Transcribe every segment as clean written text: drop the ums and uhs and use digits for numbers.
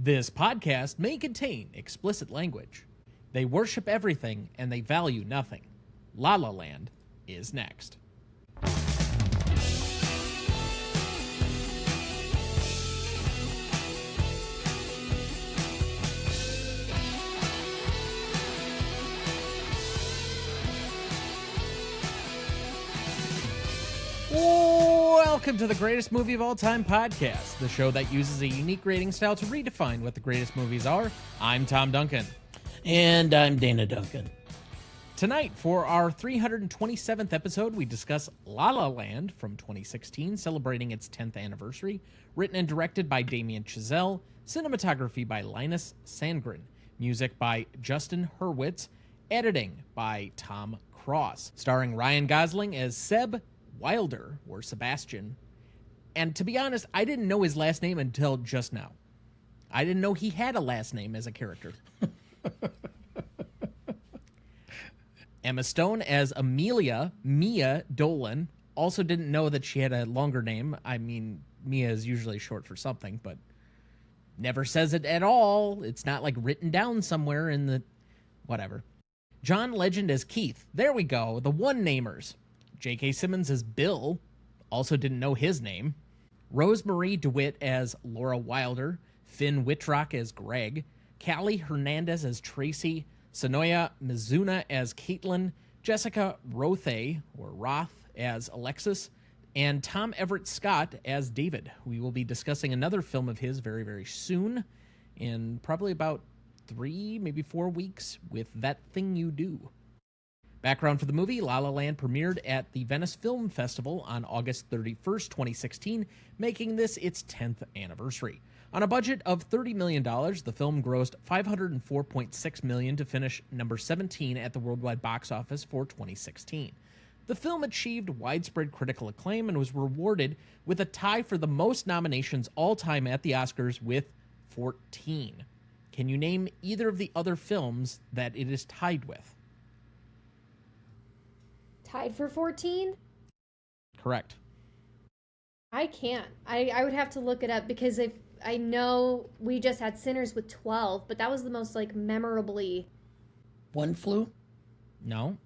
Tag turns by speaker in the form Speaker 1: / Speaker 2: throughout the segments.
Speaker 1: This podcast may contain explicit language. They worship everything and they value nothing. La La Land is next. Welcome to the Greatest Movie of All Time podcast, the show that uses a unique rating style to redefine what the greatest movies are. I'm Tom Duncan.
Speaker 2: And I'm Dana Duncan.
Speaker 1: Tonight, for our 327th episode, we discuss La La Land from 2016, celebrating its 10th anniversary, written and directed by Damien Chazelle, cinematography by Linus Sandgren, music by Justin Hurwitz, editing by Tom Cross, starring Ryan Gosling as Seb Wilder, or Sebastian. And to be honest, I didn't know his last name until just now. I didn't know he had a last name as a character. Emma Stone as Amelia, Mia Dolan. Also didn't know that she had a longer name. I mean, Mia is usually short for something, but never says it at all. It's not like written down somewhere in the... whatever. John Legend as Keith. There we go, the one-namers. J.K. Simmons as Bill, also didn't know his name. Rosemarie DeWitt as Laura Wilder. Finn Wittrock as Greg. Callie Hernandez as Tracy. Sonoya Mizuna as Caitlin. Jessica Rothe, or Roth, as Alexis. And Tom Everett Scott as David. We will be discussing another film of his very, very soon, in probably about 3, maybe 4 weeks, with That Thing You Do. Background for the movie: La La Land premiered at the Venice Film Festival on August 31st, 2016, making this its 10th anniversary. On a budget of $30 million, the film grossed $504.6 million to finish number 17 at the worldwide box office for 2016. The film achieved widespread critical acclaim and was rewarded with a tie for the most nominations all-time at the Oscars with 14. Can you name either of the other films that it is tied with?
Speaker 3: Tied for 14?
Speaker 1: Correct.
Speaker 3: I can't. I would have to look it up, because if I know we just had Sinners with 12, but that was the most memorably...
Speaker 2: One Flew?
Speaker 1: No.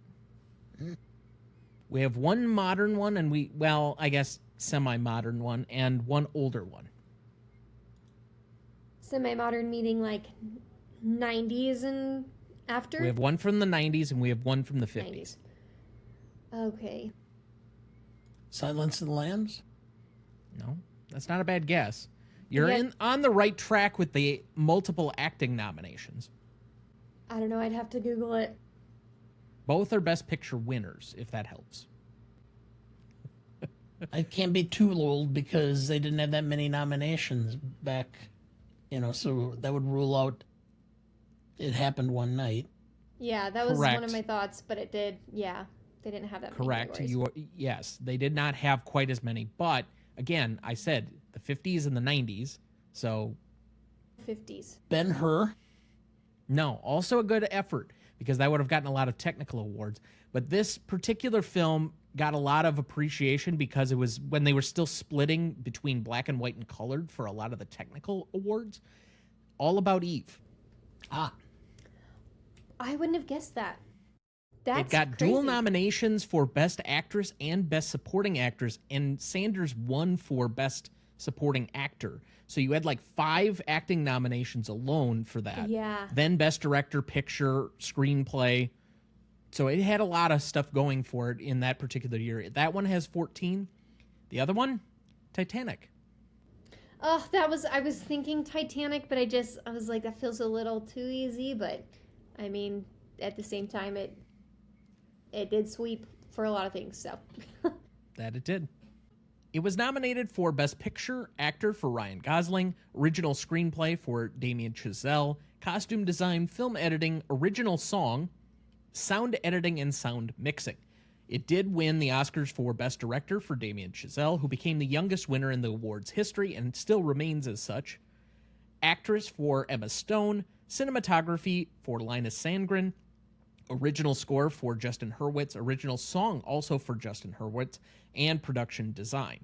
Speaker 1: We have one modern one and I guess semi-modern one, and one older one.
Speaker 3: Semi-modern meaning 90s and after?
Speaker 1: We have one from the 90s and we have one from the 50s.
Speaker 3: 90s. Okay.
Speaker 2: Silence of the Lambs?
Speaker 1: No, that's not a bad guess. You're on the right track with the multiple acting nominations.
Speaker 3: I don't know, I'd have to Google it.
Speaker 1: Both are Best Picture winners, if that helps.
Speaker 2: I can't be too old because they didn't have that many nominations back, so that would rule out It Happened One Night.
Speaker 3: Yeah, that was
Speaker 1: Correct.
Speaker 3: one of my thoughts, but it did, yeah. They didn't have that many
Speaker 1: Correct. Yes, they did not have quite as many. But, again, I said the 50s and the 90s, so...
Speaker 3: 50s.
Speaker 1: Ben-Hur? No, also a good effort, because that would have gotten a lot of technical awards. But this particular film got a lot of appreciation because it was when they were still splitting between black and white and colored for a lot of the technical awards. All About Eve.
Speaker 2: Ah.
Speaker 3: I wouldn't have guessed that.
Speaker 1: It got
Speaker 3: crazy.
Speaker 1: dual nominations for Best Actress and Best Supporting Actress, and Sanders won for Best Supporting Actor. So you had 5 acting nominations alone for that.
Speaker 3: Yeah.
Speaker 1: Then Best Director, Picture, Screenplay. So it had a lot of stuff going for it in that particular year. That one has 14. The other one, Titanic.
Speaker 3: Oh, I was thinking Titanic, but I was like, that feels a little too easy, but I mean, at the same time, it did sweep for a lot of things, so.
Speaker 1: That it did. It was nominated for Best Picture Actor for Ryan Gosling, Original Screenplay for Damien Chazelle, Costume Design, Film Editing, Original Song, Sound Editing, and Sound Mixing. It did win the Oscars for Best Director for Damien Chazelle, who became the youngest winner in the award's history and still remains as such. Actress for Emma Stone, Cinematography for Linus Sandgren, Original Score for Justin Hurwitz, Original Song also for Justin Hurwitz, and Production Design.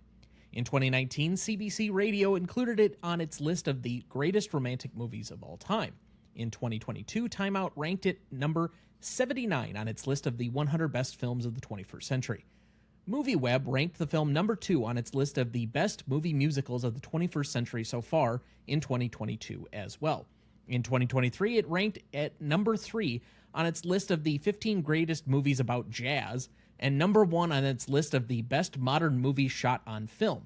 Speaker 1: In 2019, CBC Radio included it on its list of the greatest romantic movies of all time. In 2022, Time Out ranked it number 79 on its list of the 100 best films of the 21st century. MovieWeb ranked the film number 2 on its list of the best movie musicals of the 21st century so far in 2022 as well. In 2023, it ranked at number 3 on its list of the 15 greatest movies about jazz, and number 1 on its list of the best modern movies shot on film.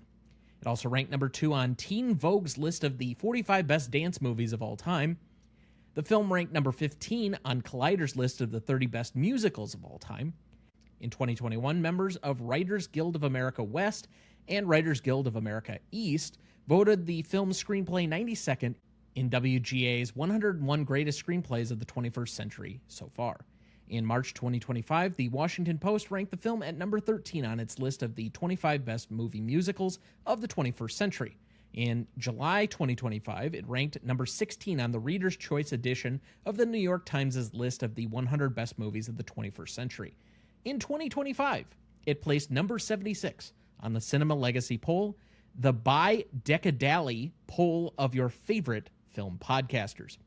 Speaker 1: It also ranked number 2 on Teen Vogue's list of the 45 best dance movies of all time. The film ranked number 15 on Collider's list of the 30 best musicals of all time. In 2021, members of Writers Guild of America West and Writers Guild of America East voted the film's screenplay 92nd in WGA's 101 Greatest Screenplays of the 21st Century so far. In March 2025, the Washington Post ranked the film at number 13 on its list of the 25 best movie musicals of the 21st century. In July 2025, it ranked number 16 on the Reader's Choice edition of the New York Times' list of the 100 best movies of the 21st century. In 2025, it placed number 76 on the Cinema Legacy poll, the bi-decadally poll of your favorite film podcasters.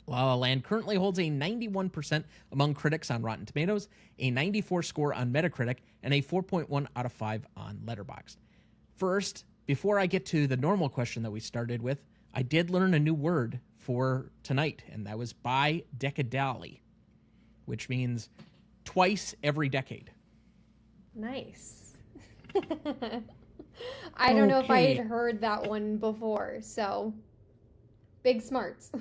Speaker 1: La La Land currently holds a 91% among critics on Rotten Tomatoes, a 94 score on Metacritic, and a 4.1 out of 5 on Letterboxd. First, before I get to the normal question that we started with, I did learn a new word for tonight, and that was bi-decadally, which means twice every decade.
Speaker 3: Nice. I don't know if I had heard that one before, so big smarts.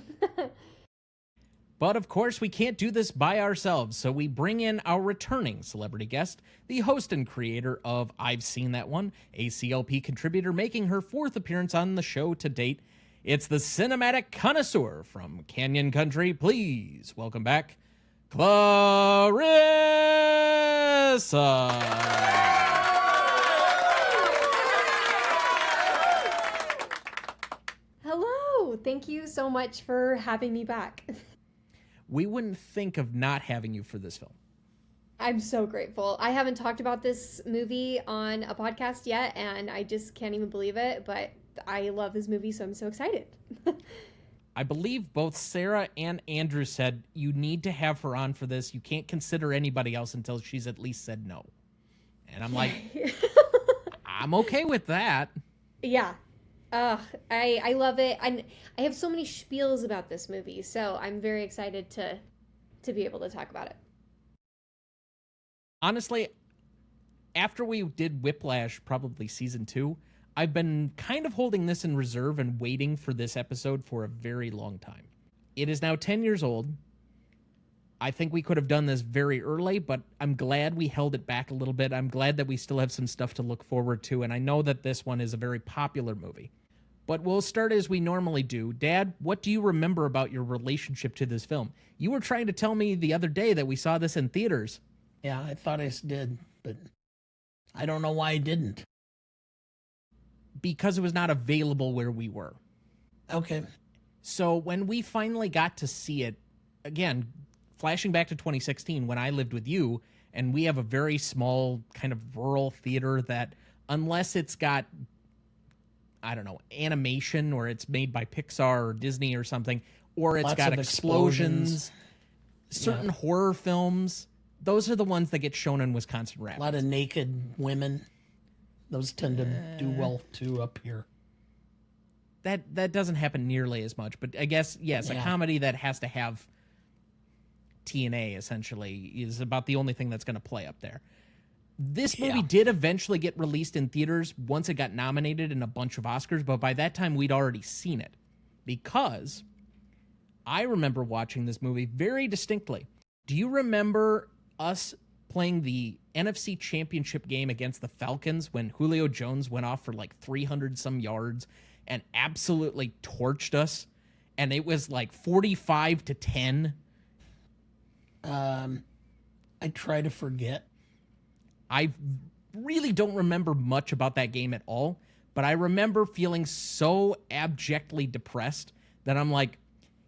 Speaker 1: But of course, we can't do this by ourselves, so we bring in our returning celebrity guest, the host and creator of I've Seen That One, a CLP contributor making her 4th appearance on the show to date. It's the cinematic connoisseur from Canyon Country. Please welcome back, Klarissa.
Speaker 3: Hello. Thank you so much for having me back.
Speaker 1: We wouldn't think of not having you for this film.
Speaker 3: I'm so grateful. I haven't talked about this movie on a podcast yet, and I just can't even believe it, but I love this movie, so I'm so excited.
Speaker 1: I believe both Sarah and Andrew said you need to have her on for this. You can't consider anybody else until she's at least said no. And I'm like, I'm okay with that.
Speaker 3: Yeah. I love it. And I have so many spiels about this movie, so I'm very excited to be able to talk about it.
Speaker 1: Honestly, after we did Whiplash, probably season 2, I've been kind of holding this in reserve and waiting for this episode for a very long time. It is now 10 years old. I think we could have done this very early, but I'm glad we held it back a little bit. I'm glad that we still have some stuff to look forward to, and I know that this one is a very popular movie. But we'll start as we normally do. Dad, what do you remember about your relationship to this film? You were trying to tell me the other day that we saw this in theaters.
Speaker 2: Yeah, I thought I did, but I don't know why I didn't.
Speaker 1: Because it was not available where we were.
Speaker 2: Okay.
Speaker 1: So when we finally got to see it, again, flashing back to 2016 when I lived with you, and we have a very small kind of rural theater that unless it's got, I don't know, animation or it's made by Pixar or Disney or something, or it's got explosions, certain horror films, those are the ones that get shown in Wisconsin Rapids.
Speaker 2: A lot of naked women. Those tend to do well, too, up here.
Speaker 1: That doesn't happen nearly as much, but I guess, yes, a comedy that has to have TNA, essentially, is about the only thing that's going to play up there. This movie did eventually get released in theaters once it got nominated in a bunch of Oscars, but by that time, we'd already seen it. Because I remember watching this movie very distinctly. Do you remember us playing the NFC Championship game against the Falcons when Julio Jones went off for like 300 some yards and absolutely torched us, and it was like 45-10?
Speaker 2: I try to forget.
Speaker 1: I really don't remember much about that game at all, but I remember feeling so abjectly depressed that I'm like,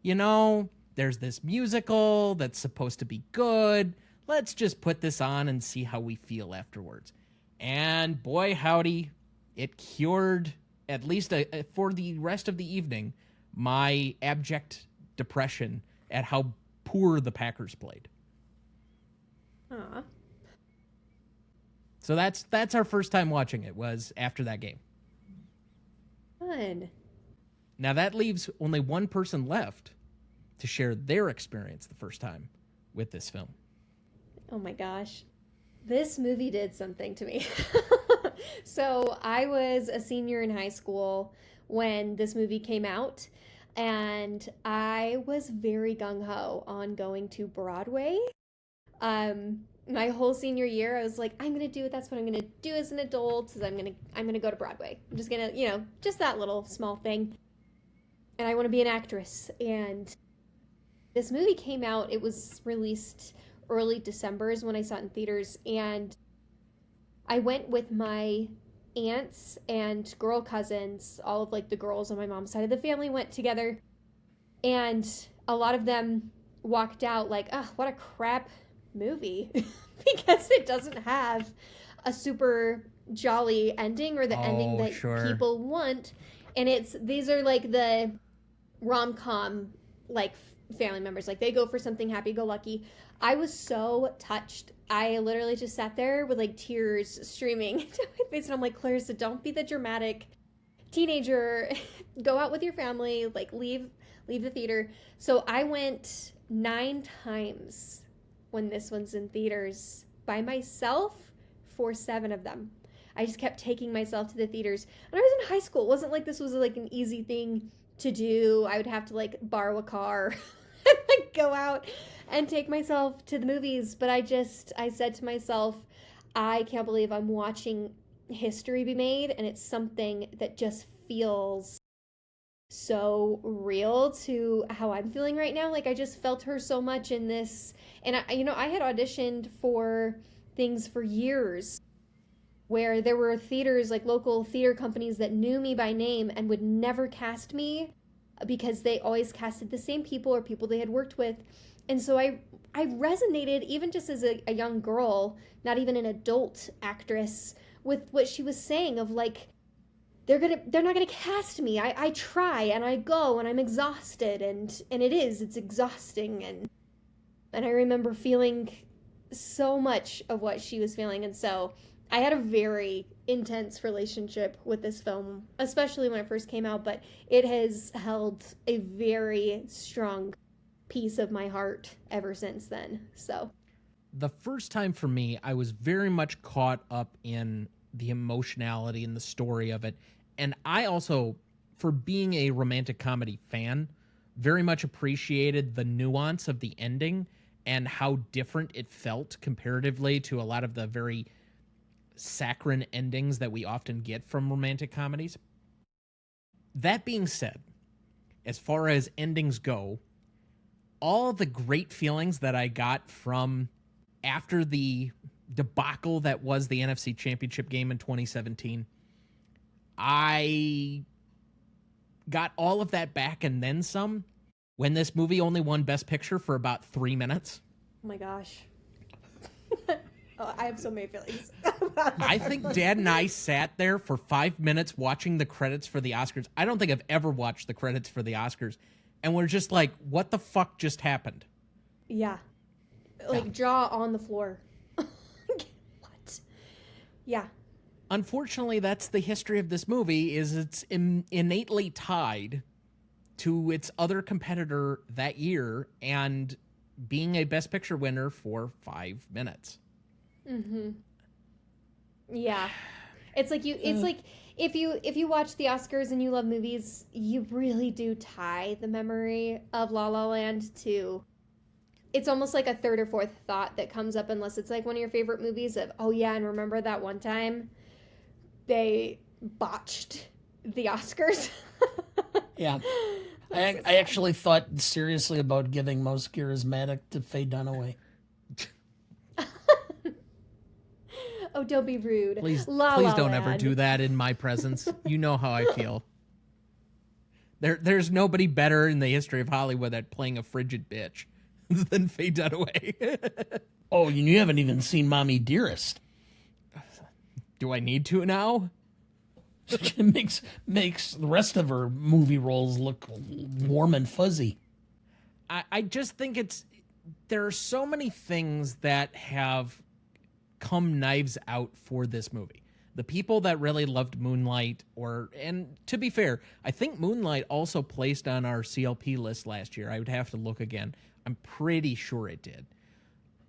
Speaker 1: there's this musical that's supposed to be good. Let's just put this on and see how we feel afterwards. And boy, howdy, it cured, at least for the rest of the evening, my abject depression at how poor the Packers played.
Speaker 3: Aw.
Speaker 1: So that's our first time watching it, was after that game.
Speaker 3: Fun.
Speaker 1: Now that leaves only one person left to share their experience the first time with this film.
Speaker 3: Oh my gosh. This movie did something to me. So I was a senior in high school when this movie came out, and I was very gung-ho on going to Broadway. My whole senior year, I was like, I'm gonna do it. That's what I'm gonna do as an adult. Is I'm gonna go to Broadway. I'm just gonna, just that little small thing. And I want to be an actress. And this movie came out. It was released early December is when I saw it in theaters, and I went with my aunts and girl cousins. All of like the girls on my mom's side of the family went together, and a lot of them walked out like, oh, what a crap movie, because it doesn't have a super jolly ending, or the ending that people want. And these are like the rom-com like family members, like they go for something happy-go-lucky. I was so touched. I literally just sat there with like tears streaming to my face, and I'm like, Clarissa, don't be the dramatic teenager. Go out with your family, like leave the theater. So I went 9 times when this one's in theaters by myself for 7 of them. I just kept taking myself to the theaters. And I was in high school. It wasn't like this was like an easy thing to do. I would have to like borrow a car and like go out and take myself to the movies. But I said to myself, I can't believe I'm watching history be made, and it's something that just feels so real to how I'm feeling right now. Like I just felt her so much in this. And I had auditioned for things for years where there were theaters, like local theater companies, that knew me by name and would never cast me because they always casted the same people or people they had worked with. And so I resonated, even just as a young girl, not even an adult actress, with what she was saying of like, they're not gonna cast me. I try and I go and I'm exhausted, and it's exhausting, and I remember feeling so much of what she was feeling. And so I had a very intense relationship with this film, especially when it first came out, but it has held a very strong piece of my heart ever since then. So
Speaker 1: the first time for me, I was very much caught up in the emotionality and the story of it. And I also, for being a romantic comedy fan, very much appreciated the nuance of the ending and how different it felt comparatively to a lot of the very saccharine endings that we often get from romantic comedies. That being said, as far as endings go, all the great feelings that I got from after the debacle that was the NFC Championship game in 2017, I got all of that back and then some when this movie only won Best Picture for about 3 minutes.
Speaker 3: Oh my gosh. Oh, I have so many feelings.
Speaker 1: I think Dad and I sat there for 5 minutes watching the credits for the Oscars. I don't think I've ever watched the credits for the Oscars. And we're just like, what the fuck just happened?
Speaker 3: Yeah. Like, jaw on the floor. What? Yeah.
Speaker 1: Unfortunately, that's the history of this movie, is it's innately tied to its other competitor that year and being a Best Picture winner for 5 minutes.
Speaker 3: Mm-hmm. Yeah. It's like if you watch the Oscars and you love movies, you really do tie the memory of La La Land to, it's almost like a third or fourth thought that comes up, unless it's like one of your favorite movies of, oh yeah, and remember that one time they botched the Oscars?
Speaker 2: Yeah. I actually thought seriously about giving Most Charismatic to Faye Dunaway.
Speaker 3: Oh, don't be rude.
Speaker 1: Please
Speaker 3: La
Speaker 1: don't
Speaker 3: Land.
Speaker 1: ever do that in my presence. You know how I feel. There's nobody better in the history of Hollywood at playing a frigid bitch than Faye Dunaway.
Speaker 2: Oh, you haven't even seen Mommy Dearest.
Speaker 1: Do I need to now?
Speaker 2: It makes the rest of her movie roles look warm and fuzzy.
Speaker 1: I just think there are so many things that have come knives out for this movie. The people that really loved Moonlight, and to be fair, I think Moonlight also placed on our CLP list last year. I would have to look again. I'm pretty sure it did.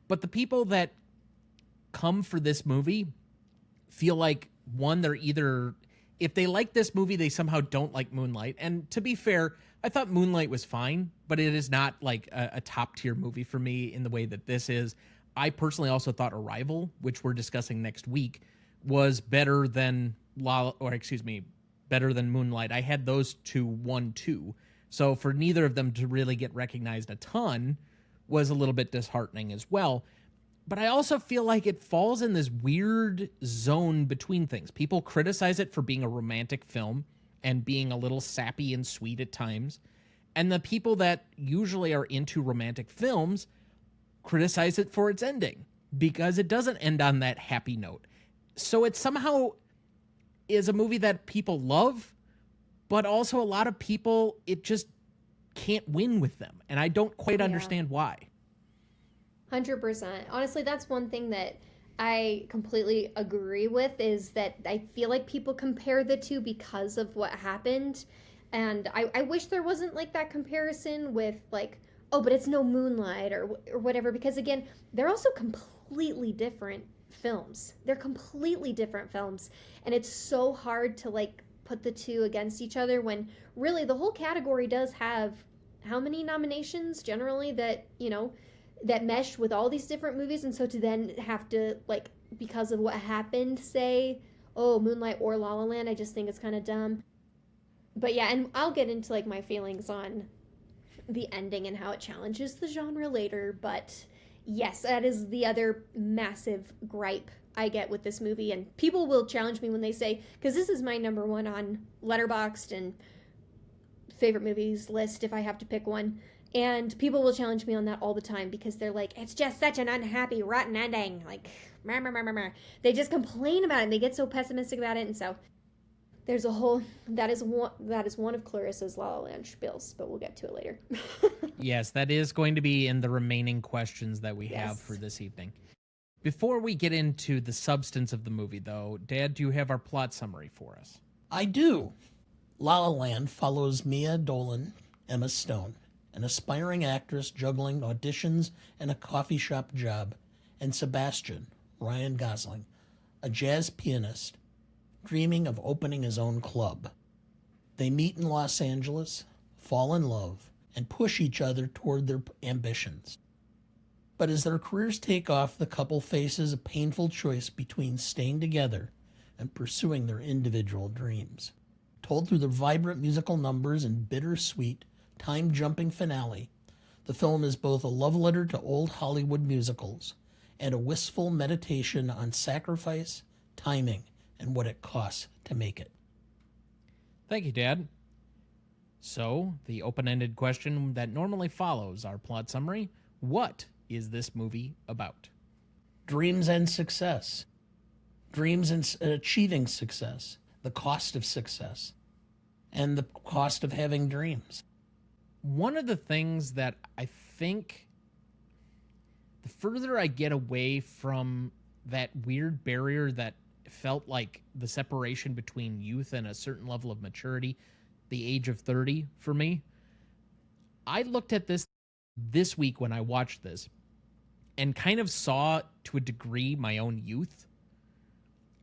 Speaker 1: But the people that come for this movie feel like, one, they're either, if they like this movie, they somehow don't like Moonlight. And to be fair, I thought Moonlight was fine, but it is not like a top tier movie for me in the way that this is. I personally also thought Arrival, which we're discussing next week, was better than better than Moonlight. I had those two 1-2. So for neither of them to really get recognized a ton was a little bit disheartening as well. But I also feel like it falls in this weird zone between things. People criticize it for being a romantic film and being a little sappy and sweet at times. And the people that usually are into romantic films criticize it for its ending because it doesn't end on that happy note. So it somehow is a movie that people love, but also a lot of people, it just can't win with them. And I don't quite understand why.
Speaker 3: 100%. Honestly, that's one thing that I completely agree with, is that I feel like people compare the two because of what happened. And I wish there wasn't like that comparison with like, oh, but it's no Moonlight or whatever, because again, they're also completely different films. They're completely different films. And it's so hard to like put the two against each other when really the whole category does have how many nominations generally that, you know, that mesh with all these different movies. And so to then have to, like, because of what happened, say, oh, Moonlight or La La Land, I just think it's kind of dumb. But yeah, and I'll get into like my feelings on the ending and how it challenges the genre later. But yes, that is the other massive gripe I get with this movie. And people will challenge me when they say, because this is my number one on Letterboxd and favorite movies list if I have to pick one. And people will challenge me on that all the time because they're like, it's just such an unhappy, rotten ending. Like, meh, meh, meh, meh, meh. They just complain about it and they get so pessimistic about it. And so there's a whole, that is one of Clarissa's La La Land spiels, but we'll get to it later.
Speaker 1: Yes, that is going to be in the remaining questions that we have for this evening. Before we get into the substance of the movie, though, Dad, do you have our plot summary for us?
Speaker 2: I do. La La Land follows Mia Dolan, Emma Stone, an aspiring actress juggling auditions and a coffee shop job, and Sebastian, Ryan Gosling, a jazz pianist, dreaming of opening his own club. They meet in Los Angeles, fall in love, and push each other toward their ambitions. But as their careers take off, the couple faces a painful choice between staying together and pursuing their individual dreams. Told through the vibrant musical numbers and bittersweet, time-jumping finale, the film is both a love letter to old Hollywood musicals and a wistful meditation on sacrifice, timing, and what it costs to make it.
Speaker 1: Thank you, Dad. So, the open-ended question that normally follows our plot summary, what is this movie about?
Speaker 2: Dreams and success. Dreams and achieving success. The cost of success. And the cost of having dreams.
Speaker 1: One of the things that I think the further I get away from that weird barrier that felt like the separation between youth and a certain level of maturity, the age of 30 for me, I looked at this week when I watched this and kind of saw to a degree my own youth.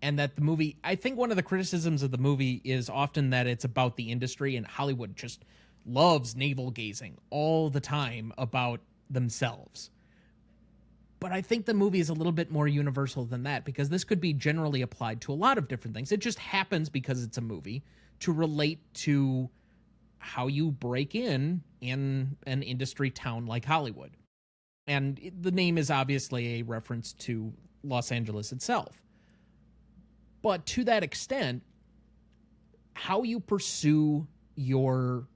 Speaker 1: And that the movie, I think one of the criticisms of the movie is often that it's about the industry, and Hollywood just loves navel gazing all the time about themselves. But I think the movie is a little bit more universal than that, because this could be generally applied to a lot of different things. It just happens, because it's a movie, to relate to how you break in an industry town like Hollywood. And the name is obviously a reference to Los Angeles itself. But to that extent, how you pursue your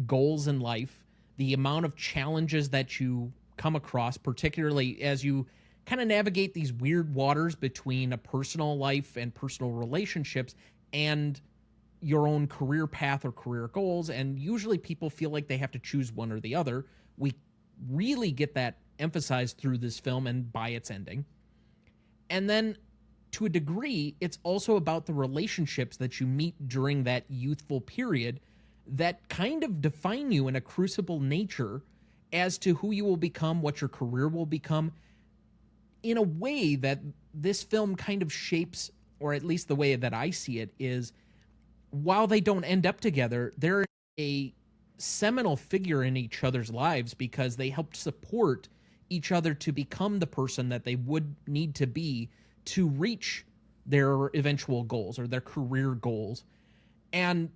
Speaker 1: goals in life, the amount of challenges that you come across, particularly as you kind of navigate these weird waters between a personal life and personal relationships and your own career path or career goals, and usually people feel like they have to choose one or the other. We really get that emphasized through this film and by its ending. And then, to a degree, it's also about the relationships that you meet during that youthful period that kind of define you in a crucible nature as to who you will become, what your career will become, in a way that this film kind of shapes, or at least the way that I see it is, while they don't end up together, they're a seminal figure in each other's lives because they helped support each other to become the person that they would need to be to reach their eventual goals or their career goals. And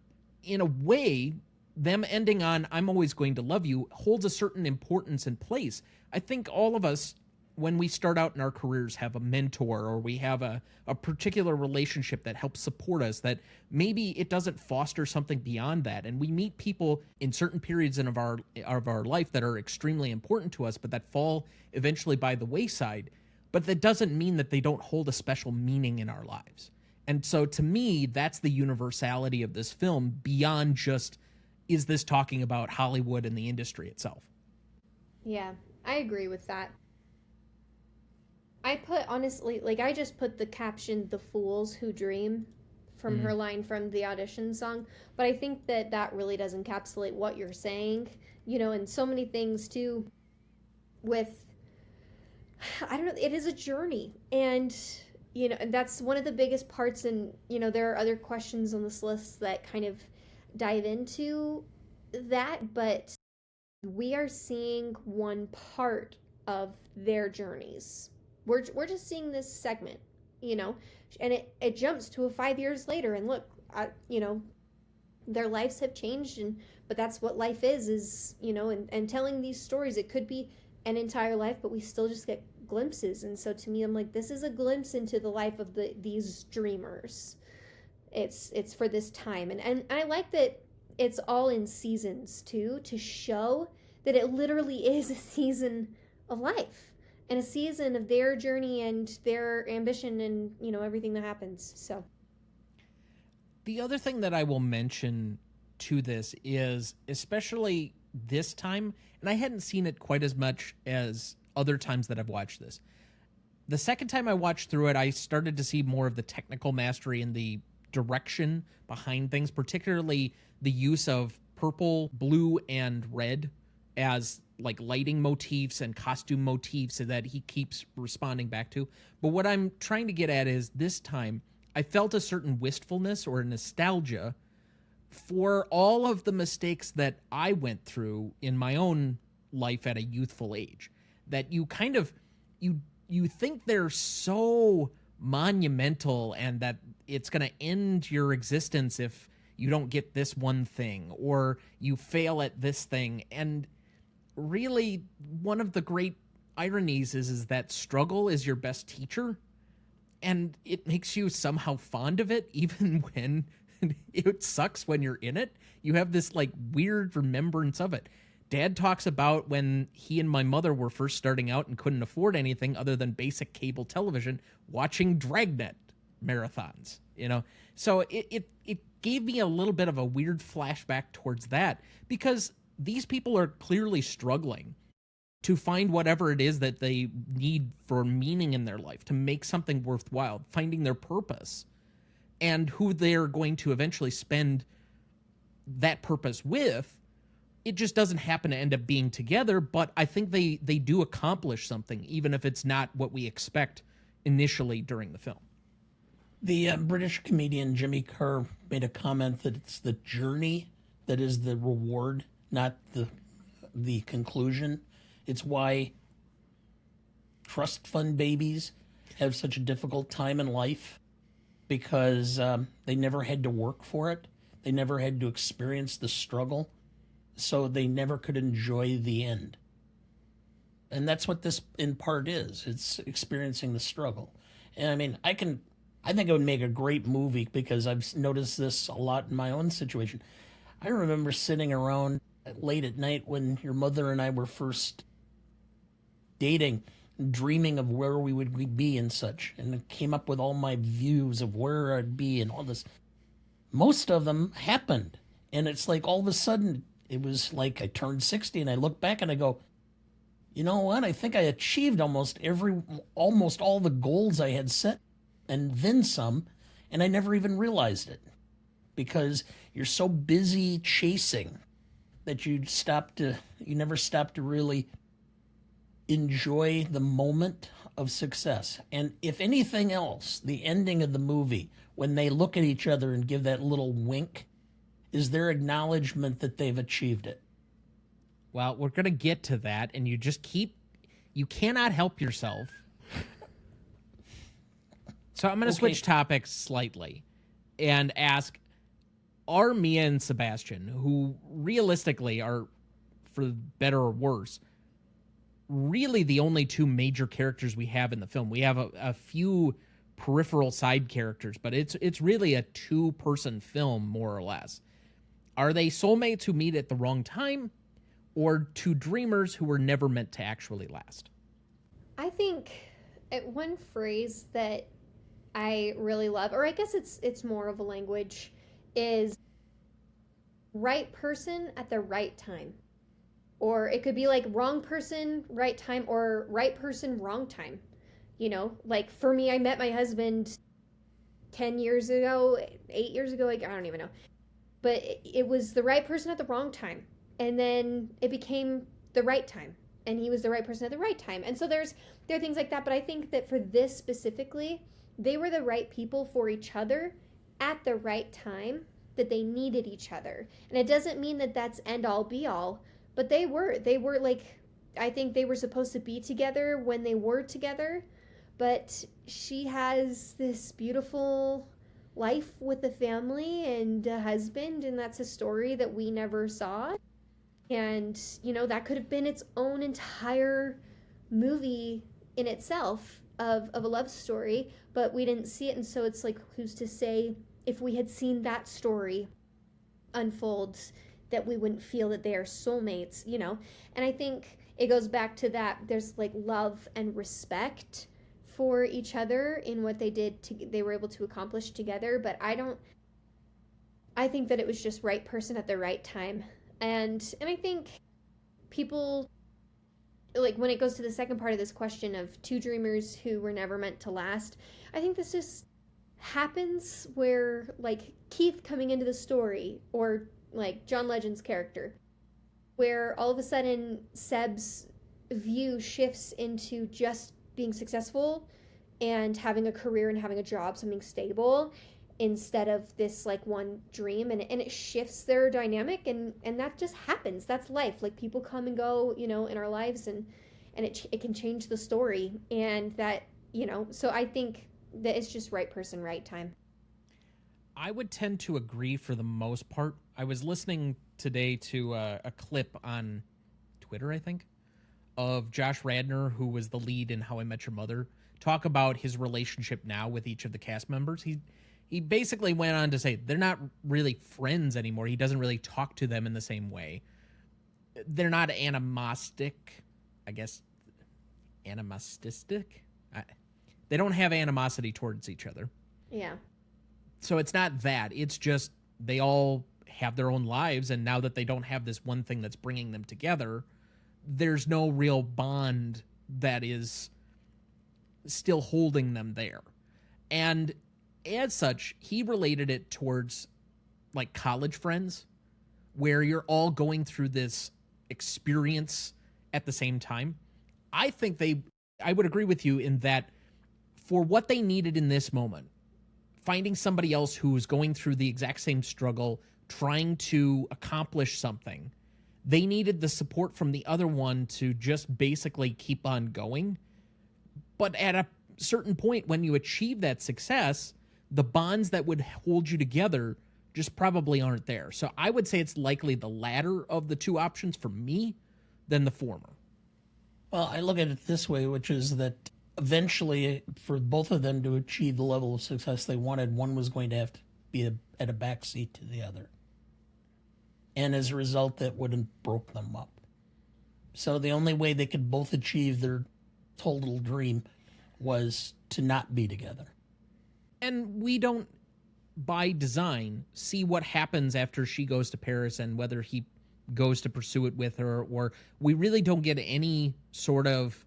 Speaker 1: in a way, them ending on "I'm always going to love you" holds a certain importance and place. I think all of us, when we start out in our careers, have a mentor, or we have a particular relationship that helps support us, that maybe it doesn't foster something beyond that. And we meet people in certain periods of our life that are extremely important to us, but that fall eventually by the wayside. But that doesn't mean that they don't hold a special meaning in our lives. And so to me, that's the universality of this film beyond just, is this talking about Hollywood and the industry itself?
Speaker 3: Yeah, I agree with that. I put, honestly, like, I just put the caption "The Fools Who Dream" from her line from the audition song, but I think that that really does encapsulate what you're saying, and so many things too with, I don't know, it is a journey, and and that's one of the biggest parts, and there are other questions on this list that kind of dive into that, but we are seeing one part of their journeys. We're just seeing this segment, and it jumps to 5 years later, and look, their lives have changed, but that's what life is, and telling these stories, it could be an entire life, but we still just get glimpses. And so to me, I'm like, this is a glimpse into the life of these dreamers. It's for this time, and I like that it's all in seasons too, to show that it literally is a season of life and a season of their journey and their ambition and everything that happens. So
Speaker 1: the other thing that I will mention to this is, especially this time, and I hadn't seen it quite as much as other times that I've watched this. The second time I watched through it, I started to see more of the technical mastery and the direction behind things, particularly the use of purple, blue, and red as like lighting motifs and costume motifs that he keeps responding back to. But what I'm trying to get at is, this time I felt a certain wistfulness or nostalgia for all of the mistakes that I went through in my own life at a youthful age, that you kind of you think they're so monumental and that it's going to end your existence if you don't get this one thing or you fail at this thing. And really, one of the great ironies is that struggle is your best teacher, and it makes you somehow fond of it even when it sucks when you're in it. You have this like weird remembrance of it. Dad talks about when he and my mother were first starting out and couldn't afford anything other than basic cable television, watching Dragnet marathons, So it gave me a little bit of a weird flashback towards that, because these people are clearly struggling to find whatever it is that they need for meaning in their life, to make something worthwhile, finding their purpose, and who they're going to eventually spend that purpose with. It just doesn't happen to end up being together, but I think they do accomplish something, even if it's not what we expect initially during the film.
Speaker 2: The British comedian Jimmy Carr made a comment that it's the journey that is the reward, not the conclusion. It's why trust fund babies have such a difficult time in life, because they never had to work for it. They never had to experience the struggle, so they never could enjoy the end. And that's what this in part is. It's experiencing the struggle. And I mean, I think it would make a great movie, because I've noticed this a lot in my own situation. I remember sitting around late at night when your mother and I were first dating, dreaming of where we would be and such, and came up with all my views of where I'd be and all this. most of them happened. And it's like all of a sudden, it was like I turned 60 and I look back and I go, you know what? I think I achieved almost all the goals I had set and then some, and I never even realized it because you're so busy chasing that you never stop to really enjoy the moment of success. And if anything else, the ending of the movie, when they look at each other and give that little wink, is their acknowledgement that they've achieved it.
Speaker 1: Well, we're going to get to that, and you cannot help yourself. So I'm going to switch topics slightly and ask, are Mia and Sebastian, who realistically are, for better or worse, really the only two major characters we have in the film? We have a few peripheral side characters, but it's really a two-person film, more or less. Are they soulmates who meet at the wrong time, or two dreamers who were never meant to actually last?
Speaker 3: I think one phrase that I really love, or I guess it's more of a language, is right person at the right time. Or it could be like wrong person, right time, or right person, wrong time. You know, like for me, I met my husband 10 years ago, 8 years ago, like I don't even know. But it was the right person at the wrong time. And then it became the right time. And he was the right person at the right time. And so there are things like that. But I think that for this specifically, they were the right people for each other at the right time that they needed each other. And it doesn't mean that that's end all be all, but they were like, I think they were supposed to be together when they were together. But she has this beautiful life with a family and a husband, and that's a story that we never saw. And, you know, that could have been its own entire movie in itself of a love story, but we didn't see it. And so it's like, who's to say if we had seen that story unfold that we wouldn't feel that they are soulmates, you know? And I think it goes back to that. There's like love and respect for each other in what they were able to accomplish together. But I think that it was just right person at the right time. And I think people, like when it goes to the second part of this question of two dreamers who were never meant to last, I think this just happens where like Keith coming into the story, or like John Legend's character, where all of a sudden Seb's view shifts into just being successful and having a career and having a job, something stable, instead of this like one dream, and it shifts their dynamic, and that just happens. That's life. Like people come and go, you know, in our lives, and it can change the story, and that, you know, so I think that it's just right person, right time.
Speaker 1: I would tend to agree for the most part. I was listening today to a clip on Twitter, I think, of Josh Radnor, who was the lead in How I Met Your Mother, talk about his relationship now with each of the cast members. He basically went on to say they're not really friends anymore. He doesn't really talk to them in the same way. They're not animostic, I guess. Animistic? They don't have animosity towards each other.
Speaker 3: Yeah.
Speaker 1: So it's not that. It's just they all have their own lives, and now that they don't have this one thing that's bringing them together, there's no real bond that is still holding them there. And as such, he related it towards like college friends, where you're all going through this experience at the same time. I think I would agree with you in that for what they needed in this moment, finding somebody else who's going through the exact same struggle, trying to accomplish something, they needed the support from the other one to just basically keep on going. But at a certain point, when you achieve that success, the bonds that would hold you together just probably aren't there. So I would say it's likely the latter of the two options for me than the former.
Speaker 2: Well, I look at it this way, which is that eventually, for both of them to achieve the level of success they wanted, one was going to have to be at a backseat to the other. And as a result, that would have broke them up. So the only way they could both achieve their total dream was to not be together.
Speaker 1: And we don't by design, see what happens after she goes to Paris and whether he goes to pursue it with her, or we really don't get any sort of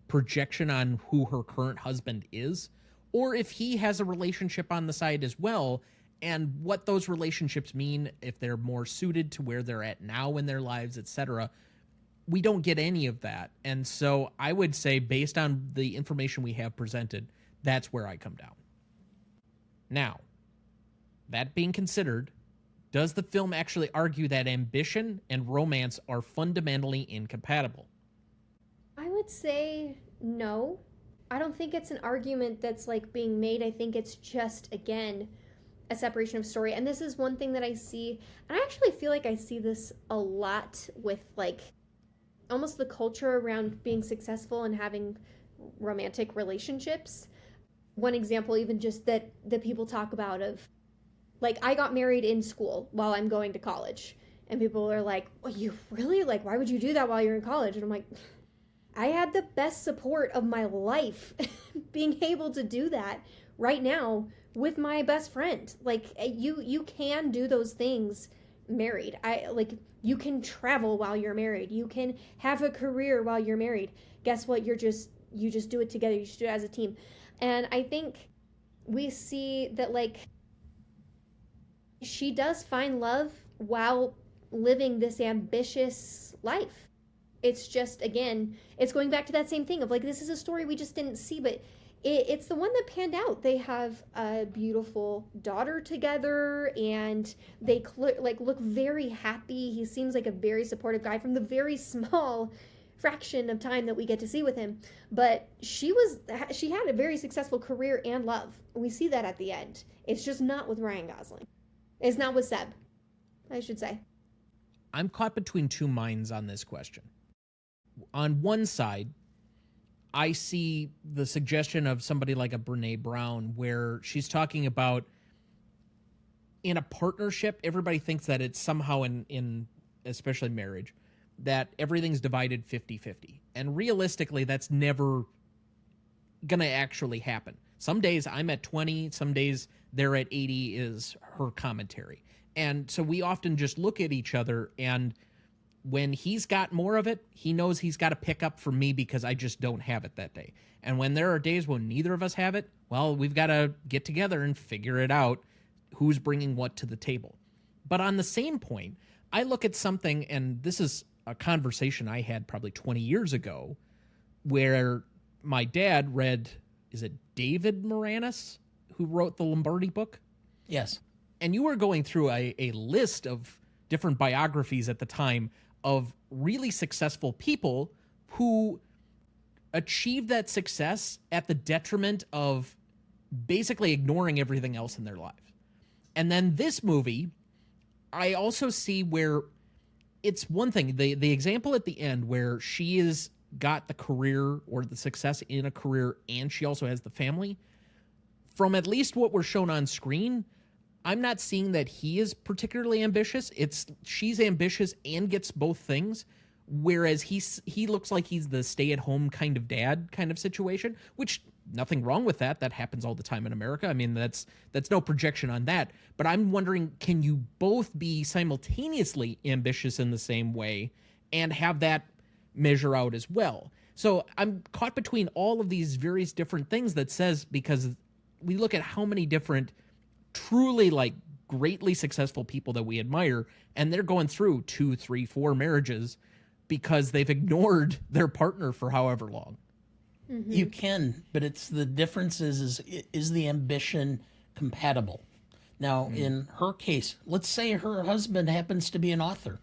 Speaker 1: projection on who her current husband is, or if he has a relationship on the side as well, and what those relationships mean, if they're more suited to where they're at now in their lives, etc. We don't get any of that. And so I would say, based on the information we have presented, that's where I come down. Now, that being considered, does the film actually argue that ambition and romance are fundamentally incompatible?
Speaker 3: I would say no. I don't think it's an argument that's like being made. I think it's just, again, a separation of story. And this is one thing that I see, and I actually feel like I see this a lot with like almost the culture around being successful and having romantic relationships. One example, even just that people talk about, of like, I got married in school while I'm going to college, and people are like, well, you really, like, why would you do that while you're in college? And I'm like, I had the best support of my life being able to do that right now with my best friend. Like, you can do those things married. You can travel while you're married. You can have a career while you're married. Guess what? You just do it together. You just do it as a team. And I think we see that, like, she does find love while living this ambitious life. It's just, again, it's going back to that same thing of like, this is a story we just didn't see, but it's the one that panned out. They have a beautiful daughter together, and they look very happy. He seems like a very supportive guy from the very small fraction of time that we get to see with him. But she had a very successful career and love. We see that at the end. It's just not with Ryan Gosling. It's not with Seb, I should say.
Speaker 1: I'm caught between two minds on this question. On one side, I see the suggestion of somebody like a Brene Brown, where she's talking about, in a partnership, everybody thinks that it's somehow in especially marriage, that everything's divided 50-50. And realistically, that's never going to actually happen. Some days I'm at 20, some days they're at 80 is her commentary. And so we often just look at each other, and when he's got more of it, he knows he's got to pick up from me because I just don't have it that day. And when there are days when neither of us have it, well, we've got to get together and figure it out, who's bringing what to the table. But on the same point, I look at something, and this is a conversation I had probably 20 years ago, where my dad read, is it David Moranis, who wrote the Lombardi book?
Speaker 2: Yes.
Speaker 1: And you were going through a list of different biographies at the time of really successful people who achieved that success at the detriment of basically ignoring everything else in their lives. And then this movie, I also see where it's one thing, the example at the end where she is got the career or the success in a career, and she also has the family. From at least what we're shown on screen, I'm not seeing that he is particularly ambitious. She's ambitious and gets both things, whereas he looks like he's the stay-at-home kind of dad kind of situation, which nothing wrong with that. That happens all the time in America. I mean, that's no projection on that. But I'm wondering, can you both be simultaneously ambitious in the same way and have that measure out as well? So I'm caught between all of these various different things that says, because we look at how many different truly like greatly successful people that we admire, and they're going through 2, 3, 4 marriages because they've ignored their partner for however long.
Speaker 2: Mm-hmm. You can, but it's the difference is the ambition compatible? Now, in her case, let's say her husband happens to be an author.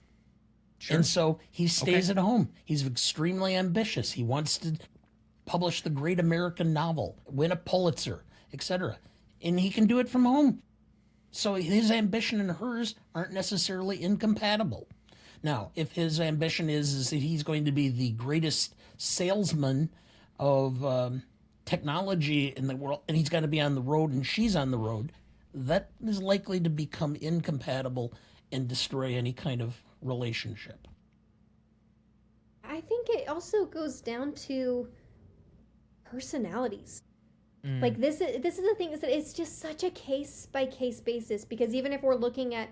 Speaker 2: Sure. And so he stays at home. He's extremely ambitious. He wants to publish the great American novel, win a Pulitzer, etc. And he can do it from home. So his ambition and hers aren't necessarily incompatible. Now, if his ambition is that he's going to be the greatest salesman of technology in the world, and he's got to be on the road and she's on the road, that is likely to become incompatible and destroy any kind of relationship.
Speaker 3: I think it also goes down to personalities. Like this is the thing, is that it's just such a case by case basis, because even if we're looking at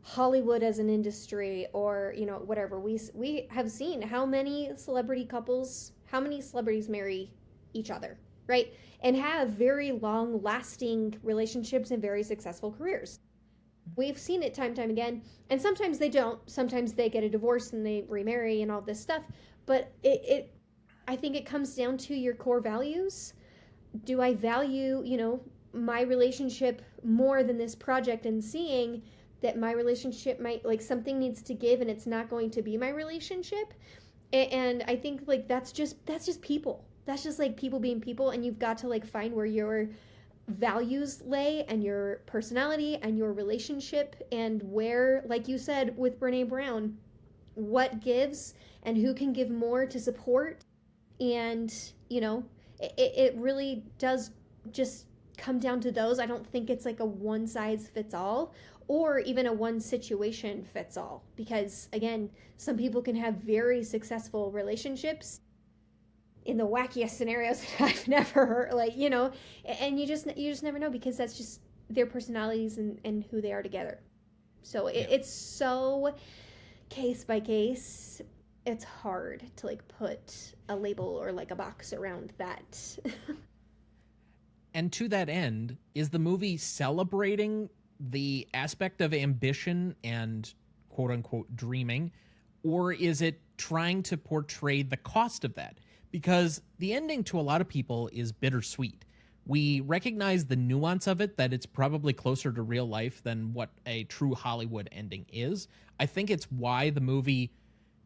Speaker 3: Hollywood as an industry, or whatever, we have seen how many celebrities marry each other, right? And have very long lasting relationships and very successful careers. We've seen it time and time again, and sometimes they don't. Sometimes they get a divorce and they remarry and all this stuff. But I think it comes down to your core values. Do I value, my relationship more than this project, and seeing that my relationship might, like, something needs to give and it's not going to be my relationship? And I think, like, that's just people. That's just, like, people being people, and you've got to, like, find where your values lay and your personality and your relationship, and where, like you said with Brene Brown, what gives and who can give more to support. And it really does just come down to those. I don't think it's like a one size fits all, or even a one situation fits all, because again, some people can have very successful relationships in the wackiest scenarios that I've never heard, and you just never know, because that's just their personalities and who they are together. So it's so case by case. It's hard to, like, put a label or, like, a box around that.
Speaker 1: And to that end, is the movie celebrating the aspect of ambition and quote unquote dreaming, or is it trying to portray the cost of that? Because the ending to a lot of people is bittersweet. We recognize the nuance of it, that it's probably closer to real life than what a true Hollywood ending is. I think it's why the movie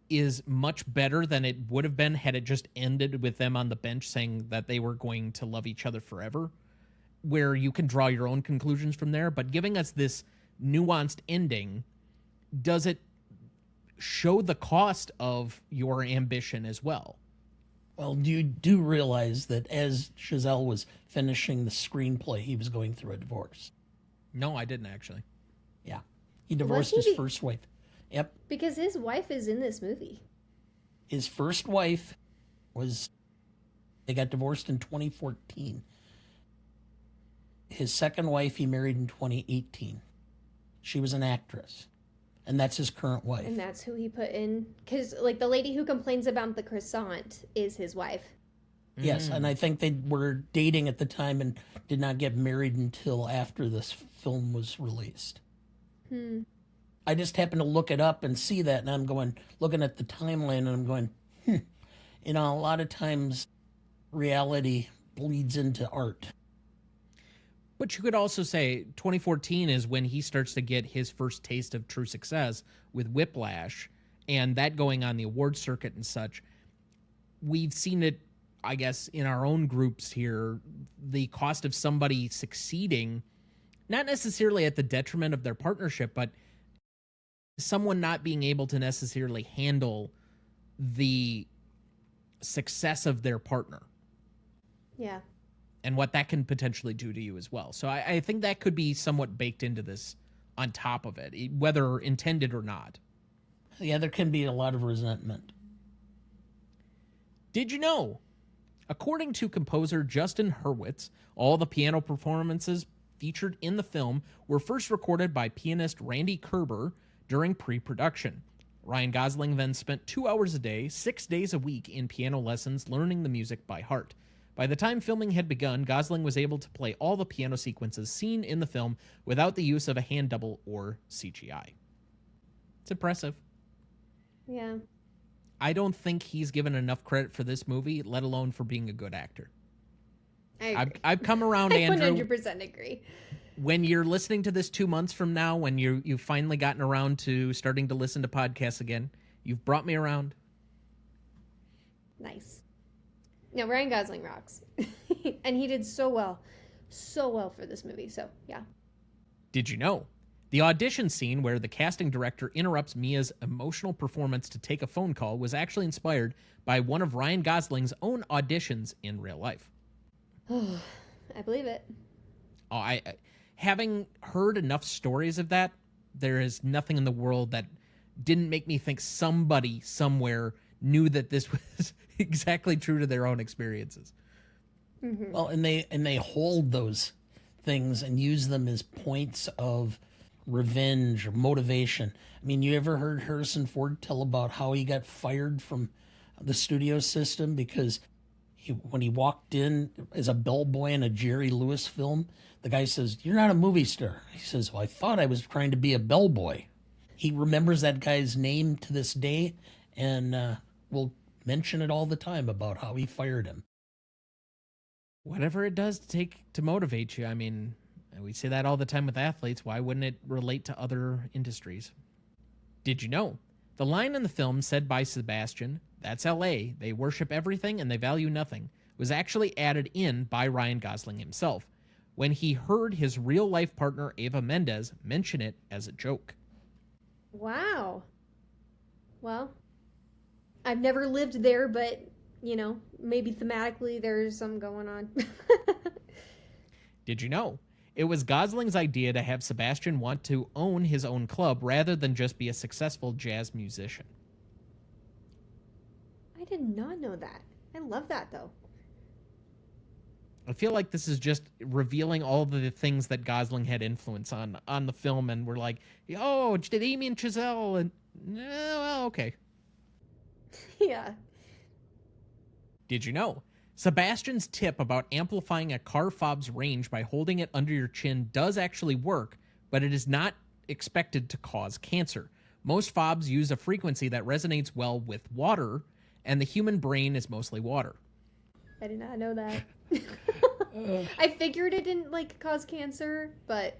Speaker 1: is much better than it would have been had it just ended with them on the bench saying that they were going to love each other forever, where you can draw your own conclusions from there. But giving us this nuanced ending, does it show the cost of your ambition as well?
Speaker 2: Well, you do realize that as Chazelle was finishing the screenplay, he was going through a divorce.
Speaker 1: No, I didn't actually.
Speaker 2: Yeah. He divorced his first wife. Yep.
Speaker 3: Because his wife is in this movie.
Speaker 2: His first wife they got divorced in 2014. His second wife he married in 2018. She was an actress. And that's his current wife.
Speaker 3: And that's who he put in. Because, like, the lady who complains about the croissant is his wife.
Speaker 2: Yes, and I think they were dating at the time and did not get married until after this film was released. I just happened to look it up and see that, and I'm looking at the timeline, and I'm going, a lot of times reality bleeds into art.
Speaker 1: But you could also say 2014 is when he starts to get his first taste of true success with Whiplash, and that going on the award circuit and such. We've seen it, I guess, in our own groups here, the cost of somebody succeeding, not necessarily at the detriment of their partnership, but someone not being able to necessarily handle the success of their partner.
Speaker 3: Yeah.
Speaker 1: And what that can potentially do to you as well. So I think that could be somewhat baked into this on top of it, whether intended or not.
Speaker 2: Yeah, there can be a lot of resentment.
Speaker 1: Did you know? According to composer Justin Hurwitz, all the piano performances featured in the film were first recorded by pianist Randy Kerber during pre-production. Ryan Gosling then spent 2 hours a day, 6 days a week in piano lessons learning the music by heart. By the time filming had begun, Gosling was able to play all the piano sequences seen in the film without the use of a hand double or CGI. It's impressive.
Speaker 3: Yeah.
Speaker 1: I don't think he's given enough credit for this movie, let alone for being a good actor. I've come around, Andrew.
Speaker 3: I 100% agree.
Speaker 1: When you're listening to this 2 months from now, when you've finally gotten around to starting to listen to podcasts again, you've brought me around.
Speaker 3: Nice. No, Ryan Gosling rocks. And he did so well for this movie. So, yeah.
Speaker 1: Did you know? The audition scene where the casting director interrupts Mia's emotional performance to take a phone call was actually inspired by one of Ryan Gosling's own auditions in real life.
Speaker 3: I believe it.
Speaker 1: Oh, I having heard enough stories of that, there is nothing in the world that didn't make me think somebody somewhere knew that this was exactly true to their own experiences.
Speaker 2: Well, and they hold those things and use them as points of revenge or motivation. I mean, you ever heard Harrison Ford tell about how he got fired from the studio system because when he walked in as a bellboy in a Jerry Lewis film, the guy says, "You're not a movie star." He says, "Well, I thought I was trying to be a bellboy." He remembers that guy's name to this day and will mention it all the time about how he fired him.
Speaker 1: Whatever it does to motivate you. I mean, we say that all the time with athletes. Why wouldn't it relate to other industries? Did you know? The line in the film said by Sebastian, "That's LA, they worship everything and they value nothing," was actually added in by Ryan Gosling himself when he heard his real-life partner Eva Mendes mention it as a joke.
Speaker 3: Wow. Well, I've never lived there, but, maybe thematically there's some going on.
Speaker 1: Did you know? It was Gosling's idea to have Sebastian want to own his own club rather than just be a successful jazz musician.
Speaker 3: I did not know that. I love that, though.
Speaker 1: I feel like this is just revealing all the things that Gosling had influence on the film, and we're like, oh, Damien Chazelle, and well, okay.
Speaker 3: Yeah.
Speaker 1: Did you know? Sebastian's tip about amplifying a car fob's range by holding it under your chin does actually work, but it is not expected to cause cancer. Most fobs use a frequency that resonates well with water, and the human brain is mostly water.
Speaker 3: I did not know that. I figured it didn't, cause cancer, but,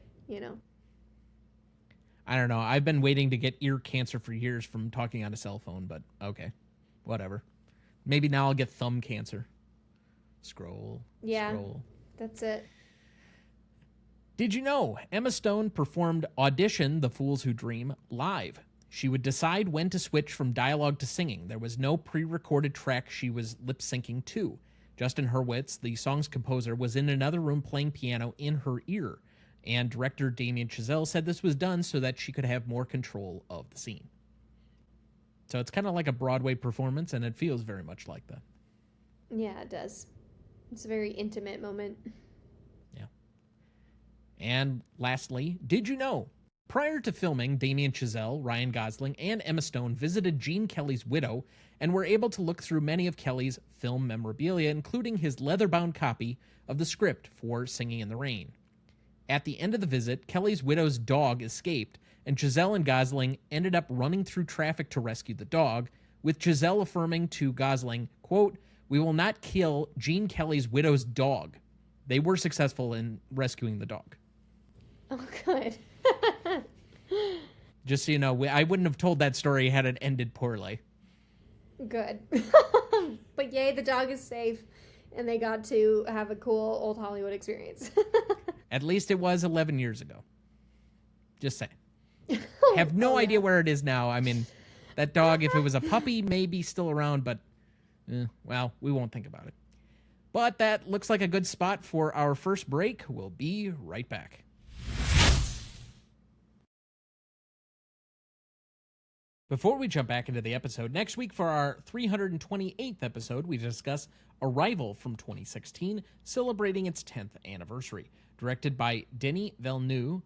Speaker 1: I don't know. I've been waiting to get ear cancer for years from talking on a cell phone, but okay. Whatever. Maybe now I'll get thumb cancer. Scroll.
Speaker 3: Yeah,
Speaker 1: Scroll.
Speaker 3: That's it.
Speaker 1: Did you know Emma Stone performed Audition, The Fools Who Dream live? She would decide when to switch from dialogue to singing. There was no pre-recorded track she was lip-syncing to. Justin Hurwitz, the song's composer, was in another room playing piano in her ear, and director Damien Chazelle said this was done so that she could have more control of the scene. So it's kind of like a Broadway performance, and it feels very much like that.
Speaker 3: Yeah, it does. It's a very intimate moment.
Speaker 1: Yeah. And lastly, did you know? Prior to filming, Damien Chazelle, Ryan Gosling, and Emma Stone visited Gene Kelly's widow and were able to look through many of Kelly's film memorabilia, including his leather-bound copy of the script for Singing in the Rain. At the end of the visit, Kelly's widow's dog escaped, and Chazelle and Gosling ended up running through traffic to rescue the dog, with Chazelle affirming to Gosling, quote, "We will not kill Gene Kelly's widow's dog." They were successful in rescuing the dog.
Speaker 3: Oh, good.
Speaker 1: Just so you know, I wouldn't have told that story had it ended poorly.
Speaker 3: Good. But yay, the dog is safe, and they got to have a cool old Hollywood experience.
Speaker 1: At least it was 11 years ago. Just saying.
Speaker 3: Oh,
Speaker 1: Have no
Speaker 3: yeah.
Speaker 1: idea where it is now. I mean, that dog, if it was a puppy, may be still around, but, well, we won't think about it. But that looks like a good spot for our first break. We'll be right back. Before we jump back into the episode, next week for our 328th episode, we discuss Arrival from 2016, celebrating its 10th anniversary. Directed by Denis Villeneuve,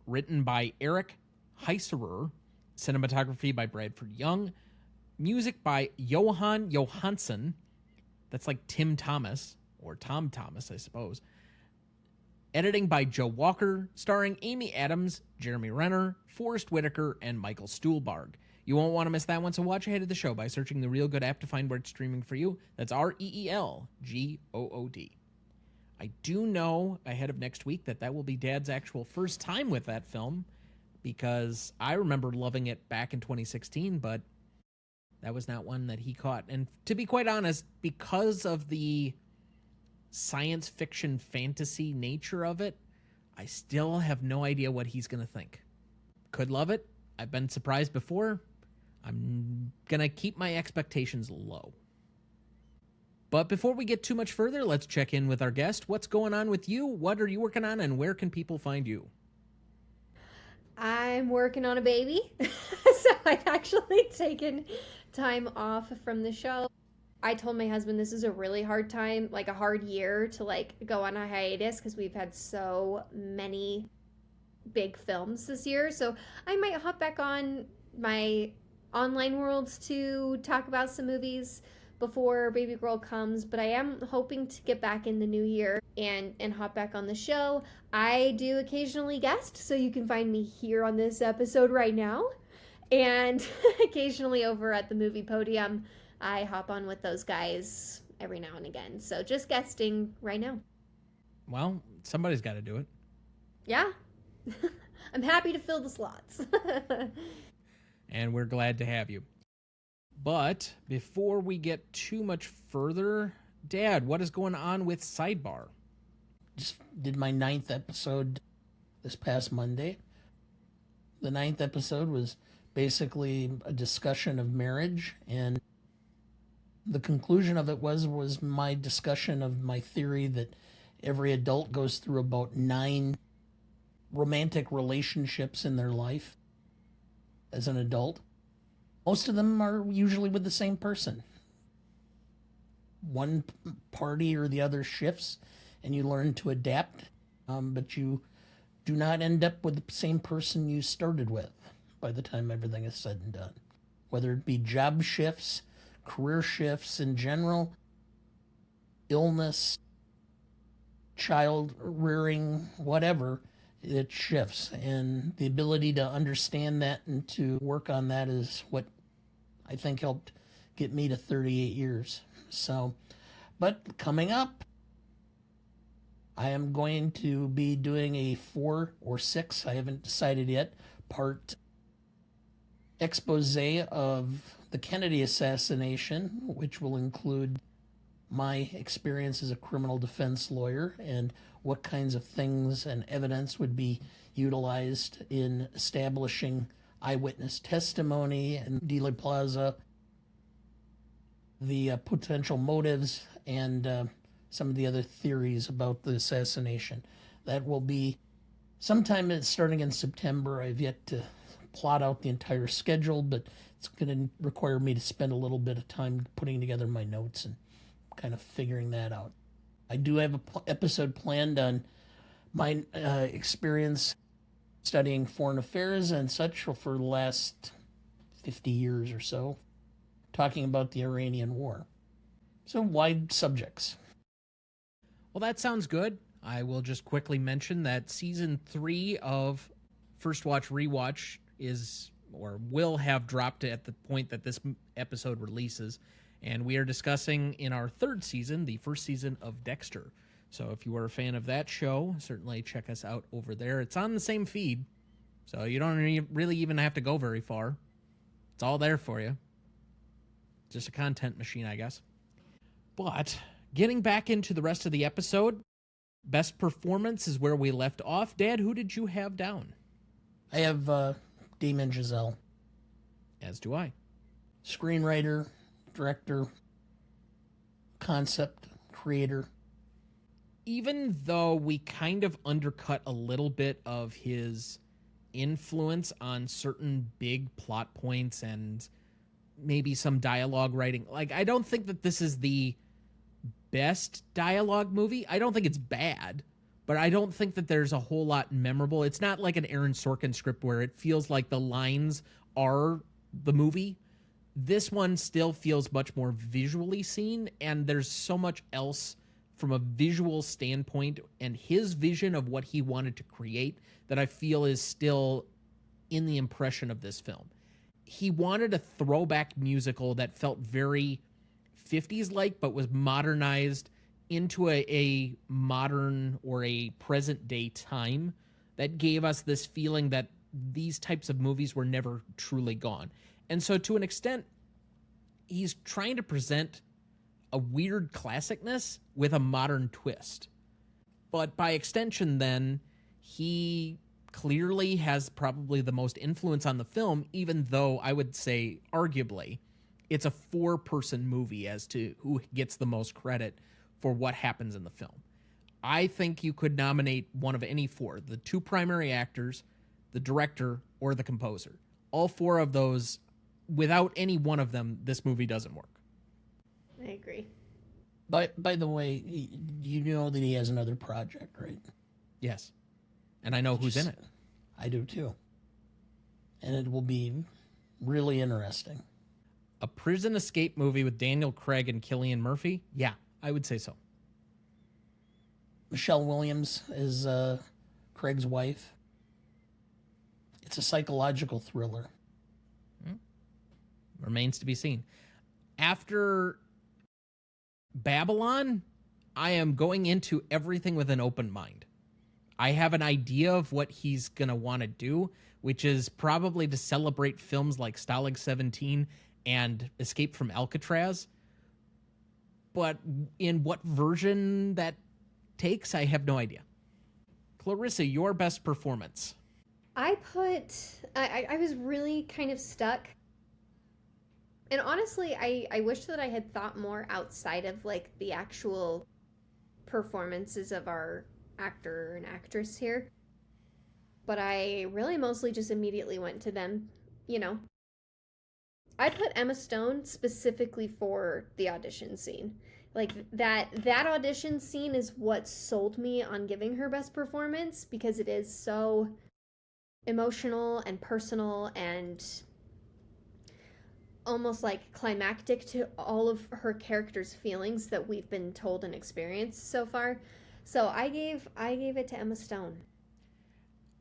Speaker 1: written by Eric Heiserer, cinematography by Bradford Young, music by Johan Johansson, that's like Tim Thomas, or Tom Thomas, I suppose. Editing by Joe Walker, starring Amy Adams, Jeremy Renner, Forrest Whitaker, and Michael Stuhlbarg. You won't want to miss that one, so watch ahead of the show by searching the Real Good app to find where it's streaming for you. That's REELGOOD. I do know ahead of next week that will be Dad's actual first time with that film, because I remember loving it back in 2016, but that was not one that he caught. And to be quite honest, because of the science fiction fantasy nature of it, I still have no idea what he's going to think. Could love it. I've been surprised before. I'm going to keep my expectations low. But before we get too much further, let's check in with our guest. What's going on with you? What are you working on, and where can people find you?
Speaker 3: I'm working on a baby. So I've actually taken time off from the show. I told my husband this is a really hard time, like a hard year to like go on a hiatus because we've had so many big films this year. So I might hop back on my online worlds to talk about some movies before Baby Girl comes, but I am hoping to get back in the new year and hop back on the show. I do occasionally guest, so you can find me here on this episode right now, and occasionally over at the movie podium. I hop on with those guys every now and again. So just guesting right now.
Speaker 1: Well, somebody's got to do it.
Speaker 3: Yeah. I'm happy to fill the slots.
Speaker 1: And we're glad to have you. But before we get too much further, Dad, what is going on with Sidebar?
Speaker 2: Just did my 9th episode this past Monday. The 9th episode was basically a discussion of marriage, and the conclusion of it was my discussion of my theory that every adult goes through about 9 romantic relationships in their life as an adult. Most of them are usually with the same person. One party or the other shifts, and you learn to adapt, but you do not end up with the same person you started with by the time everything is said and done. Whether it be job shifts, career shifts in general, illness, child rearing, whatever, it shifts. And the ability to understand that and to work on that is what I think helped get me to 38 years. So, but coming up, I am going to be doing a 4 or 6, I haven't decided yet, part expose of the Kennedy assassination, which will include my experience as a criminal defense lawyer and what kinds of things and evidence would be utilized in establishing eyewitness testimony and Dealey Plaza, the potential motives, and some of the other theories about the assassination. That will be sometime starting in September. I've yet to plot out the entire schedule, but it's going to require me to spend a little bit of time putting together my notes and kind of figuring that out. I do have an episode planned on my experience studying foreign affairs and such for the last 50 years or so, talking about the Iranian War. So wide subjects.
Speaker 1: Well, that sounds good. I will just quickly mention that season 3 of First Watch Rewatch is or will have dropped at the point that this episode releases. And we are discussing in our 3rd season, the 1st season of Dexter. So if you are a fan of that show, certainly check us out over there. It's on the same feed, so you don't really even have to go very far. It's all there for you. Just a content machine, I guess. But getting back into the rest of the episode, best performance is where we left off. Dad, who did you have down?
Speaker 2: I have Damon Giselle.
Speaker 1: As do I.
Speaker 2: Screenwriter, director, concept, creator.
Speaker 1: Even though we kind of undercut a little bit of his influence on certain big plot points and maybe some dialogue writing, like, I don't think that this is the best dialogue movie. I don't think it's bad, but I don't think that there's a whole lot memorable. It's not like an Aaron Sorkin script where it feels like the lines are the movie. This one still feels much more visually seen, and there's so much else from a visual standpoint and his vision of what he wanted to create that I feel is still in the impression of this film. He wanted a throwback musical that felt very 50s-like, but was modernized into a modern or a present-day time that gave us this feeling that these types of movies were never truly gone. And so to an extent, he's trying to present a weird classicness with a modern twist. But by extension, then, he clearly has probably the most influence on the film, even though I would say, arguably, it's a 4-person movie as to who gets the most credit for what happens in the film. I think you could nominate one of any 4, the 2 primary actors, the director, or the composer. All 4 of those, without any one of them, this movie doesn't work.
Speaker 3: I agree.
Speaker 2: By the way, you know that he has another project, right?
Speaker 1: Yes. And I know who's in it.
Speaker 2: I do too. And it will be really interesting.
Speaker 1: A prison escape movie with Daniel Craig and Cillian Murphy? Yeah, I would say so.
Speaker 2: Michelle Williams is Craig's wife. It's a psychological thriller.
Speaker 1: Remains to be seen. After Babylon, I am going into everything with an open mind. I have an idea of what he's going to want to do, which is probably to celebrate films like Stalag 17 and Escape from Alcatraz. But in what version that takes, I have no idea. Clarissa, your best performance.
Speaker 3: I was really kind of stuck. And honestly, I wish that I had thought more outside of like the actual performances of our actor and actress here. But I really mostly just immediately went to them, you know. I put Emma Stone specifically for the audition scene. Like that audition scene is what sold me on giving her best performance, because it is so emotional and personal and almost like climactic to all of her character's feelings that we've been told and experienced so far. So I gave it to Emma Stone.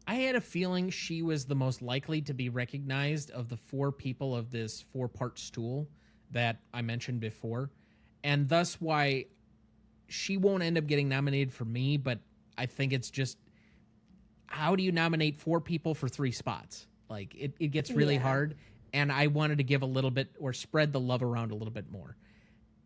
Speaker 1: I had a feeling she was the most likely to be recognized of the four people of this four-part stool that I mentioned before, and thus why she won't end up getting nominated for me, but I think it's just, how do you nominate four people for three spots? Like, it gets really hard, and I wanted to give a little bit, or spread the love around a little bit more.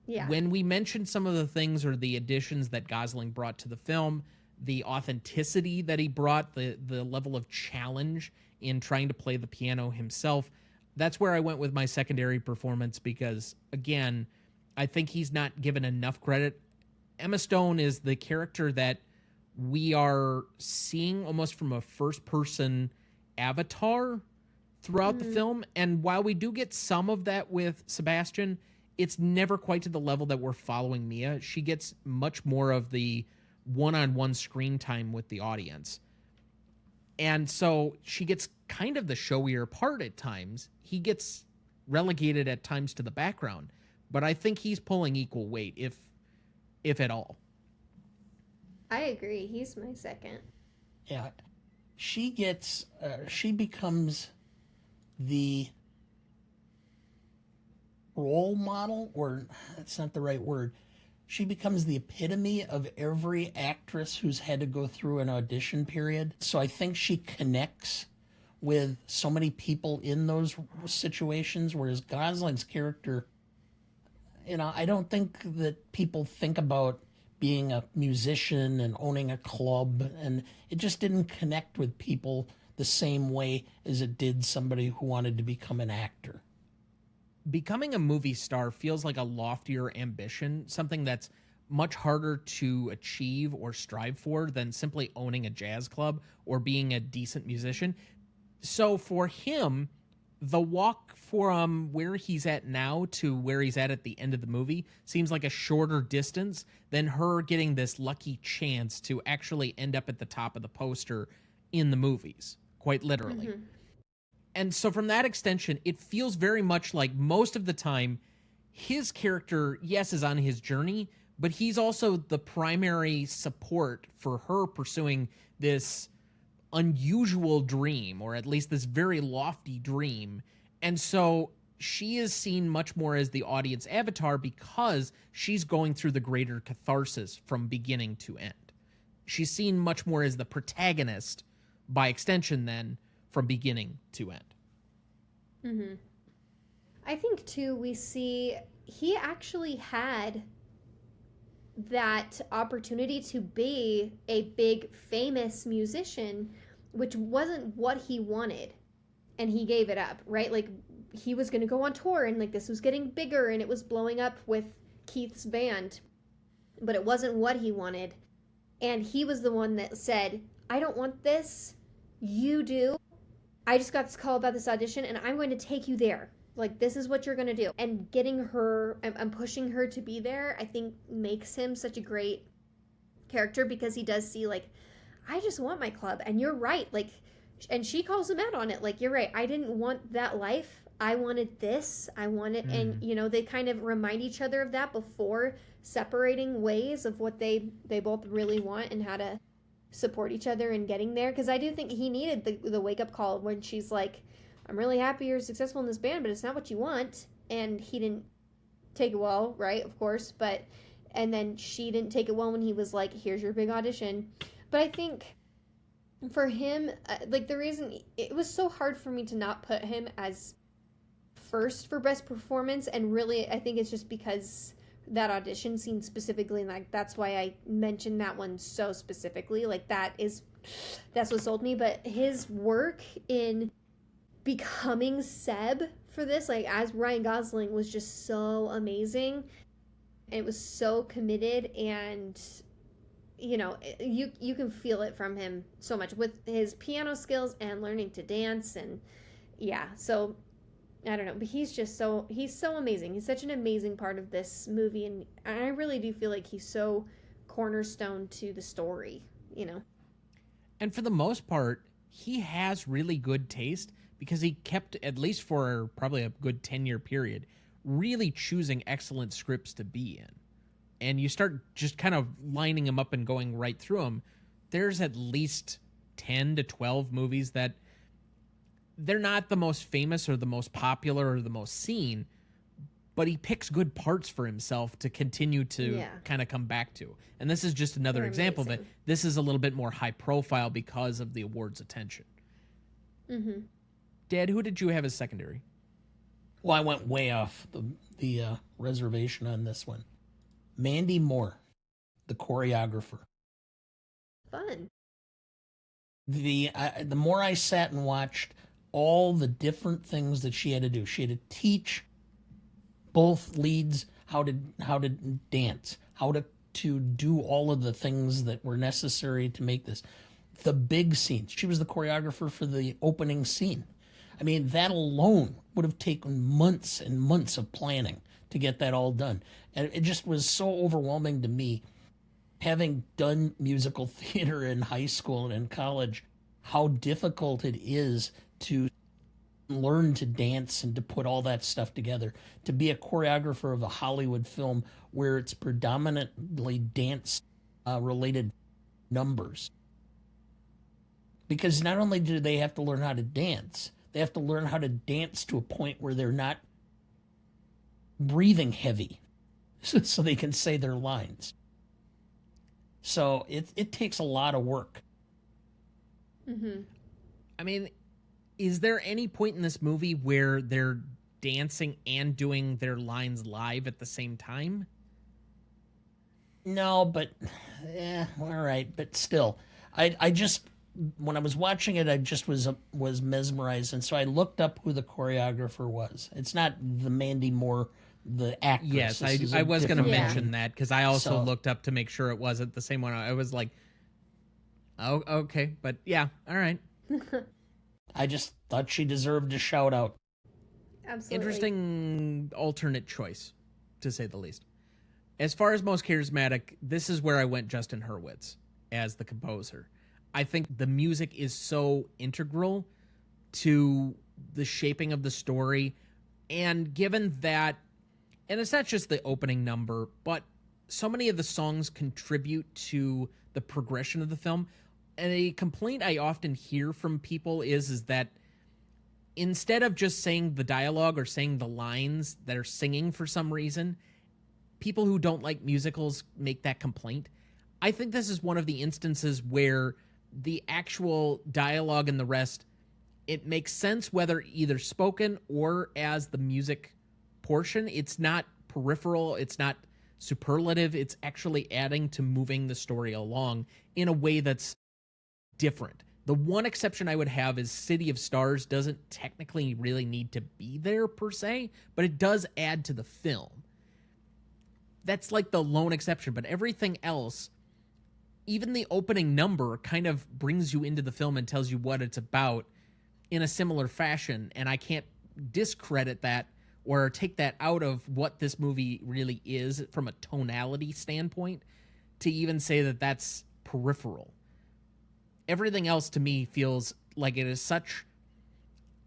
Speaker 3: Yeah.
Speaker 1: When we mentioned some of the things or the additions that Gosling brought to the film, the authenticity that he brought, the level of challenge in trying to play the piano himself, that's where I went with my secondary performance, because, again, I think he's not given enough credit. Emma Stone is the character that we are seeing almost from a first-person avatar throughout the film, and while we do get some of that with Sebastian, it's never quite to the level that we're following Mia. She gets much more of the one-on-one screen time with the audience. And so she gets kind of the showier part at times. He gets relegated at times to the background. But I think he's pulling equal weight, if at all.
Speaker 3: I agree. He's my second.
Speaker 2: Yeah. She becomes the role model, or that's not the right word. She becomes the epitome of every actress who's had to go through an audition period. So I think she connects with so many people in those situations, whereas Gosling's character, I don't think that people think about being a musician and owning a club, and it just didn't connect with people the same way as it did somebody who wanted to become an actor.
Speaker 1: Becoming a movie star feels like a loftier ambition, something that's much harder to achieve or strive for than simply owning a jazz club or being a decent musician. So for him, the walk from where he's at now to where he's at the end of the movie seems like a shorter distance than her getting this lucky chance to actually end up at the top of the poster in the movies, quite literally. Mm-hmm. And so from that extension, it feels very much like most of the time, his character, yes, is on his journey, but he's also the primary support for her pursuing this unusual dream, or at least this very lofty dream. And so she is seen much more as the audience avatar because she's going through the greater catharsis from beginning to end. She's seen much more as the protagonist by extension then, from beginning to end.
Speaker 3: Mm-hmm. I think, too, we see he actually had that opportunity to be a big, famous musician, which wasn't what he wanted. And he gave it up, right? Like, he was going to go on tour, and, like, this was getting bigger, and it was blowing up with Keith's band. But it wasn't what he wanted. And he was the one that said, I don't want this. You do. I just got this call about this audition, and I'm going to take you there. like, this is what you're gonna do. And getting her and pushing her to be there, I think makes him such a great character, because he does see, like, I just want my club, and you're right, like, and she calls him out on it, like, you're right, I didn't want that life, I wanted this, I wanted, and, you know, they kind of remind each other of that before separating ways of what they both really want and how to support each other in getting there. Because I do think he needed the wake-up call when she's like, I'm really happy you're successful in this band, but it's not what you want. And he didn't take it well, right, of course, but, and then she didn't take it well when he was like, here's your big audition. But I think for him, like, the reason it was so hard for me to not put him as first for best performance, and really I think it's just because that audition scene specifically, like, that's why I mentioned that one so specifically, like, that's what sold me. But his work in becoming Seb for this, like, as Ryan Gosling, was just so amazing. It was so committed, and, you know, you can feel it from him so much with his piano skills and learning to dance. And yeah, so I don't know, but he's so amazing. He's such an amazing part of this movie, and I really do feel like he's so cornerstone to the story, you know.
Speaker 1: And for the most part, he has really good taste, because he kept, at least for probably a good 10-year period, really choosing excellent scripts to be in. And you start just kind of lining them up and going right through them. There's at least 10 to 12 movies that they're not the most famous or the most popular or the most seen, but he picks good parts for himself to continue to kind of come back to. And this is just another example of it. This is a little bit more high profile because of the awards attention.
Speaker 3: Mm-hmm.
Speaker 1: Dad, who did you have as secondary?
Speaker 2: Well, I went way off the reservation on this one. Mandy Moore, the choreographer.
Speaker 3: Fun.
Speaker 2: The more I sat and watched all the different things that she had to do, she had to teach both leads how to dance, how to do all of the things that were necessary to make this. The big scenes. She was the choreographer for the opening scene. I mean, that alone would have taken months and months of planning to get that all done. And it just was so overwhelming to me, having done musical theater in high school and in college, how difficult it is to learn to dance and to put all that stuff together. To be a choreographer of a Hollywood film where it's predominantly dance related numbers. Because not only do they have to learn how to dance, they have to learn how to dance to a point where they're not breathing heavy so they can say their lines. So it takes a lot of work.
Speaker 3: Mm-hmm.
Speaker 1: I mean, is there any point in this movie where they're dancing and doing their lines live at the same time?
Speaker 2: No, but all right, but still, I just, when I was watching it, I just was mesmerized, and so I looked up who the choreographer was. It's not the Mandy Moore, the actress.
Speaker 1: Yes, I was going to mention that, because I also
Speaker 2: So-
Speaker 1: looked up to make sure it wasn't the same one. I was like, oh, okay, but yeah, all right.
Speaker 2: I just thought she deserved a shout out.
Speaker 3: Absolutely.
Speaker 1: Interesting alternate choice, to say the least. As far as most charismatic, this is where I went Justin Hurwitz as the composer. I think the music is so integral to the shaping of the story, and given that, and it's not just the opening number, but so many of the songs contribute to the progression of the film. And a complaint I often hear from people is that instead of just saying the dialogue or saying the lines that are singing for some reason, people who don't like musicals make that complaint. I think this is one of the instances where the actual dialogue and the rest, it makes sense whether either spoken or as the music portion. It's not peripheral, it's not superlative, it's actually adding to moving the story along in a way that's different. The one exception I would have is City of Stars doesn't technically really need to be there per se, but it does add to the film. That's like the lone exception, but everything else, even the opening number, kind of brings you into the film and tells you what it's about in a similar fashion, and I can't discredit that or take that out of what this movie really is from a tonality standpoint to even say that that's peripheral. Everything else to me feels like it is such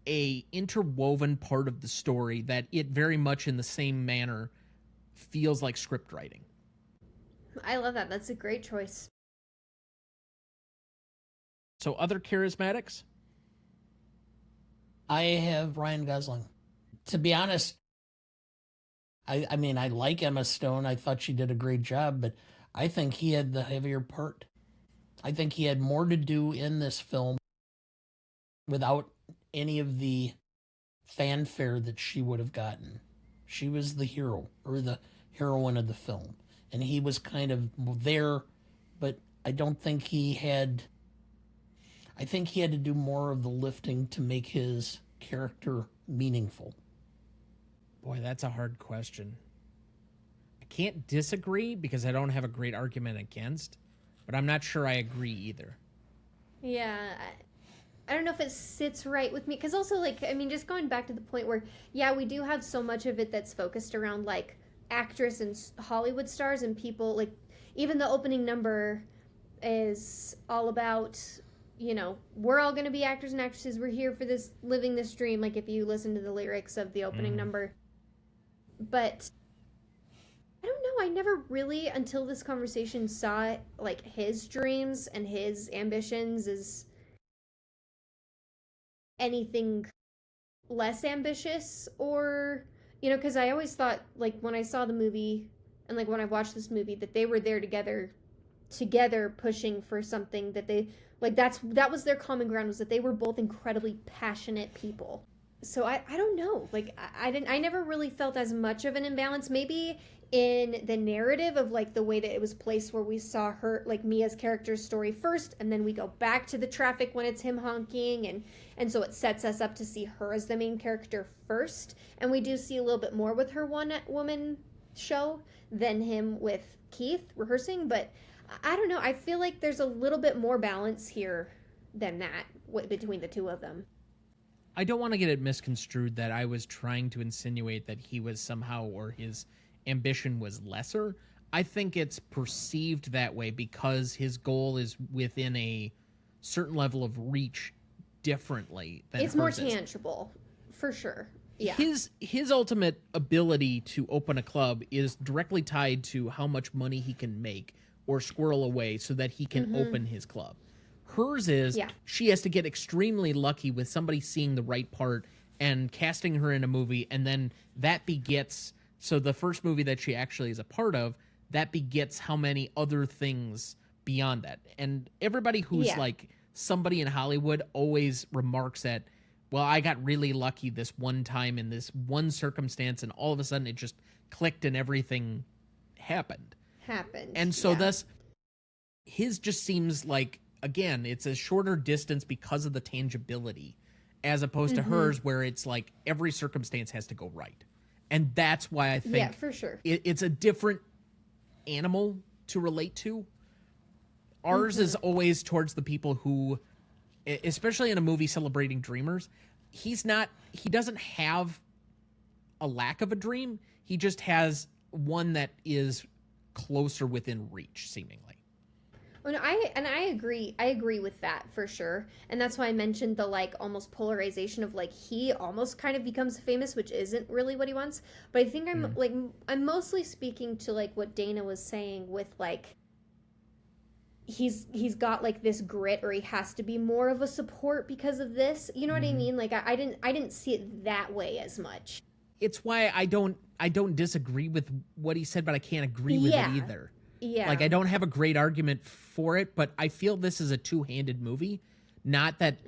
Speaker 1: a interwoven part of the story that it very much in the same manner feels like script writing.
Speaker 3: I love that. That's a great choice.
Speaker 1: So other charismatics?
Speaker 2: I have Ryan Gosling. To be honest, I mean, I like Emma Stone. I thought she did a great job, but I think he had the heavier part. I think he had more to do in this film without any of the fanfare that she would have gotten. She was the hero, or the heroine of the film. And he was kind of there, but I don't think he had... I think he had to do more of the lifting to make his character meaningful.
Speaker 1: Boy, that's a hard question. I can't disagree because I don't have a great argument against, but I'm not sure I agree either.
Speaker 3: Yeah, I don't know if it sits right with me, because also, like, I mean, just going back to the point where, yeah, we do have so much of it that's focused around, like, actress and Hollywood stars and people, like, even the opening number is all about, you know, we're all going to be actors and actresses, we're here for this, living this dream, like, if you listen to the lyrics of the opening number. But I don't know, I never really, until this conversation, saw, like, his dreams and his ambitions as anything less ambitious, or, you know, because I always thought, like, when I saw the movie and, like, when I watched this movie, that they were there together pushing for something that they, like, that was their common ground, was that they were both incredibly passionate people. So I don't know, like, I never really felt as much of an imbalance. Maybe in the narrative of, like, the way that it was placed, where we saw her, like, Mia's character's story first, and then we go back to the traffic when it's him honking, and so it sets us up to see her as the main character first, and we do see a little bit more with her one woman show than him with Keith rehearsing. But I don't know, I feel like there's a little bit more balance here than that between the two of them.
Speaker 1: I don't want to get it misconstrued that I was trying to insinuate that he was somehow, or his ambition was lesser. I think it's perceived that way because his goal is within a certain level of reach differently than
Speaker 3: it's more
Speaker 1: hers is.
Speaker 3: tangible, for sure. Yeah.
Speaker 1: His ultimate ability to open a club is directly tied to how much money he can make or squirrel away so that he can open his club. Hers is she has to get extremely lucky with somebody seeing the right part and casting her in a movie, and then that begets, so the first movie that she actually is a part of, that begets how many other things beyond that. And everybody who's like somebody in Hollywood always remarks that, well, I got really lucky this one time in this one circumstance, and all of a sudden it just clicked and everything happened. And so thus, his just seems like, again, it's a shorter distance because of the tangibility, as opposed to hers, where it's like every circumstance has to go right. And that's why I think
Speaker 3: for sure.
Speaker 1: It's a different animal to relate to. Ours is always towards the people who, especially in a movie celebrating dreamers, he doesn't have a lack of a dream. He just has one that is closer within reach, seemingly.
Speaker 3: Well, I agree with that for sure, and that's why I mentioned the, like, almost polarization of, like, he almost kind of becomes famous, which isn't really what he wants. But I think I'm mostly speaking to, like, what Dana was saying with, like, he's got, like, this grit, or he has to be more of a support because of this. You know what I mean? Like, I didn't see it that way as much.
Speaker 1: It's why I don't disagree with what he said, but I can't agree with it either.
Speaker 3: Yeah.
Speaker 1: Like, I don't have a great argument for it, but I feel this is a two-handed movie. Not that,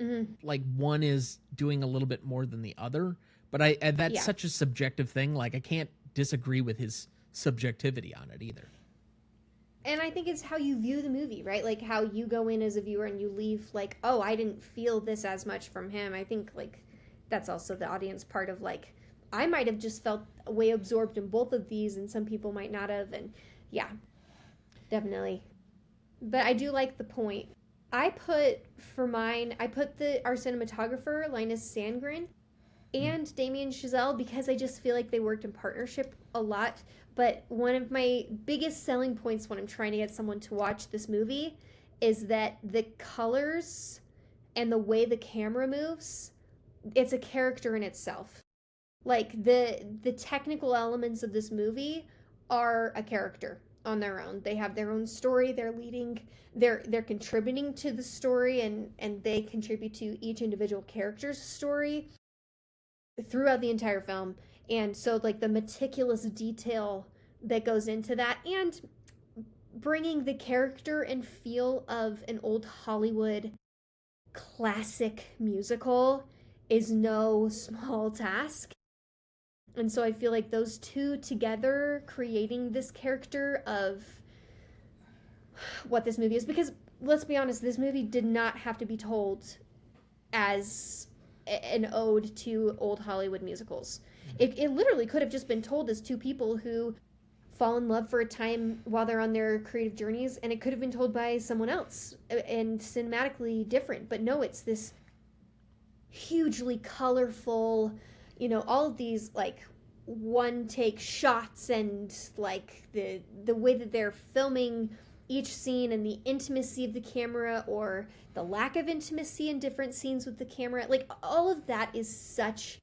Speaker 1: like, one is doing a little bit more than the other, but that's such a subjective thing. Like, I can't disagree with his subjectivity on it either.
Speaker 3: And I think it's how you view the movie, right? Like, how you go in as a viewer and you leave, like, oh, I didn't feel this as much from him. I think, like, that's also the audience part of, like, I might have just felt way absorbed in both of these, and some people might not have, and yeah. Definitely. But I do like the point. I put our cinematographer, Linus Sandgren, and Damien Chazelle, because I just feel like they worked in partnership a lot. But one of my biggest selling points when I'm trying to get someone to watch this movie is that the colors and the way the camera moves, it's a character in itself. Like the technical elements of this movie are a character on their own. They have their own story. They're contributing to the story, and they contribute to each individual character's story throughout the entire film. And so like the meticulous detail that goes into that, and bringing the character and feel of an old Hollywood classic musical is no small task. And so I feel like those two together creating this character of what this movie is, because let's be honest, this movie did not have to be told as an ode to old Hollywood musicals. It literally could have just been told as two people who fall in love for a time while they're on their creative journeys, and it could have been told by someone else and cinematically different. But no, it's this hugely colorful, all of these like one take shots, and like the way that they're filming each scene, and the intimacy of the camera or the lack of intimacy in different scenes with the camera. Like all of that is such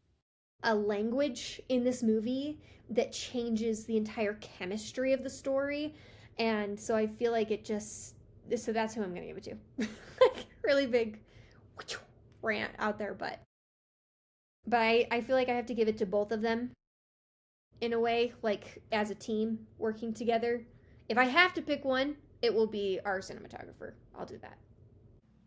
Speaker 3: a language in this movie that changes the entire chemistry of the story. And so I feel like so that's who I'm gonna give it to. Like really big rant out there, but I feel like I have to give it to both of them in a way, like as a team working together. If I have to pick one, it will be our cinematographer. I'll do that.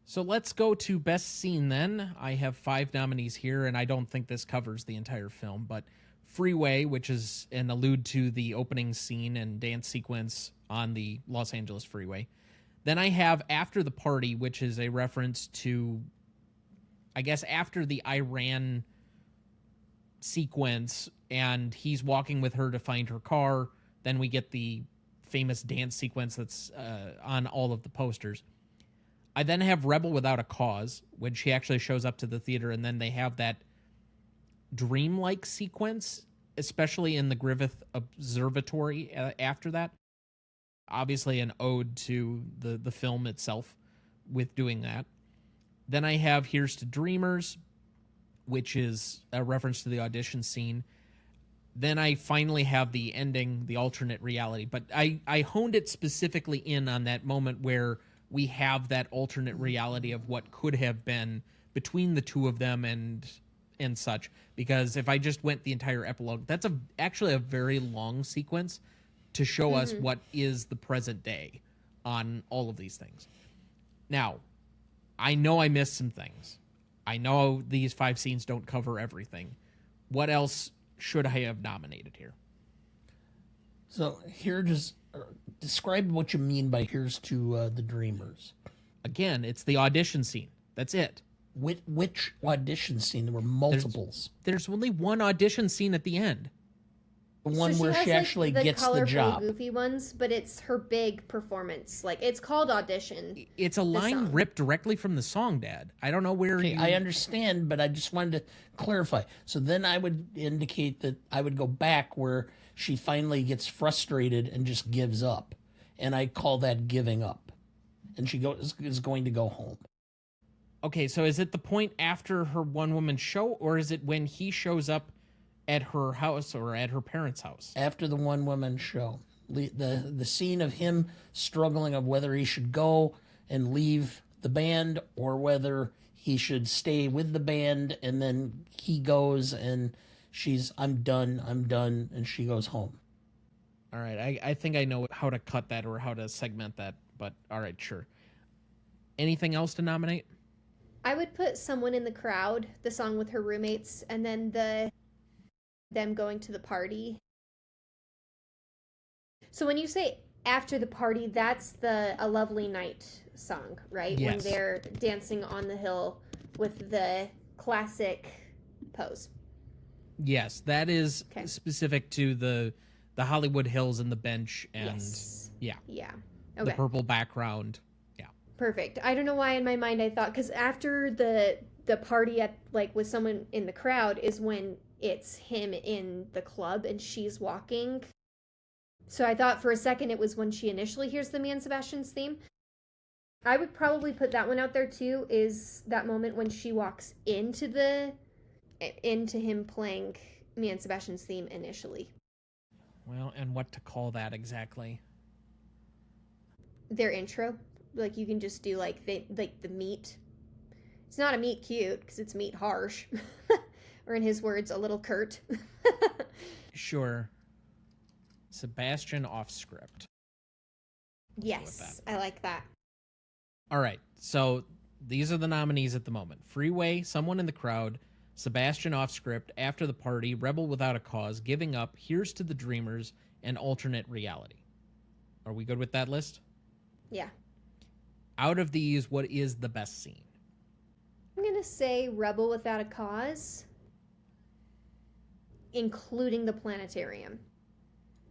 Speaker 1: So let's go to best scene then. I have 5 nominees here, and I don't think this covers the entire film, but Freeway, which is an allude to the opening scene and dance sequence on the Los Angeles freeway. Then I have After the Party, which is a reference to, I guess, after the Iran sequence, and he's walking with her to find her car. Then we get the famous dance sequence that's on all of the posters. I then have Rebel Without a Cause, when she actually shows up to the theater, and then they have that dreamlike sequence, especially in the Griffith Observatory after that. Obviously an ode to the film itself with doing that. Then I have Here's to Dreamers, which is a reference to the audition scene. Then I finally have the ending, the alternate reality. But I honed it specifically in on that moment where we have that alternate reality of what could have been between the two of them and such. Because if I just went the entire epilogue, that's actually a very long sequence to show us what is the present day on all of these things. Now, I know I missed some things. I know these 5 scenes don't cover everything. What else should I have nominated here?
Speaker 2: So here, just describe what you mean by Here's to the Dreamers.
Speaker 1: Again, it's the audition scene. That's it.
Speaker 2: Which audition scene? There were multiples.
Speaker 1: There's only one audition scene at the end.
Speaker 2: The one where she actually gets the job.
Speaker 3: Goofy ones, but it's her big performance. Like, it's called Audition.
Speaker 1: It's a line ripped directly from the song, Dad. I don't know where
Speaker 2: I understand, but I just wanted to clarify. So then I would indicate that I would go back where she finally gets frustrated and just gives up. And I call that giving up. And she is going to go home.
Speaker 1: Okay, so is it the point after her one-woman show, or is it when he shows up at her house or at her parents' house?
Speaker 2: After the one-woman show. The scene of him struggling of whether he should go and leave the band or whether he should stay with the band, and then he goes and she's, I'm done, and she goes home.
Speaker 1: All right, I think I know how to cut that or how to segment that, but all right, sure. Anything else to nominate?
Speaker 3: I would put Someone in the Crowd, the song with her roommates, and then them going to the party. So when you say After the Party, that's the A Lovely Night song, right?
Speaker 1: Yes.
Speaker 3: When they're dancing on the hill with the classic pose.
Speaker 1: Yes, that is specific to the Hollywood Hills and the bench and yeah. Okay. The purple background. Yeah.
Speaker 3: Perfect. I don't know why in my mind I thought, because after the the party at like with someone in the crowd is when it's him in the club and she's walking. So I thought for a second it was when she initially hears the Mia and Sebastian's theme. I would probably put that one out there too, is that moment when she walks into him playing Mia and Sebastian's theme initially.
Speaker 1: Well, and what to call that exactly?
Speaker 3: Their intro. Like you can just do like the meet. It's not a meet cute because it's meet harsh. Or in his words, a little curt.
Speaker 1: Sure. Sebastian off script.
Speaker 3: Yes, I like that.
Speaker 1: All right, so these are the nominees at the moment. Freeway, Someone in the Crowd, Sebastian off script, After the Party, Rebel Without a Cause, Giving Up, Here's to the Dreamers, and Alternate Reality. Are we good with that list?
Speaker 3: Yeah.
Speaker 1: Out of these, what is the best scene?
Speaker 3: I'm going to say Rebel Without a Cause, including the planetarium.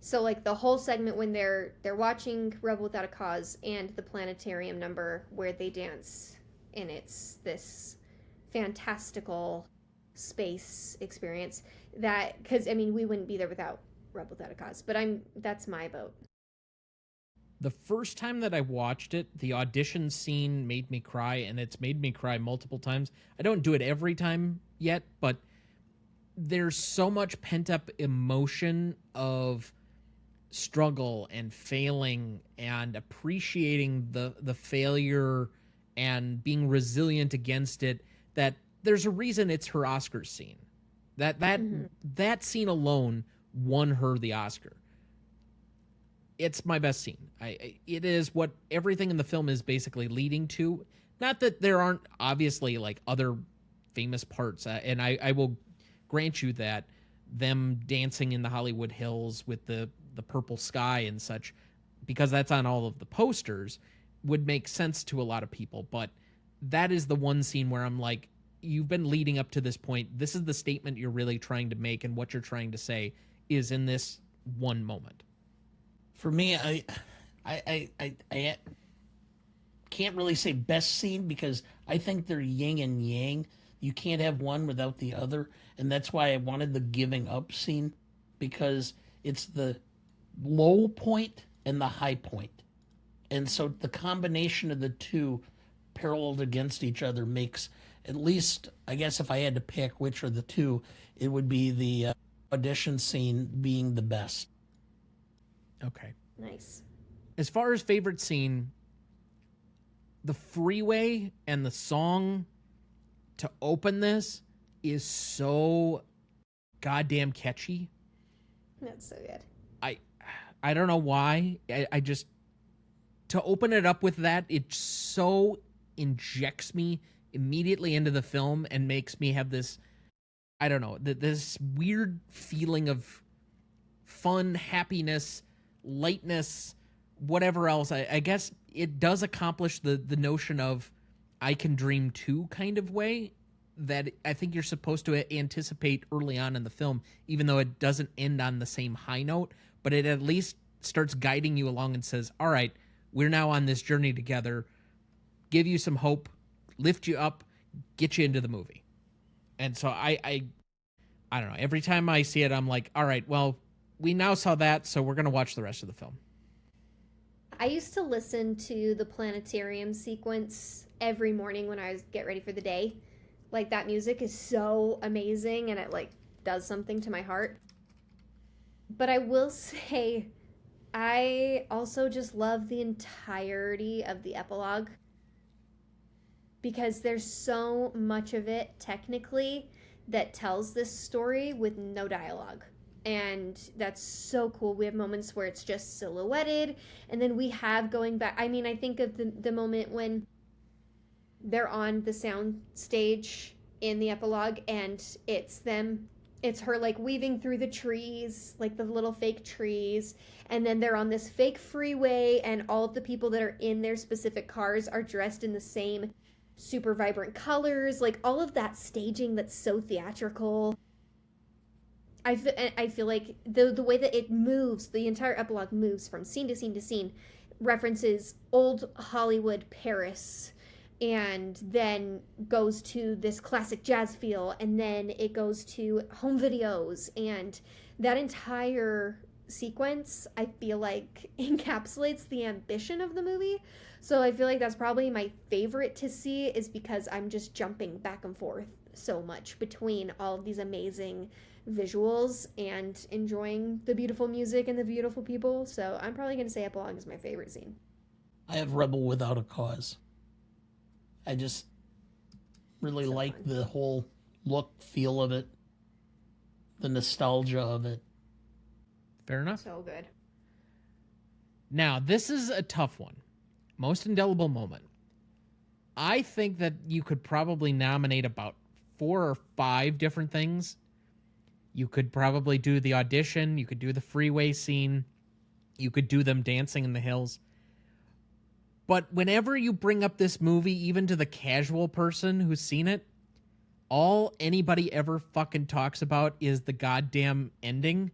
Speaker 3: So like the whole segment when they're watching Rebel Without a Cause and the planetarium number where they dance, and it's this fantastical space experience that, because I mean we wouldn't be there without Rebel Without a Cause, but that's my vote.
Speaker 1: The first time that I watched it, the audition scene made me cry, and it's made me cry multiple times. I don't do it every time yet, but there's so much pent-up emotion of struggle and failing and appreciating the failure and being resilient against it that there's a reason it's her Oscar scene. That scene alone won her the Oscar. It's my best scene. It is what everything in the film is basically leading to. Not that there aren't obviously like other famous parts, and I will grant you that them dancing in the Hollywood Hills with the purple sky and such, because that's on all of the posters, would make sense to a lot of people. But that is the one scene where I'm like, you've been leading up to this point. This is the statement you're really trying to make, and what you're trying to say is in this one moment.
Speaker 2: For me, I can't really say best scene because I think they're yin and yang. You can't have one without the other, and that's why I wanted the giving up scene, because it's the low point and the high point. And so the combination of the two paralleled against each other makes, at least, I guess if I had to pick which are the two, it would be the audition scene being the best.
Speaker 1: Okay.
Speaker 3: Nice.
Speaker 1: As far as favorite scene, the freeway and the song to open this is so goddamn catchy.
Speaker 3: That's so good.
Speaker 1: I don't know why. I just, to open it up with that, it so injects me immediately into the film and makes me have this, I don't know, this weird feeling of fun, happiness, lightness, whatever else. I guess it does accomplish the notion of I can dream too kind of way that I think you're supposed to anticipate early on in the film, even though it doesn't end on the same high note, but it at least starts guiding you along and says, all right, we're now on this journey together, give you some hope, lift you up, get you into the movie. And so I don't know, every time I see it, I'm like, all right, well, we now saw that, so we're going to watch the rest of the film.
Speaker 3: I used to listen to the planetarium sequence every morning when I was get ready for the day. Like, that music is so amazing, and it like does something to my heart. But I will say, I also just love the entirety of the epilogue, because there's so much of it technically that tells this story with no dialogue. And that's so cool. We have moments where it's just silhouetted, and then we have going back. I mean, I think of the moment when they're on the sound stage in the epilogue, and it's her like weaving through the trees, like the little fake trees, and then they're on this fake freeway, and all of the people that are in their specific cars are dressed in the same super vibrant colors, like all of that staging that's so theatrical. I feel like the way that it moves, the entire epilogue moves from scene to scene to scene, references old Hollywood Paris, and then goes to this classic jazz feel, and then it goes to home videos, and that entire sequence I feel like encapsulates the ambition of the movie. So I feel like that's probably my favorite to see, is because I'm just jumping back and forth so much between all of these amazing visuals and enjoying the beautiful music and the beautiful people. So I'm probably going to say Epilogue is my favorite scene.
Speaker 2: I have Rebel Without a Cause. I just really like the whole look, feel of it, the nostalgia of it.
Speaker 1: Fair enough.
Speaker 3: So good.
Speaker 1: Now, this is a tough one. Most indelible moment. I think that you could probably nominate about 4 or 5 different things. You could probably do the audition. You could do the freeway scene. You could do them dancing in the hills. But whenever you bring up this movie, even to the casual person who's seen it, all anybody ever fucking talks about is the goddamn ending.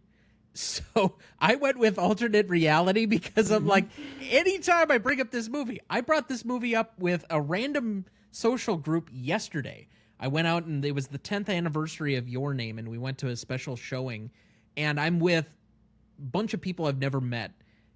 Speaker 1: So I went with alternate reality because I'm like, anytime I bring up this movie, I brought this movie up with a random social group yesterday. I went out and it was the 10th anniversary of Your Name, and we went to a special showing, and I'm with a bunch of people I've never met.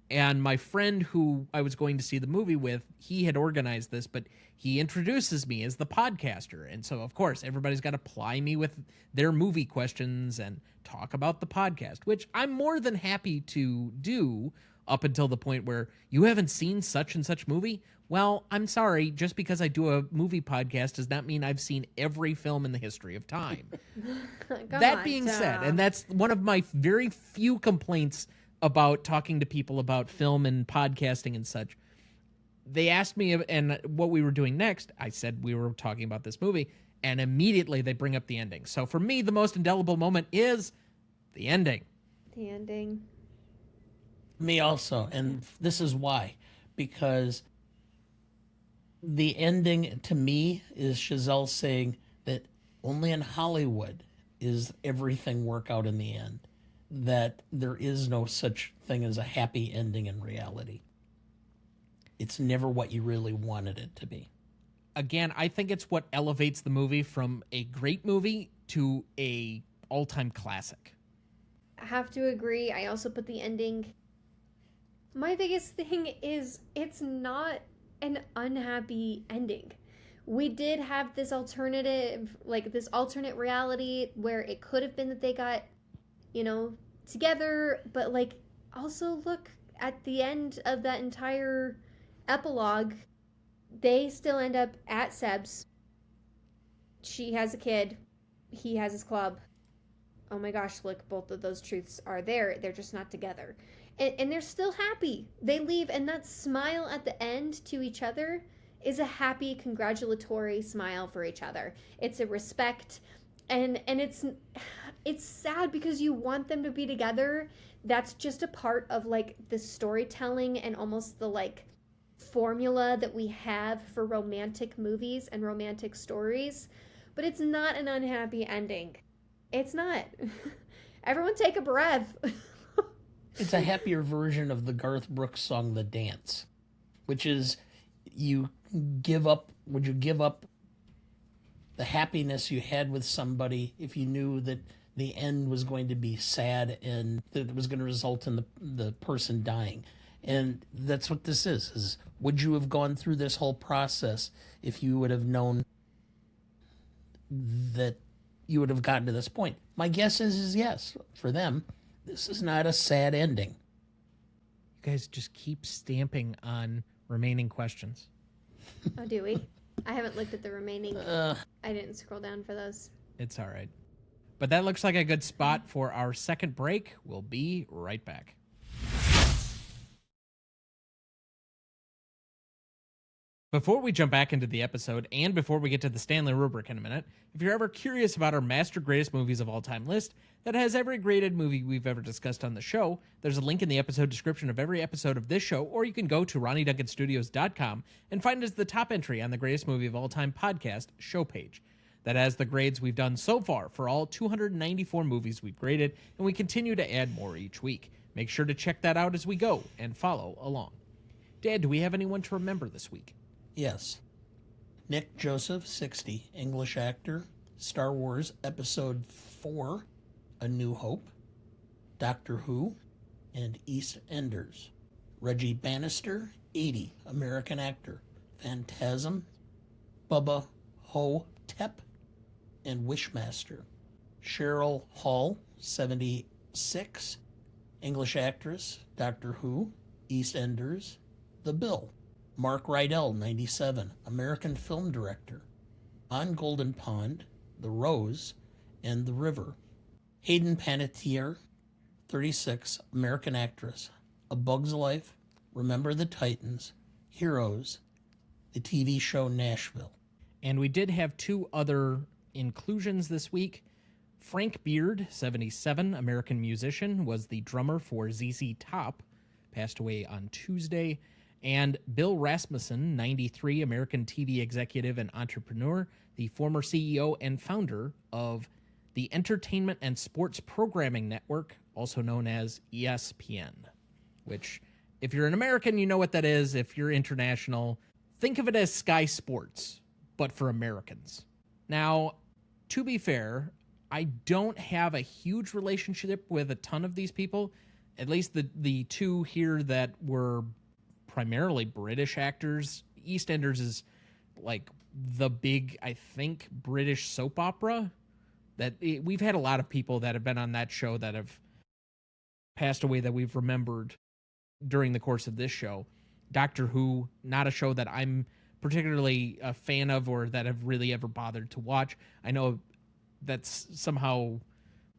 Speaker 1: And my friend who I was going to see the movie with, he had organized this, but he introduces me as the podcaster. And so, of course, everybody's got to ply me with their movie questions and talk about the podcast, which I'm more than happy to do up until the point where you haven't seen such and such movie. Well, I'm sorry, just because I do a movie podcast does not mean I've seen every film in the history of time. That being said, and that's one of my very few complaints about talking to people about film and podcasting and such. They asked me and what we were doing next. I said we were talking about this movie, and immediately they bring up the ending. So for me, the most indelible moment is the ending.
Speaker 3: The ending.
Speaker 2: Me also, and this is why. Because the ending, to me, is Chazelle saying that only in Hollywood is everything work out in the end. That there is no such thing as a happy ending in reality. It's never what you really wanted it to be.
Speaker 1: Again, I think it's what elevates the movie from a great movie to a all-time classic.
Speaker 3: I have to agree. I also put the ending. My biggest thing is it's not an unhappy ending. We did have this alternative, like this alternate reality where it could have been that they got, together, but like also look at the end of that entire epilogue, they still end up at Seb's. She has a kid, he has his club. Oh my gosh, look, both of those truths are there. They're just not together. And they're still happy. They leave, and that smile at the end to each other is a happy, congratulatory smile for each other. It's a respect, and it's sad because you want them to be together. That's just a part of like the storytelling and almost the like formula that we have for romantic movies and romantic stories. But it's not an unhappy ending. It's not. Everyone take a breath.
Speaker 2: It's a happier version of the Garth Brooks song The Dance, which is would you give up the happiness you had with somebody if you knew that the end was going to be sad and that it was going to result in the person dying? And that's what this is would you have gone through this whole process if you would have known that you would have gotten to this point? My guess is yes. For them, this is not a sad ending.
Speaker 1: You guys just keep stamping on remaining questions.
Speaker 3: Oh, do we? I haven't looked at the remaining. I didn't scroll down for those.
Speaker 1: It's all right. But that looks like a good spot for our second break. We'll be right back. Before we jump back into the episode, and before we get to the Stanley Rubric in a minute, if you're ever curious about our Master Greatest Movies of All Time list that has every graded movie we've ever discussed on the show, there's a link in the episode description of every episode of this show, or you can go to RonnieDuncanStudios.com and find us the top entry on the Greatest Movie of All Time podcast show page. That has the grades we've done so far for all 294 movies we've graded, and we continue to add more each week. Make sure to check that out as we go and follow along. Dad, do we have anyone to remember this week?
Speaker 2: Yes. Nick Joseph, 60, English actor. Star Wars Episode 4, A New Hope. Doctor Who, and EastEnders. Reggie Bannister, 80, American actor. Phantasm, Bubba Ho-Tep, and Wishmaster. Cheryl Hall, 76, English actress, Doctor Who, EastEnders, The Bill. Mark Rydell, 97, American film director. On Golden Pond, The Rose, and The River. Hayden Panettiere, 36, American actress. A Bug's Life, Remember the Titans, Heroes, the TV show Nashville.
Speaker 1: And we did have two other inclusions this week. Frank Beard, 77, American musician, was the drummer for ZZ Top, passed away on Tuesday. And Bill Rasmussen, 93, American TV executive and entrepreneur, the former CEO and founder of the Entertainment and Sports Programming Network, also known as ESPN, which, if you're an American, you know what that is. If you're international, think of it as Sky Sports, but for Americans. Now, to be fair, I don't have a huge relationship with a ton of these people, at least the two here that were primarily British actors. EastEnders is like the big, I think, British soap opera. We've had a lot of people that have been on that show that have passed away that we've remembered during the course of this show. Doctor Who, not a show that I'm particularly a fan of or that I've really ever bothered to watch. I know that's somehow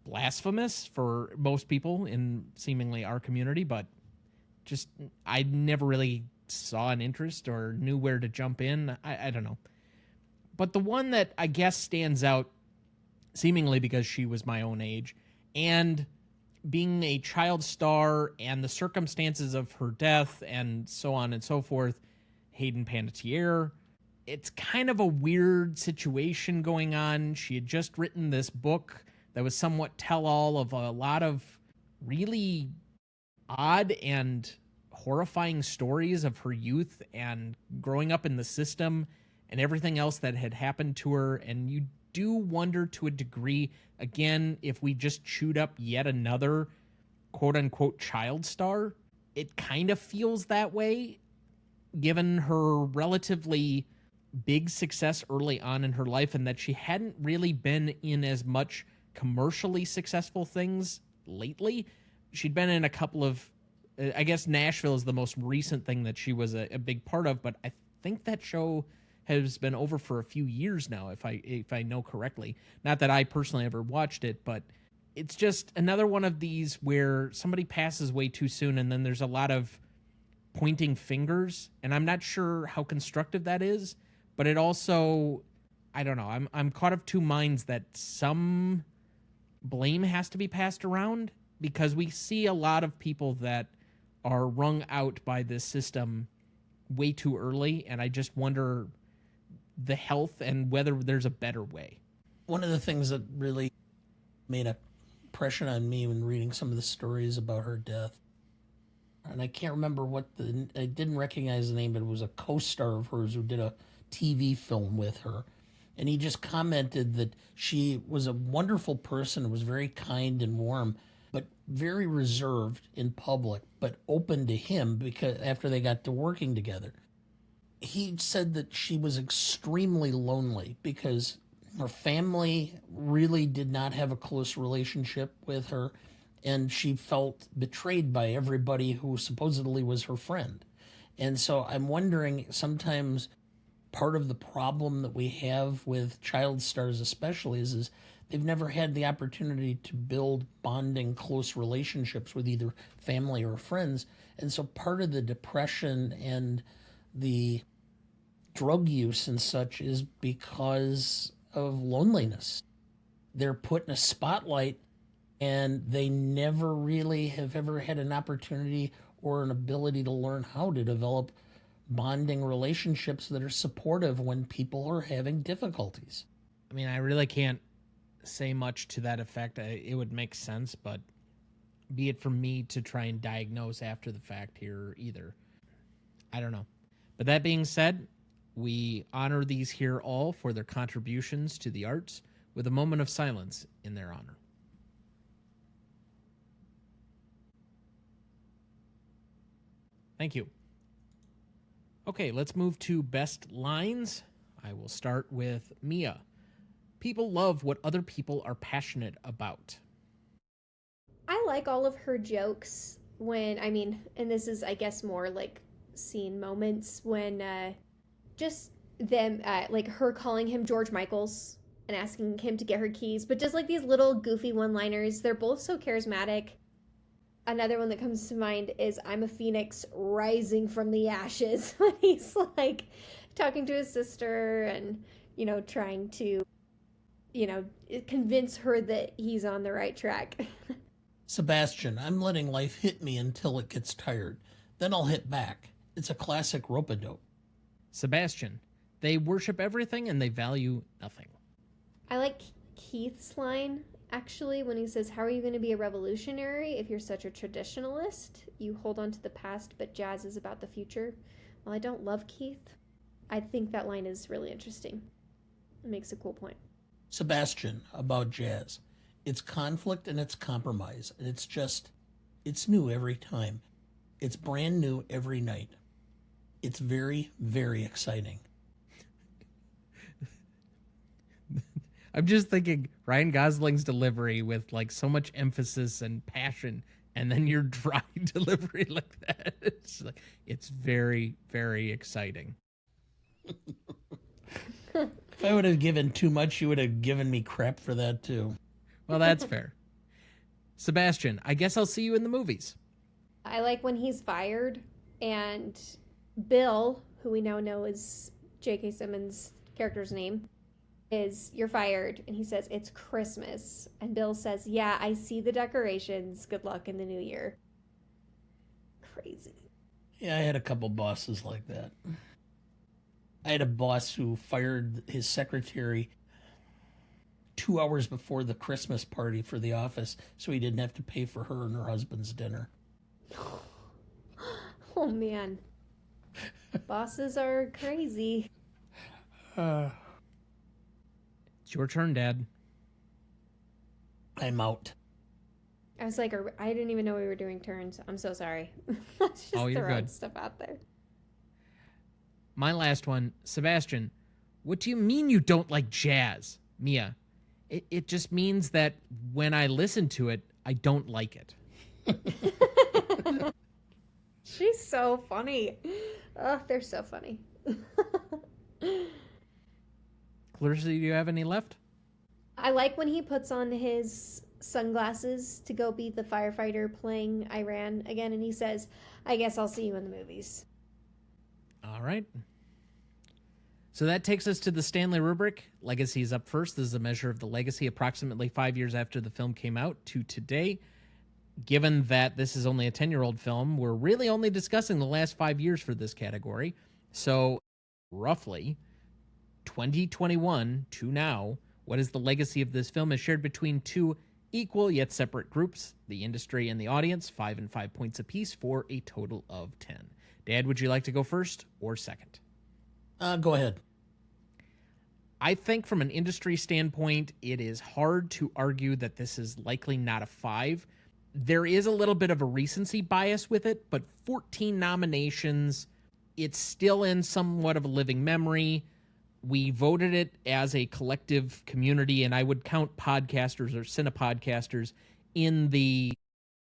Speaker 1: blasphemous for most people in seemingly our community, but just I never really saw an interest or knew where to jump in. I don't know. But the one that I guess stands out, seemingly because she was my own age, and being a child star and the circumstances of her death and so on and so forth, Hayden Panettiere. It's kind of a weird situation going on. She had just written this book that was somewhat tell-all of a lot of really odd and horrifying stories of her youth and growing up in the system and everything else that had happened to her. And you do wonder to a degree, again, if we just chewed up yet another quote-unquote child star. It kind of feels that way, given her relatively big success early on in her life and that she hadn't really been in as much commercially successful things lately. She'd been in a couple of, I guess Nashville is the most recent thing that she was a big part of, but I think that show has been over for a few years now, if I know correctly. Not that I personally ever watched it, but it's just another one of these where somebody passes way too soon and then there's a lot of pointing fingers, and I'm not sure how constructive that is, but it also, I don't know, I'm caught of two minds that some blame has to be passed around, because we see a lot of people that are wrung out by this system way too early, and I just wonder the health and whether there's a better way.
Speaker 2: One of the things that really made an impression on me when reading some of the stories about her death, and I can't remember I didn't recognize the name, but it was a co-star of hers who did a TV film with her. And he just commented that she was a wonderful person, was very kind and warm, but very reserved in public, but open to him because after they got to working together. He said that she was extremely lonely because her family really did not have a close relationship with her, and she felt betrayed by everybody who supposedly was her friend. And so I'm wondering, sometimes part of the problem that we have with child stars especially is they've never had the opportunity to build bonding, close relationships with either family or friends. And so part of the depression and the drug use and such is because of loneliness. They're put in a spotlight and they never really have ever had an opportunity or an ability to learn how to develop bonding relationships that are supportive when people are having difficulties.
Speaker 1: I mean, I really can't say much to that effect. It would make sense, but be it for me to try and diagnose after the fact here either. I don't know. But that being said, We honor these here all for their contributions to the arts with a moment of silence in their honor. Thank you. Okay, let's move to best lines. I will start with Mia. People love what other people are passionate about.
Speaker 3: I like all of her jokes when, and this is, I guess, more like scene moments when just them, like her calling him George Michaels and asking him to get her keys, but just like these little goofy one-liners. They're both so charismatic. Another one that comes to mind is I'm a phoenix rising from the ashes, when he's like talking to his sister and, trying to, convince her that he's on the right track.
Speaker 2: Sebastian, I'm letting life hit me until it gets tired. Then I'll hit back. It's a classic rope-a-dope.
Speaker 1: Sebastian, they worship everything and they value nothing.
Speaker 3: I like Keith's line, actually, when he says, how are you going to be a revolutionary if you're such a traditionalist? You hold on to the past, but jazz is about the future. While I don't love Keith, I think that line is really interesting. It makes a cool point.
Speaker 2: Sebastian, about jazz. It's conflict and it's compromise. And it's new every time. It's brand new every night. It's very, very exciting.
Speaker 1: I'm just thinking Ryan Gosling's delivery with like so much emphasis and passion, and then your dry delivery like that. It's very, very exciting.
Speaker 2: If I would have given too much, you would have given me crap for that too.
Speaker 1: Well, that's fair. Sebastian, I guess I'll see you in the movies.
Speaker 3: I like when he's fired and Bill, who we now know is J.K. Simmons' character's name, is, you're fired. And he says, it's Christmas. And Bill says, yeah, I see the decorations. Good luck in the new year. Crazy.
Speaker 2: Yeah, I had a couple bosses like that. I had a boss who fired his secretary 2 hours before the Christmas party for the office so he didn't have to pay for her and her husband's dinner.
Speaker 3: Oh, man. Bosses are crazy.
Speaker 1: It's your turn, Dad.
Speaker 2: I'm out.
Speaker 3: I was like, I didn't even know we were doing turns. I'm so sorry. Let's just
Speaker 1: Oh, you're
Speaker 3: throw
Speaker 1: good.
Speaker 3: stuff out there.
Speaker 1: My last one, Sebastian, what do you mean you don't like jazz? Mia, it just means that when I listen to it, I don't like it.
Speaker 3: She's so funny. Oh, they're so funny.
Speaker 1: Clarissa, do you have any left?
Speaker 3: I like when he puts on his sunglasses to go be the firefighter playing Iran again, and he says, I guess I'll see you in the movies.
Speaker 1: All right. So that takes us to the Stanley Rubric. Legacy is up first. This is a measure of the legacy approximately 5 years after the film came out to today. Given that this is only a 10-year-old film, we're really only discussing the last 5 years for this category. So roughly 2021 to now, what is the legacy of this film is shared between two equal yet separate groups, the industry and the audience, 5 and 5 points apiece for a total of 10. Dad, would you like to go first or second?
Speaker 2: Go ahead.
Speaker 1: I think from an industry standpoint, it is hard to argue that this is likely not a 5. There is a little bit of a recency bias with it, but 14 nominations, it's still in somewhat of a living memory. We voted it as a collective community, and I would count podcasters or cinepodcasters in the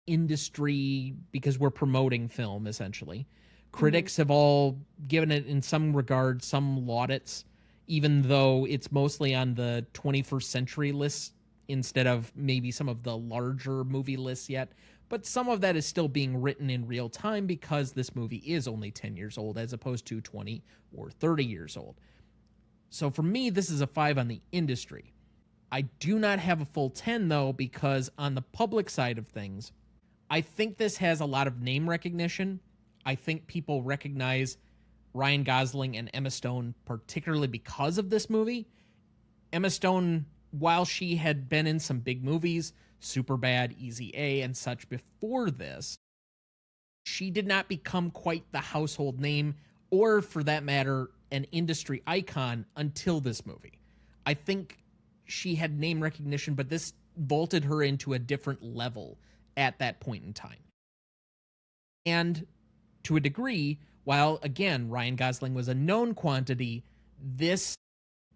Speaker 1: industry because we're promoting film, essentially. Critics have all given it, in some regard, some laudits, even though it's mostly on the 21st century lists instead of maybe some of the larger movie lists yet. But some of that is still being written in real time because this movie is only 10 years old as opposed to 20 or 30 years old. So for me, this is a 5 on the industry. I do not have a full 10, though, because on the public side of things, I think this has a lot of name recognition. I think people recognize Ryan Gosling and Emma Stone particularly because of this movie. Emma Stone, while she had been in some big movies, Superbad, Easy A, and such before this, she did not become quite the household name, or for that matter, an industry icon until this movie. I think she had name recognition, but this vaulted her into a different level at that point in time. And to a degree, while, again, Ryan Gosling was a known quantity, this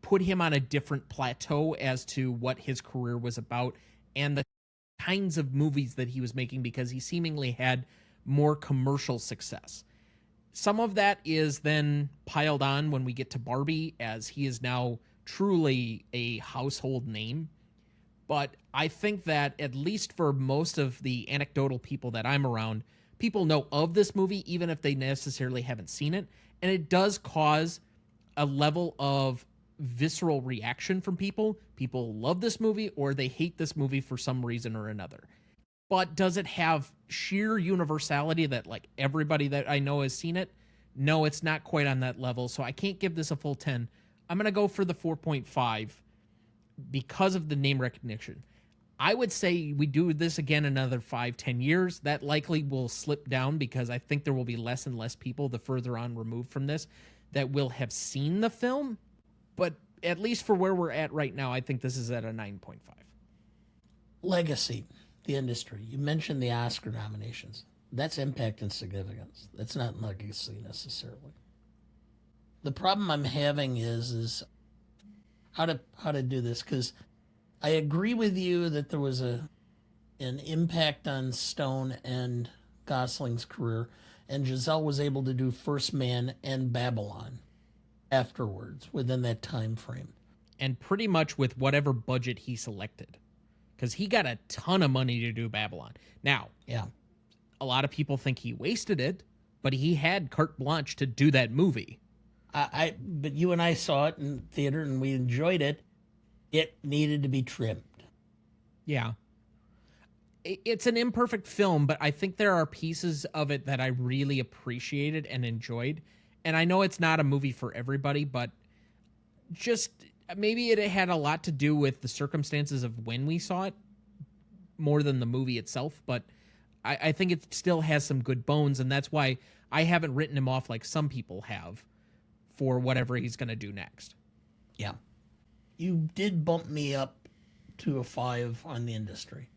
Speaker 1: put him on a different plateau as to what his career was about and the kinds of movies that he was making, because he seemingly had more commercial success. Some of that is then piled on when we get to Barbie, as he is now truly a household name. But I think that, at least for most of the anecdotal people that I'm around, people know of this movie, even if they necessarily haven't seen it. And it does cause a level of visceral reaction from people. People love this movie or they hate this movie for some reason or another. But does it have sheer universality that, like, everybody that I know has seen it? No, it's not quite on that level. So I can't give this a full 10. I'm going to go for the 4.5 because of the name recognition. I would say we do this again another 5-10 years. That likely will slip down because I think there will be less and less people the further on removed from this that will have seen the film. But at least for where we're at right now, I think this is at a 9.5.
Speaker 2: Legacy, the industry. You mentioned the Oscar nominations. That's impact and significance. That's not legacy necessarily. The problem I'm having is how to do this, because I agree with you that there was an impact on Stone and Gosling's career, and Giselle was able to do First Man and Babylon afterwards within that time frame.
Speaker 1: And pretty much with whatever budget he selected, because he got a ton of money to do Babylon. Now,
Speaker 2: yeah,
Speaker 1: a lot of people think he wasted it, but he had carte blanche to do that movie.
Speaker 2: But you and I saw it in theater and we enjoyed it. It needed to be trimmed.
Speaker 1: Yeah. It's an imperfect film, but I think there are pieces of it that I really appreciated and enjoyed. And I know it's not a movie for everybody, but just maybe it had a lot to do with the circumstances of when we saw it more than the movie itself. But I think it still has some good bones, and that's why I haven't written him off like some people have for whatever he's going to do next.
Speaker 2: Yeah. You did bump me up to a 5 on the industry.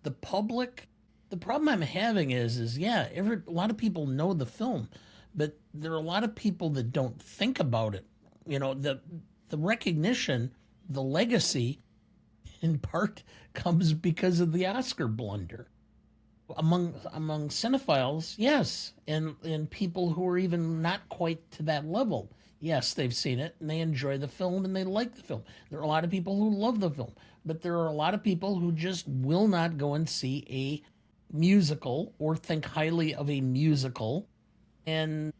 Speaker 2: The public, the problem I'm having is yeah, a lot of people know the film, but there are a lot of people that don't think about it. You know, the recognition, the legacy, in part comes because of the Oscar blunder. Among cinephiles, yes, and people who are even not quite to that level, yes, they've seen it and they enjoy the film and they like the film. There are a lot of people who love the film, but there are a lot of people who just will not go and see a musical or think highly of a musical, and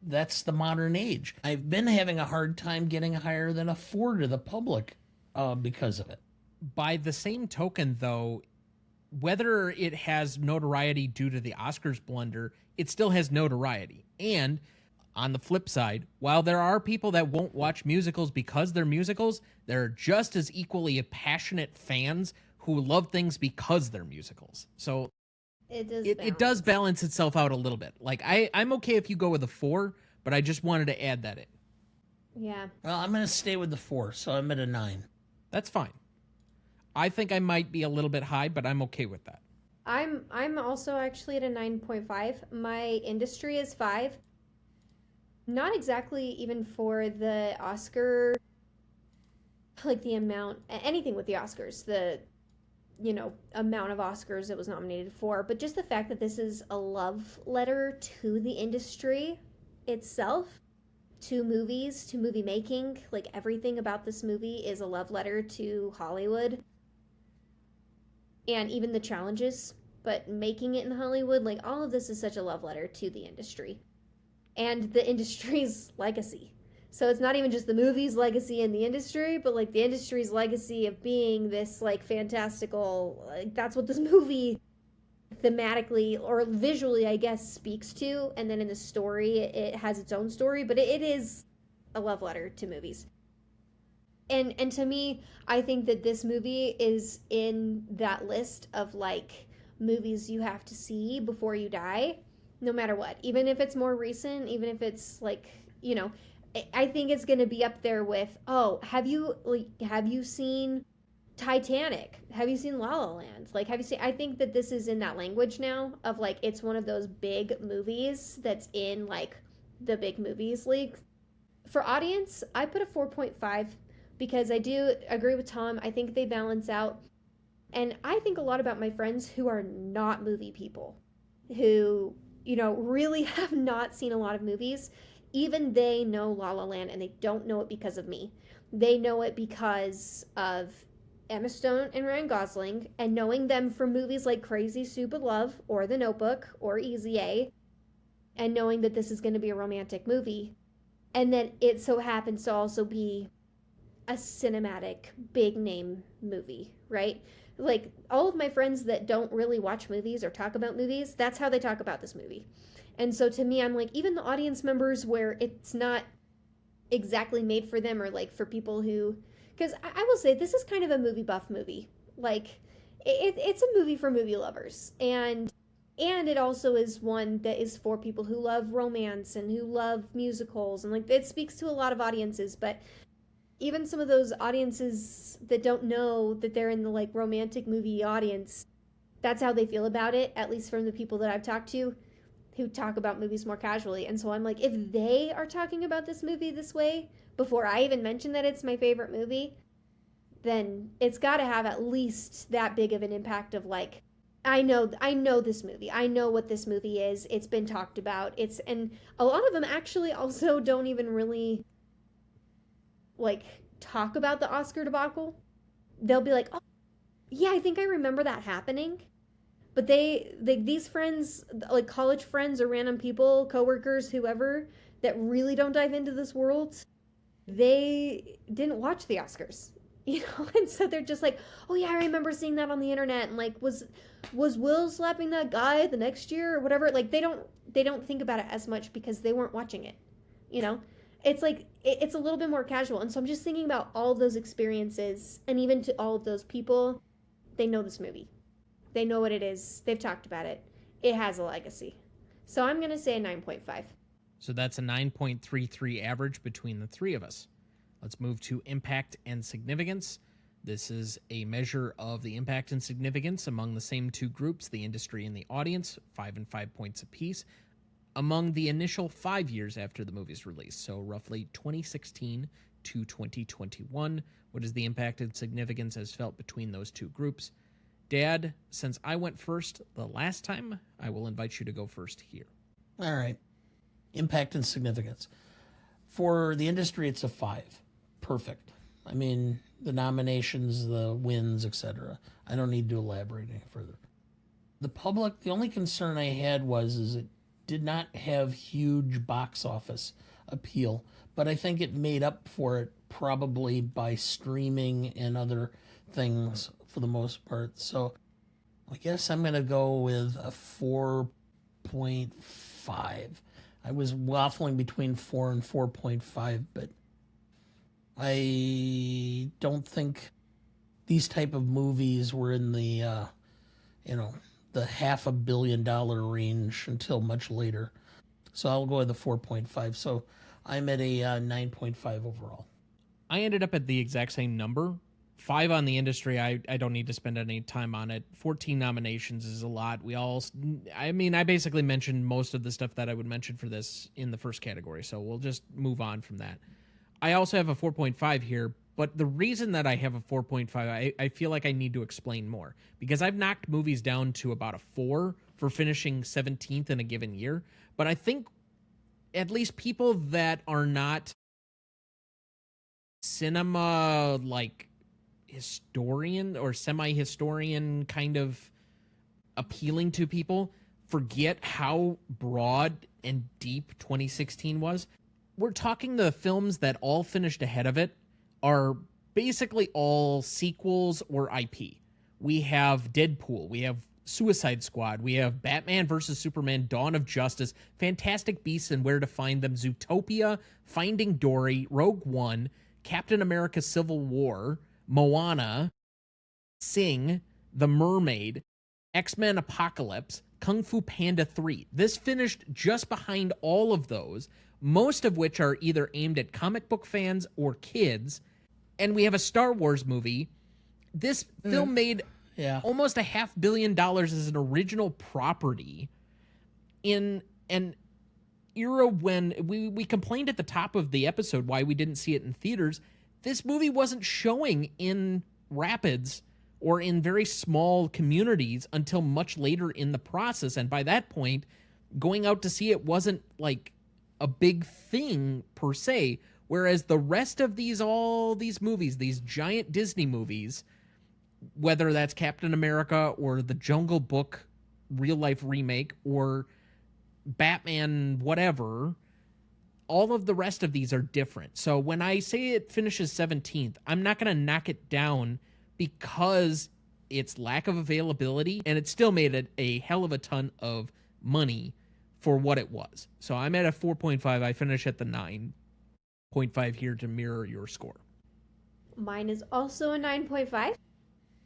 Speaker 2: that's the modern age. I've been having a hard time getting higher than a 4 to the public because of it.
Speaker 1: By the same token, though, whether it has notoriety due to the Oscars blunder, it still has notoriety. And on the flip side, while there are people that won't watch musicals because they're musicals, there are just as equally passionate fans who love things because they're musicals. So it does balance itself out a little bit. Like, I'm okay if you go with a 4, but I just wanted to add that in.
Speaker 3: Yeah.
Speaker 2: Well, I'm going to stay with the 4, so I'm at a 9.
Speaker 1: That's fine. I think I might be a little bit high, but I'm okay with that.
Speaker 3: I'm also actually at a 9.5. My industry is 5. Not exactly even for the Oscar, like the amount, anything with the Oscars, the, amount of Oscars it was nominated for, but just the fact that this is a love letter to the industry itself, to movies, to movie making. Like, everything about this movie is a love letter to Hollywood. And even the challenges, but making it in Hollywood, like, all of this is such a love letter to the industry and the industry's legacy. So it's not even just the movie's legacy in the industry, but like the industry's legacy of being this like fantastical, like, that's what this movie thematically or visually, I guess, speaks to. And then in the story, it has its own story, but it is a love letter to movies. And to me, I think that this movie is in that list of like movies you have to see before you die, no matter what. Even if it's more recent, even if it's like you know, I think it's going to be up there with, oh, have you seen Titanic? Have you seen La La Land? Like, have you seen? I think that this is in that language now of like it's one of those big movies that's in like the big movies league. For audience, I put a 4.5 because I do agree with Tom. I think they balance out. And I think a lot about my friends who are not movie people, who, really have not seen a lot of movies. Even they know La La Land and they don't know it because of me. They know it because of Emma Stone and Ryan Gosling, and knowing them from movies like Crazy Stupid Love or The Notebook or Easy A, and knowing that this is going to be a romantic movie, and that it so happens to also be a cinematic big name movie, right? Like all of my friends that don't really watch movies or talk about movies, that's how they talk about this movie. And so to me, I'm like, even the audience members where it's not exactly made for them, or like for people who, because I will say this is kind of a movie buff movie. Like it's a movie for movie lovers, and it also is one that is for people who love romance and who love musicals, and like it speaks to a lot of audiences. But even some of those audiences that don't know that they're in the like romantic movie audience, that's how they feel about it, at least from the people that I've talked to who talk about movies more casually. And so I'm like, if they are talking about this movie this way before I even mention that it's my favorite movie, then it's got to have at least that big of an impact of like, I know this movie. I know what this movie is. It's been talked about. And a lot of them actually also don't even really like talk about the Oscar debacle. They'll be like, oh yeah, I think I remember that happening. But these friends, like college friends or random people, coworkers, whoever, that really don't dive into this world, they didn't watch the Oscars, and so they're just like, oh yeah, I remember seeing that on the internet, and like, was Will slapping that guy the next year or whatever? Like they don't think about it as much because they weren't watching it, It's like it's a little bit more casual, and so I'm just thinking about all of those experiences, and even to all of those people, they know this movie. They know what it is. They've talked about it. It has a legacy. So I'm going to say a 9.5.
Speaker 1: So that's a 9.33 average between the three of us. Let's move to impact and significance. This is a measure of the impact and significance among the same two groups, the industry and the audience, 5 and 5 points apiece, among the initial 5 years after the movie's release. So roughly 2016 to 2021. What is the impact and significance as felt between those two groups? Dad, since I went first the last time, I will invite you to go first here.
Speaker 2: All right. Impact and significance. For the industry, it's a 5. Perfect. I mean, the nominations, the wins, etc. I don't need to elaborate any further. The public, the only concern I had is it did not have huge box office appeal, but I think it made up for it probably by streaming and other things for the most part. So I guess I'm going to go with a 4.5. I was waffling between 4 and 4.5, but I don't think these type of movies were in the, the $500 million range until much later. So I'll go with the 4.5. So I'm at a 9.5 overall.
Speaker 1: I ended up at the exact same number. 5 on the industry, I don't need to spend any time on it. 14 nominations is a lot. I basically mentioned most of the stuff that I would mention for this in the first category, so we'll just move on from that. I also have a 4.5 here, but the reason that I have a 4.5, I feel like I need to explain more, because I've knocked movies down to about a 4 for finishing 17th in a given year, but I think at least people that are not cinema, like, historian or semi-historian kind of appealing to people forget how broad and deep 2016 was. We're talking the films that all finished ahead of it are basically all sequels or IP. We have Deadpool, we have Suicide Squad, we have Batman vs. Superman, Dawn of Justice, Fantastic Beasts and Where to Find Them, Zootopia, Finding Dory, Rogue One, Captain America Civil War, Moana, Sing, The Mermaid, X-Men Apocalypse, Kung Fu Panda 3. This finished just behind all of those, most of which are either aimed at comic book fans or kids. And we have a Star Wars movie. This film made almost $500 million as an original property in an era when we complained at the top of the episode why we didn't see it in theaters. This movie wasn't showing in Rapids or in very small communities until much later in the process. And by that point, going out to see it wasn't like a big thing per se. Whereas the rest of all these movies, these giant Disney movies, whether that's Captain America or the Jungle Book real life remake or Batman, whatever, all of the rest of these are different. So when I say it finishes 17th, I'm not going to knock it down because its lack of availability, and it still made a hell of a ton of money for what it was. So I'm at a 4.5. I finish at the 9.5 here to mirror your score.
Speaker 3: Mine is also a 9.5.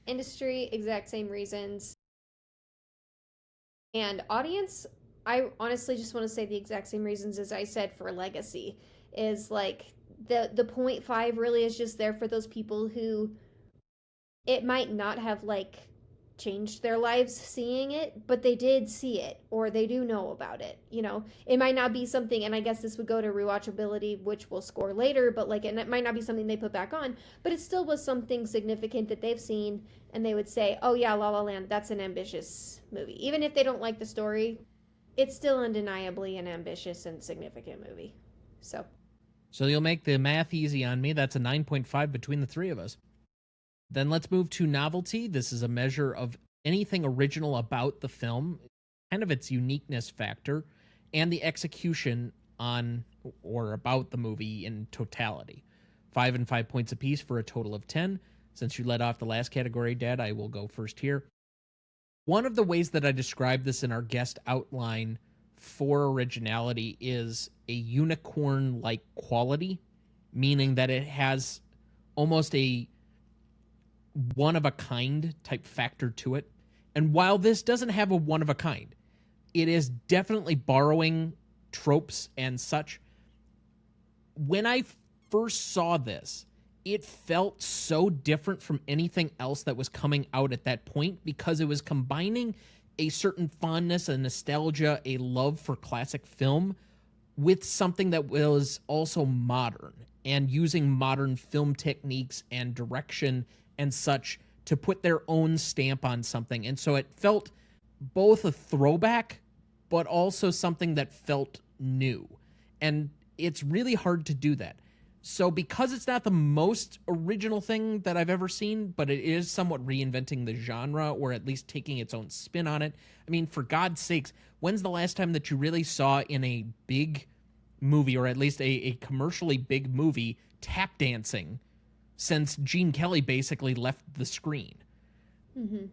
Speaker 3: Industry, exact same reasons. And audience, I honestly just want to say the exact same reasons as I said for legacy. Is like the 0.5 really is just there for those people who it might not have like changed their lives seeing it, but they did see it or they do know about it. You know, it might not be something, and I guess this would go to rewatchability, which we'll score later, but like, and it might not be something they put back on, but it still was something significant that they've seen and they would say, oh yeah, La La Land, that's an ambitious movie. Even if they don't like the story, it's still undeniably an ambitious and significant movie. So
Speaker 1: you'll make the math easy on me. That's a 9.5 between the three of us. Then let's move to novelty. This is a measure of anything original about the film, kind of its uniqueness factor, and the execution on or about the movie in totality. 5 and 5 points apiece for a total of 10. Since you led off the last category, Dad, I will go first here. One of the ways that I describe this in our guest outline for originality is a unicorn-like quality, meaning that it has almost a one-of-a-kind type factor to it. And while this doesn't have a one-of-a-kind, it is definitely borrowing tropes and such. When I first saw this, it felt so different from anything else that was coming out at that point because it was combining a certain fondness, a nostalgia, a love for classic film with something that was also modern and using modern film techniques and direction and such to put their own stamp on something. And so it felt both a throwback, but also something that felt new. And it's really hard to do that. So because it's not the most original thing that I've ever seen, but it is somewhat reinventing the genre or at least taking its own spin on it. I mean, for God's sakes, when's the last time that you really saw in a big movie, or at least a commercially big movie, tap dancing since Gene Kelly basically left the screen?
Speaker 3: Mm-hmm.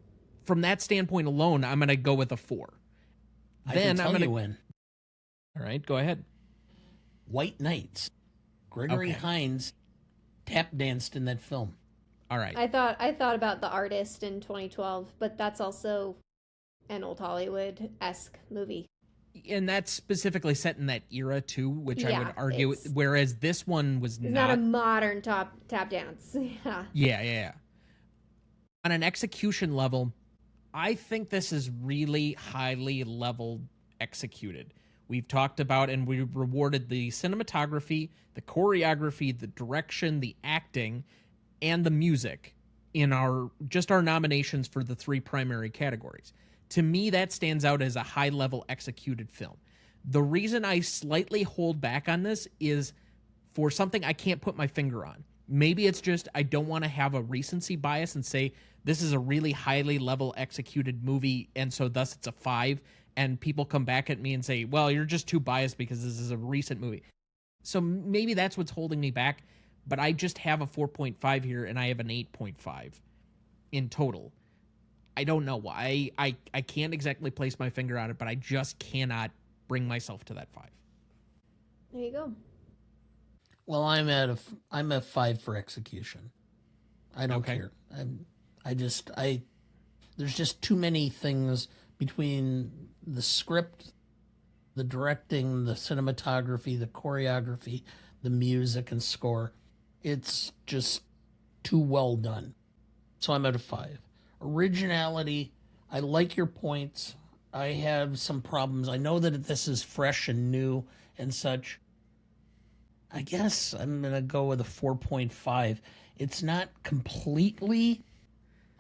Speaker 1: From that standpoint alone, I'm going to go with a 4.
Speaker 2: Then I'm going to win.
Speaker 1: All right, go ahead.
Speaker 2: White Knights. Gregory Hines tap danced in that film.
Speaker 1: All right.
Speaker 3: I thought about The Artist in 2012, but that's also an old Hollywood-esque movie.
Speaker 1: And that's specifically set in that era too, which I would argue. Whereas this one was not
Speaker 3: a modern tap dance.
Speaker 1: Yeah. On an execution level, I think this is really highly level executed. We've talked about and we rewarded the cinematography, the choreography, the direction, the acting, and the music in our nominations for the 3 primary categories. To me, that stands out as a high-level executed film. The reason I slightly hold back on this is for something I can't put my finger on. Maybe it's just I don't want to have a recency bias and say this is a really highly level executed movie, and so thus it's a 5, and people come back at me and say, well, you're just too biased because this is a recent movie. So maybe that's what's holding me back, but I just have a 4.5 here, and I have an 8.5 in total. I don't know why. I can't exactly place my finger on it, but I just cannot bring myself to that 5.
Speaker 3: There you go.
Speaker 2: Well, I'm a 5 for execution. I don't care. There's just too many things between the script, The directing, the cinematography, the choreography, the music and score. It's just too well done. So I'm at a 5. Originality, I like your points. I have some problems. I know that this is fresh and new and such. I guess I'm going to go with a 4.5. It's not completely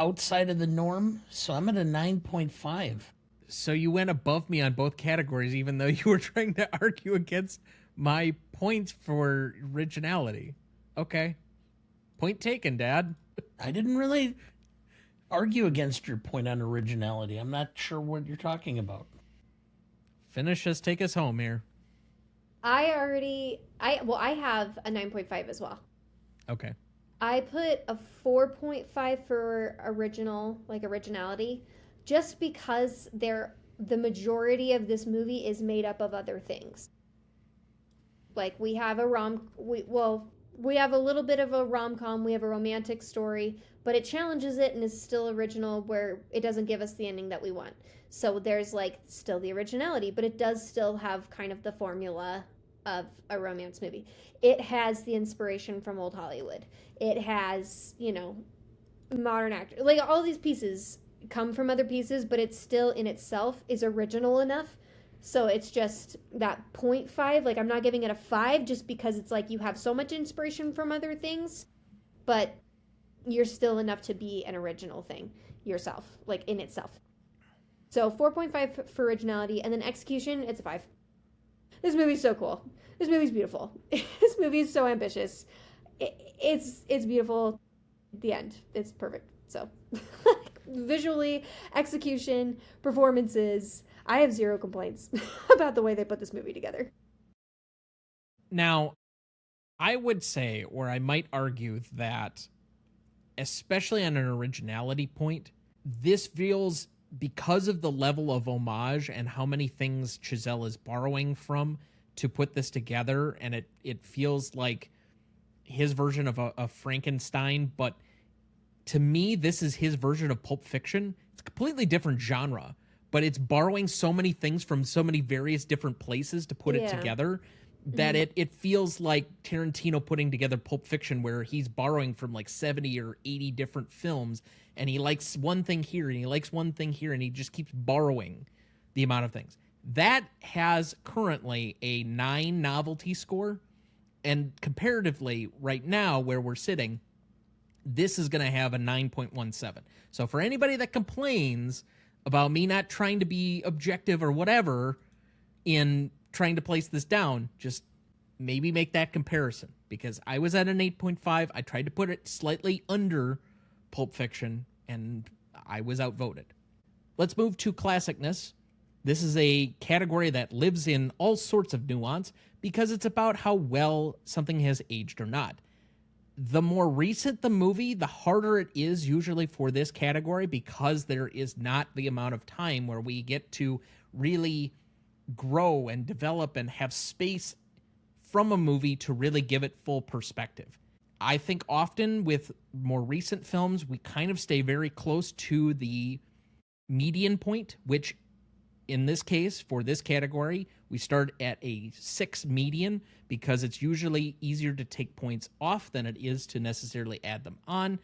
Speaker 2: outside of the norm, so I'm at a 9.5.
Speaker 1: So you went above me on both categories, even though you were trying to argue against my points for originality. Okay. Point taken, Dad.
Speaker 2: I didn't really argue against your point on originality. I'm not sure what you're talking about.
Speaker 1: Finish us, take us home here.
Speaker 3: I have a 9.5 as well.
Speaker 1: Okay.
Speaker 3: I put a 4.5 for originality, just because the majority of this movie is made up of other things. Like we have we have a little bit of a rom-com, we have a romantic story, but it challenges it and is still original where it doesn't give us the ending that we want. So there's like still the originality, but it does still have kind of the formula of a romance movie. It has the inspiration from old Hollywood. It has, modern actors. Like all these pieces come from other pieces, but it still in itself is original enough. So it's just that 0.5. Like I'm not giving it a 5 just because it's like you have so much inspiration from other things, but you're still enough to be an original thing yourself, like in itself. So 4.5 for originality, and then execution, it's a 5. This movie's so cool. This movie's beautiful. This movie is so ambitious. It's beautiful. The end. It's perfect. So visually, execution, performances, I have zero complaints about the way they put this movie together.
Speaker 1: Now, I would say, or I might argue that, especially on an originality point, this feels, because of the level of homage and how many things Chazelle is borrowing from to put this together, and it feels like his version of a Frankenstein, but to me, this is his version of Pulp Fiction. It's a completely different genre, but it's borrowing so many things from so many various different places to put it together that it feels like Tarantino putting together Pulp Fiction, where he's borrowing from like 70 or 80 different films, and he likes one thing here and he likes one thing here, and he just keeps borrowing the amount of things. That has currently a 9 novelty score, and comparatively right now where we're sitting, this is going to have a 9.17. So for anybody that complains about me not trying to be objective or whatever in trying to place this down, just maybe make that comparison, because I was at an 8.5. I tried to put it slightly under Pulp Fiction, and I was outvoted. Let's move to classicness. This is a category that lives in all sorts of nuance because it's about how well something has aged or not. The more recent the movie, the harder it is usually for this category, because there is not the amount of time where we get to really grow and develop and have space from a movie to really give it full perspective. I think often with more recent films, we kind of stay very close to the median point, which in this case, for this category, we start at a 6 median because it's usually easier to take points off than it is to necessarily add them on.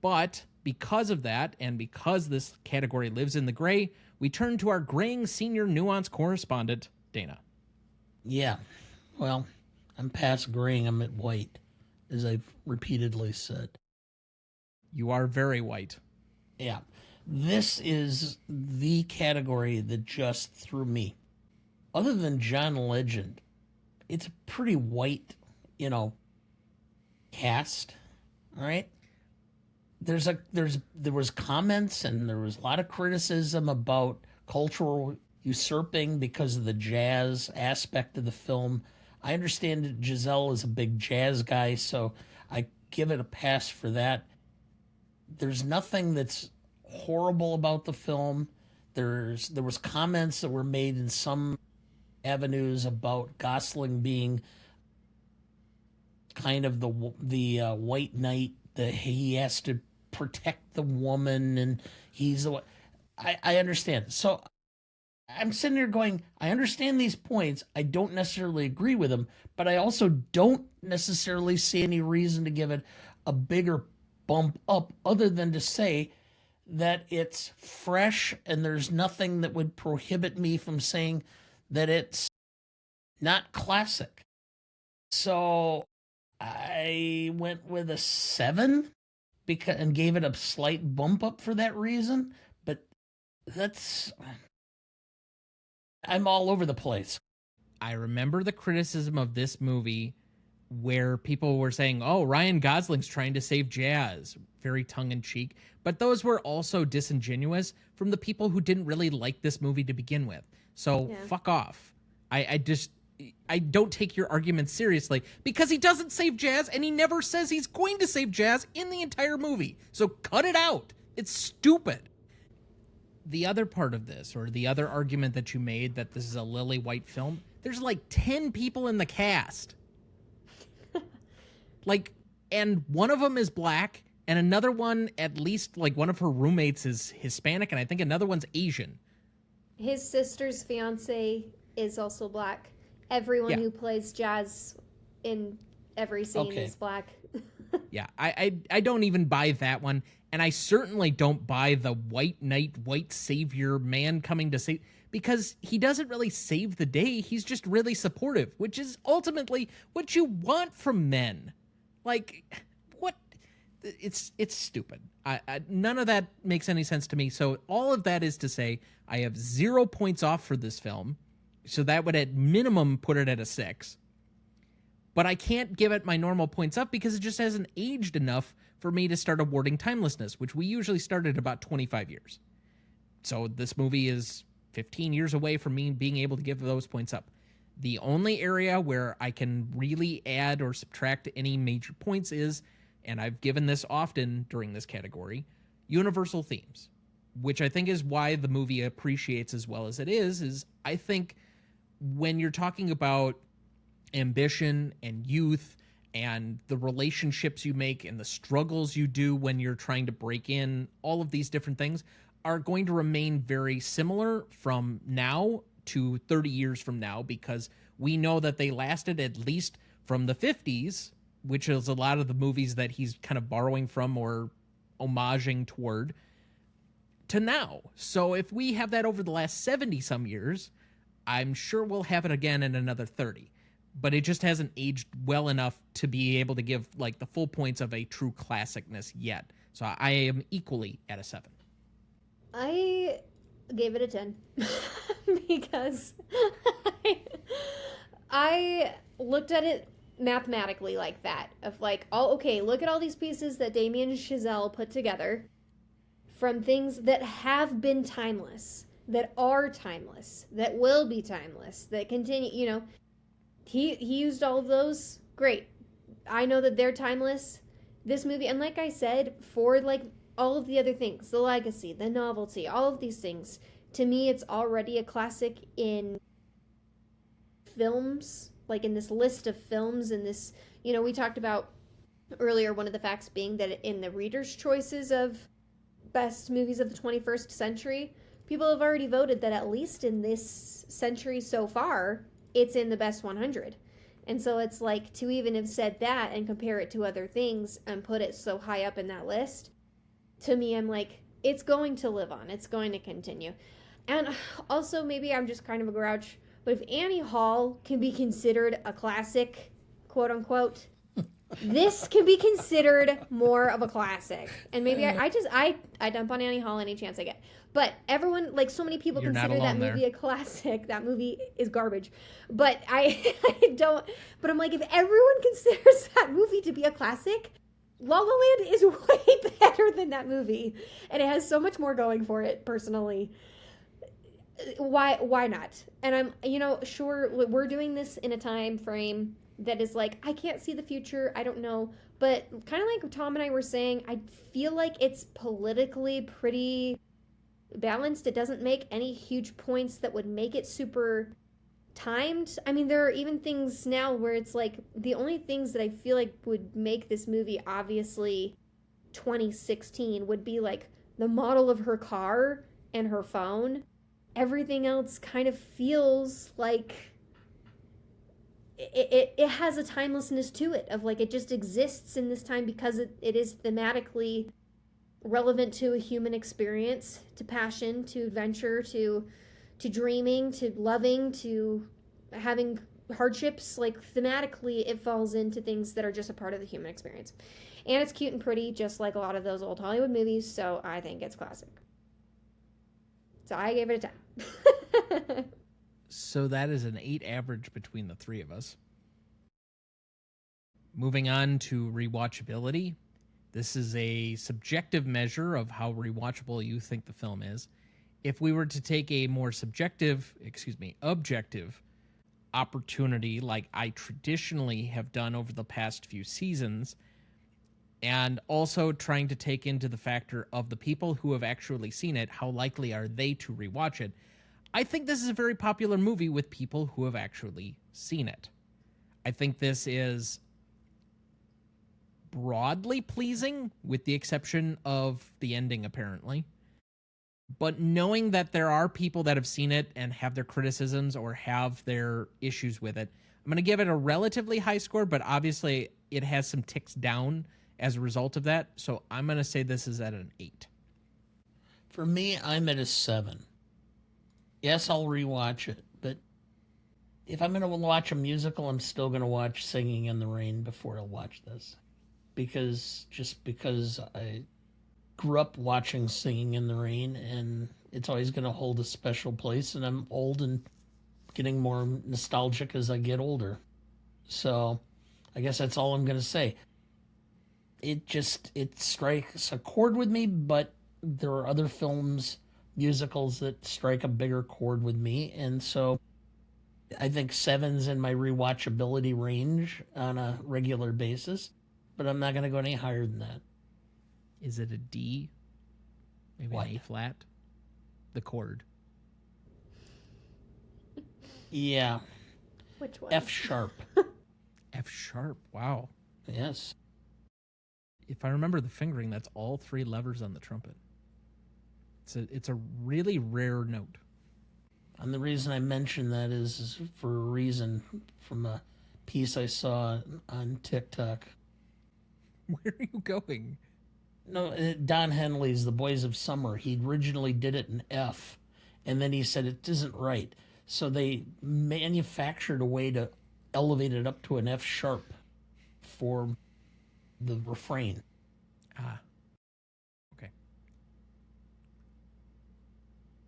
Speaker 1: But because of that, and because this category lives in the gray, we turn to our graying senior nuance correspondent, Dana.
Speaker 2: Yeah, well, I'm past graying, I'm at white, as I've repeatedly said.
Speaker 1: You are very white.
Speaker 2: Yeah. This is the category that just threw me. Other than John Legend, it's a pretty white, cast. All right. There was comments and there was a lot of criticism about cultural usurping because of the jazz aspect of the film. I understand that Giselle is a big jazz guy, so I give it a pass for that. There's nothing that's horrible about the film. There was comments that were made in some avenues about Gosling being kind of the white knight, that he has to protect the woman and he's the one. I understand. So I'm sitting there going, I understand these points. I don't necessarily agree with them, but I also don't necessarily see any reason to give it a bigger bump up other than to say that it's fresh and there's nothing that would prohibit me from saying that it's not classic. So I went with a 7 because and gave it a slight bump up for that reason, but that's I'm all over the place.
Speaker 1: I remember the criticism of this movie where people were saying, "Oh, Ryan Gosling's trying to save jazz," very tongue in cheek, but those were also disingenuous from the people who didn't really like this movie to begin with. So
Speaker 3: Yeah.
Speaker 1: fuck off. I don't take your argument seriously because he doesn't save jazz and he never says he's going to save jazz in the entire movie. So cut it out. It's stupid. The other part of this, or the other argument that you made that this is a lily white film, there's like 10 people in the cast. Like, and one of them is black, and another one, at least like one of her roommates, is Hispanic, and I think another one's Asian.
Speaker 3: His sister's fiance is also black. Everyone
Speaker 1: Yeah.
Speaker 3: who plays jazz in every scene
Speaker 2: Okay.
Speaker 3: is black.
Speaker 1: Yeah, I don't even buy that one, and I certainly don't buy the white knight, white savior man coming to save, because he doesn't really save the day. He's just really supportive, which is ultimately what you want from men. Like, what? It's stupid. None of that makes any sense to me. So all of that is to say, I have 0 points off for this film. So that would at minimum put it at a 6. But I can't give it my normal points up because it just hasn't aged enough for me to start awarding timelessness, which we usually start at about 25 years. So this movie is 15 years away from me being able to give those points up. The only area where I can really add or subtract any major points is, and I've given this often during this category, universal themes, which I think is why the movie appreciates as well as it is I think when you're talking about ambition and youth and the relationships you make and the struggles you do when you're trying to break in, all of these different things are going to remain very similar from now to 30 years from now, because we know that they lasted at least from the 50s, which is a lot of the movies that he's kind of borrowing from or homaging toward, to now. So if we have that over the last 70 some years, I'm sure we'll have it again in another 30. But it just hasn't aged well enough to be able to give like the full points of a true classicness yet. So I am equally at a 7.
Speaker 3: I gave it a 10 because I looked at it mathematically like that, of like, oh, okay, look at all these pieces that Damien Chazelle put together from things that have been timeless, that are timeless, that will be timeless, that continue, you know. He used all of those. Great. I know that they're timeless. This movie, and like I said, for like all of the other things, the legacy, the novelty, all of these things, to me, it's already a classic in films, like in this list of films, in this, you know, we talked about earlier, one of the facts being that in the reader's choices of best movies of the 21st century, people have already voted that at least in this century so far, it's in the best 100. And so it's like, to even have said that and compare it to other things and put it so high up in that list, to me, I'm like, it's going to live on. It's going to continue. And also, maybe I'm just kind of a grouch, but if Annie Hall can be considered a classic, quote unquote, this can be considered more of a classic. And maybe I dump on Annie Hall any chance I get. But everyone, like, so many people
Speaker 1: You're not
Speaker 3: consider that
Speaker 1: alone
Speaker 3: movie
Speaker 1: there.
Speaker 3: a classic. That movie is garbage. But I don't, but I'm like, if everyone considers that movie to be a classic, La La Land is way better than that movie. And it has so much more going for it, personally. Why not? And I'm, you know, sure, we're doing this in a time frame that is like, I can't see the future, I don't know, but kind of like Tom and I were saying, I feel like it's politically pretty balanced. It doesn't make any huge points that would make it super timed. I mean, there are even things now where it's like, the only things that I feel like would make this movie obviously 2016 would be like the model of her car and her phone. everything else kind of feels like it has a timelessness to it, of like it just exists in this time because it is thematically relevant to a human experience, to passion, to adventure, to dreaming, to loving, to having hardships. Like thematically it falls into things that are just a part of the human experience, and it's cute and pretty, just like a lot of those old Hollywood movies. So I think it's classic, so I gave it a 10.
Speaker 1: So that is an 8 average between the three of us. Moving on to rewatchability. This is a subjective measure of how rewatchable you think the film is. If we were to take a more objective opportunity, like I traditionally have done over the past few seasons, and also trying to take into the factor of the people who have actually seen it, how likely are they to rewatch it? I think this is a very popular movie with people who have actually seen it. I think this is broadly pleasing, with the exception of the ending, apparently. But knowing that there are people that have seen it and have their criticisms or have their issues with it, I'm going to give it a relatively high score, but obviously it has some ticks down as a result of that. So I'm going to say this is at an 8.
Speaker 2: For me, I'm at a 7. Yes, I'll rewatch it, but if I'm going to watch a musical, I'm still going to watch Singing in the Rain before I'll watch this. Because I grew up watching Singing in the Rain, and it's always going to hold a special place, and I'm old and getting more nostalgic as I get older. So I guess that's all I'm going to say. It strikes a chord with me, but there are other musicals that strike a bigger chord with me, and so I think 7's in my rewatchability range on a regular basis, but I'm not going to go any higher than that.
Speaker 1: Is it a D? Maybe
Speaker 2: What?
Speaker 1: an A flat? The chord.
Speaker 3: Which
Speaker 2: Yeah.
Speaker 3: one?
Speaker 2: F sharp.
Speaker 1: F sharp. Wow.
Speaker 2: Yes.
Speaker 1: If I remember the fingering, that's all 3 levers on the trumpet. It's a really rare note.
Speaker 2: And the reason I mention that is for a reason from a piece I saw on TikTok.
Speaker 1: Where are you going?
Speaker 2: No, Don Henley's The Boys of Summer. He originally did it in F, and then he said it isn't right. So they manufactured a way to elevate it up to an F sharp for the refrain.
Speaker 1: Ah. Okay.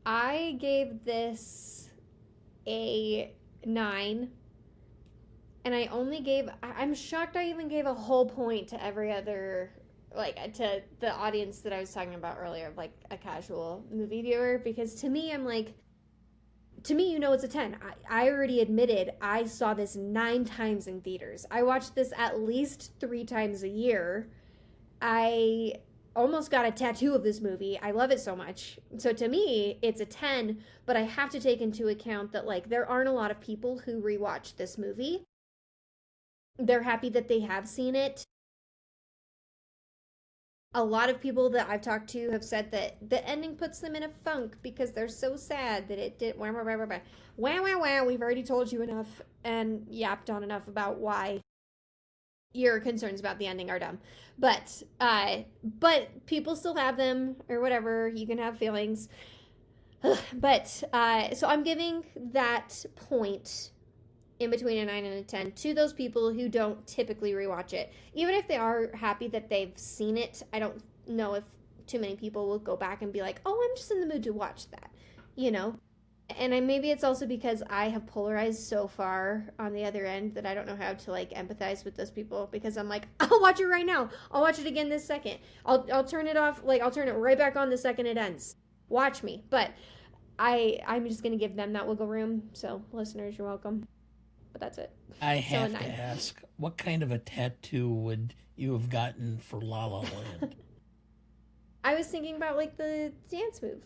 Speaker 3: I gave this a 9. And I'm shocked I even gave a whole point to every other, like, to the audience that I was talking about earlier, of like a casual movie viewer, because to me, it's a 10. I already admitted I saw this 9 times in theaters. I watched this at least 3 times a year. I almost got a tattoo of this movie. I love it so much. So to me, it's a 10, but I have to take into account that, like, there aren't a lot of people who rewatch this movie. They're happy that they have seen it. A lot of people that I've talked to have said that the ending puts them in a funk because they're so sad that it did. We've already told you enough and yapped on enough about why your concerns about the ending are dumb. But people still have them, or whatever. You can have feelings. But so I'm giving that point in between a 9 and a 10 to those people who don't typically rewatch it. Even if they are happy that they've seen it, I don't know if too many people will go back and be like, oh, I'm just in the mood to watch that, you know? And maybe it's also because I have polarized so far on the other end that I don't know how to, like, empathize with those people, because I'm like, I'll watch it right now. I'll watch it again this second. I'll turn it off, like, I'll turn it right back on the second it ends. Watch me. But I'm just going to give them that wiggle room. So, listeners, you're welcome. But that's it.
Speaker 2: I have to ask, what kind of a tattoo would you have gotten for La La Land?
Speaker 3: I was thinking about, like, the dance move.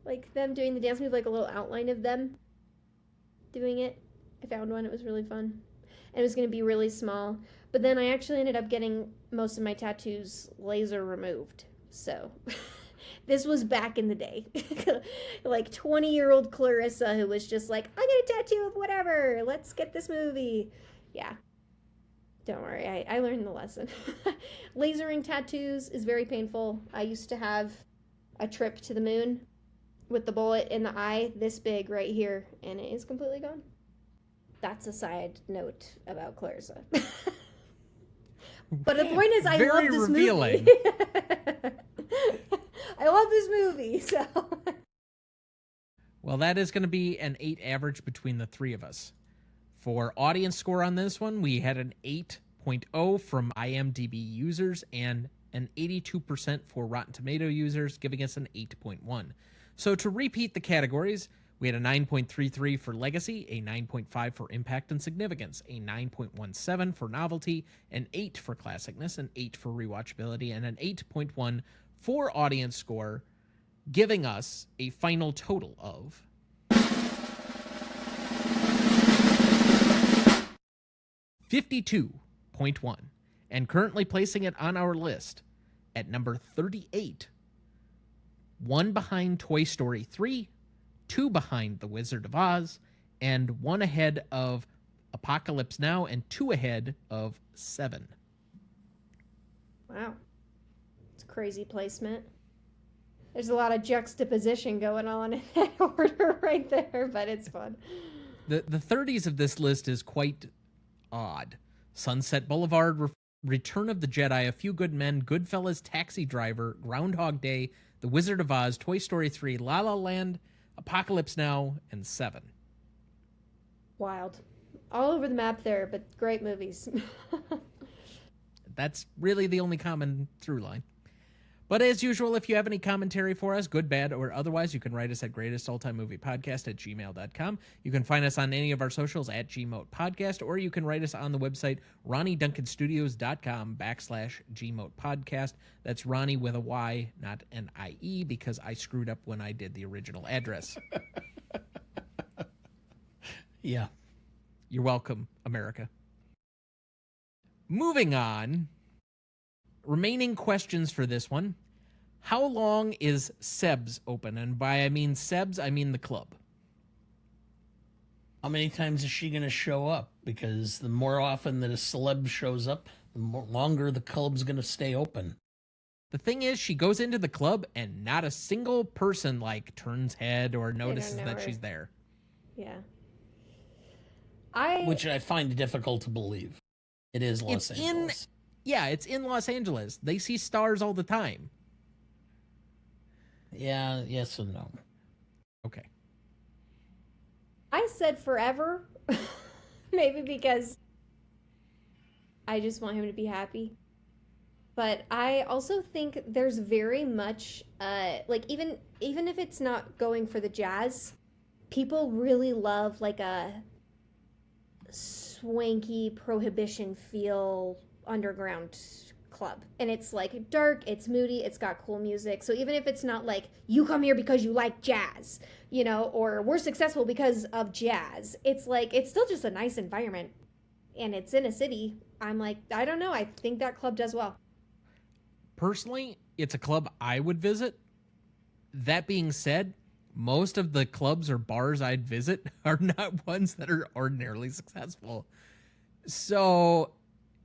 Speaker 3: Like, them doing the dance move, like a little outline of them doing it. I found one. It was really fun. And it was going to be really small. But then I actually ended up getting most of my tattoos laser removed. So This was back in the day. Like 20-year-old Clarissa who was just like, I get a tattoo of whatever. Let's get this movie. Yeah. Don't worry. I learned the lesson. Lasering tattoos is very painful. I used to have a trip to the moon with the bullet in the eye this big right here, and it is completely gone. That's a side note about Clarissa. But the point is, I
Speaker 1: Very
Speaker 3: love this
Speaker 1: revealing.
Speaker 3: movie. I love this movie, so.
Speaker 1: Well, that is going to be an 8 average between the three of us. For audience score on this one, we had an 8.0 from IMDb users and an 82% for Rotten Tomato users, giving us an 8.1. So to repeat the categories, we had a 9.33 for Legacy, a 9.5 for Impact and Significance, a 9.17 for Novelty, an 8 for Classicness, an 8 for Rewatchability, and an 8.1 for Audience Score, giving us a final total of 52.1, and currently placing it on our list at number 38, one behind Toy Story 3, 2 behind The Wizard of Oz, and 1 ahead of Apocalypse Now, and 2 ahead of 7.
Speaker 3: Wow. It's crazy placement. There's a lot of juxtaposition going on in that order right there, but it's fun.
Speaker 1: The 30s of this list is quite odd. Sunset Boulevard, Return of the Jedi, A Few Good Men, Goodfellas, Taxi Driver, Groundhog Day, The Wizard of Oz, Toy Story 3, La La Land, Apocalypse Now, and 7.
Speaker 3: Wild. All over the map there, but great movies.
Speaker 1: That's really the only common through line. But as usual, if you have any commentary for us, good, bad, or otherwise, you can write us at greatestaltimemoviepodcast@gmail.com. You can find us on any of our socials at gmotepodcast, or you can write us on the website ronnieduncanstudios.com/gmotepodcast. That's Ronnie with a Y, not an IE, because I screwed up when I did the original address.
Speaker 2: Yeah.
Speaker 1: You're welcome, America. Moving on. Remaining questions for this one. How long is Seb's open? And by I mean Seb's, I mean the club.
Speaker 2: How many times is she going to show up? Because the more often that a celeb shows up, the longer the club's going to stay open.
Speaker 1: The thing is, she goes into the club and not a single person like turns head or notices
Speaker 3: know
Speaker 1: that
Speaker 3: her.
Speaker 1: she's there.
Speaker 3: Yeah.
Speaker 2: Which I find difficult to believe. It is Los Angeles.
Speaker 1: It's in Los Angeles. They see stars all the time.
Speaker 2: Yeah, yes and no.
Speaker 1: Okay.
Speaker 3: I said forever. Maybe because I just want him to be happy. But I also think there's very much like even if it's not going for the jazz, people really love like a swanky prohibition feel underground club, and it's like dark, it's moody, it's got cool music. So even if it's not like you come here because you like jazz, you know, or we're successful because of jazz, it's like it's still just a nice environment, and it's in a city. I'm like, I don't know, I think that club does well.
Speaker 1: Personally, it's a club I would visit. That being said, most of the clubs or bars I'd visit are not ones that are ordinarily successful. So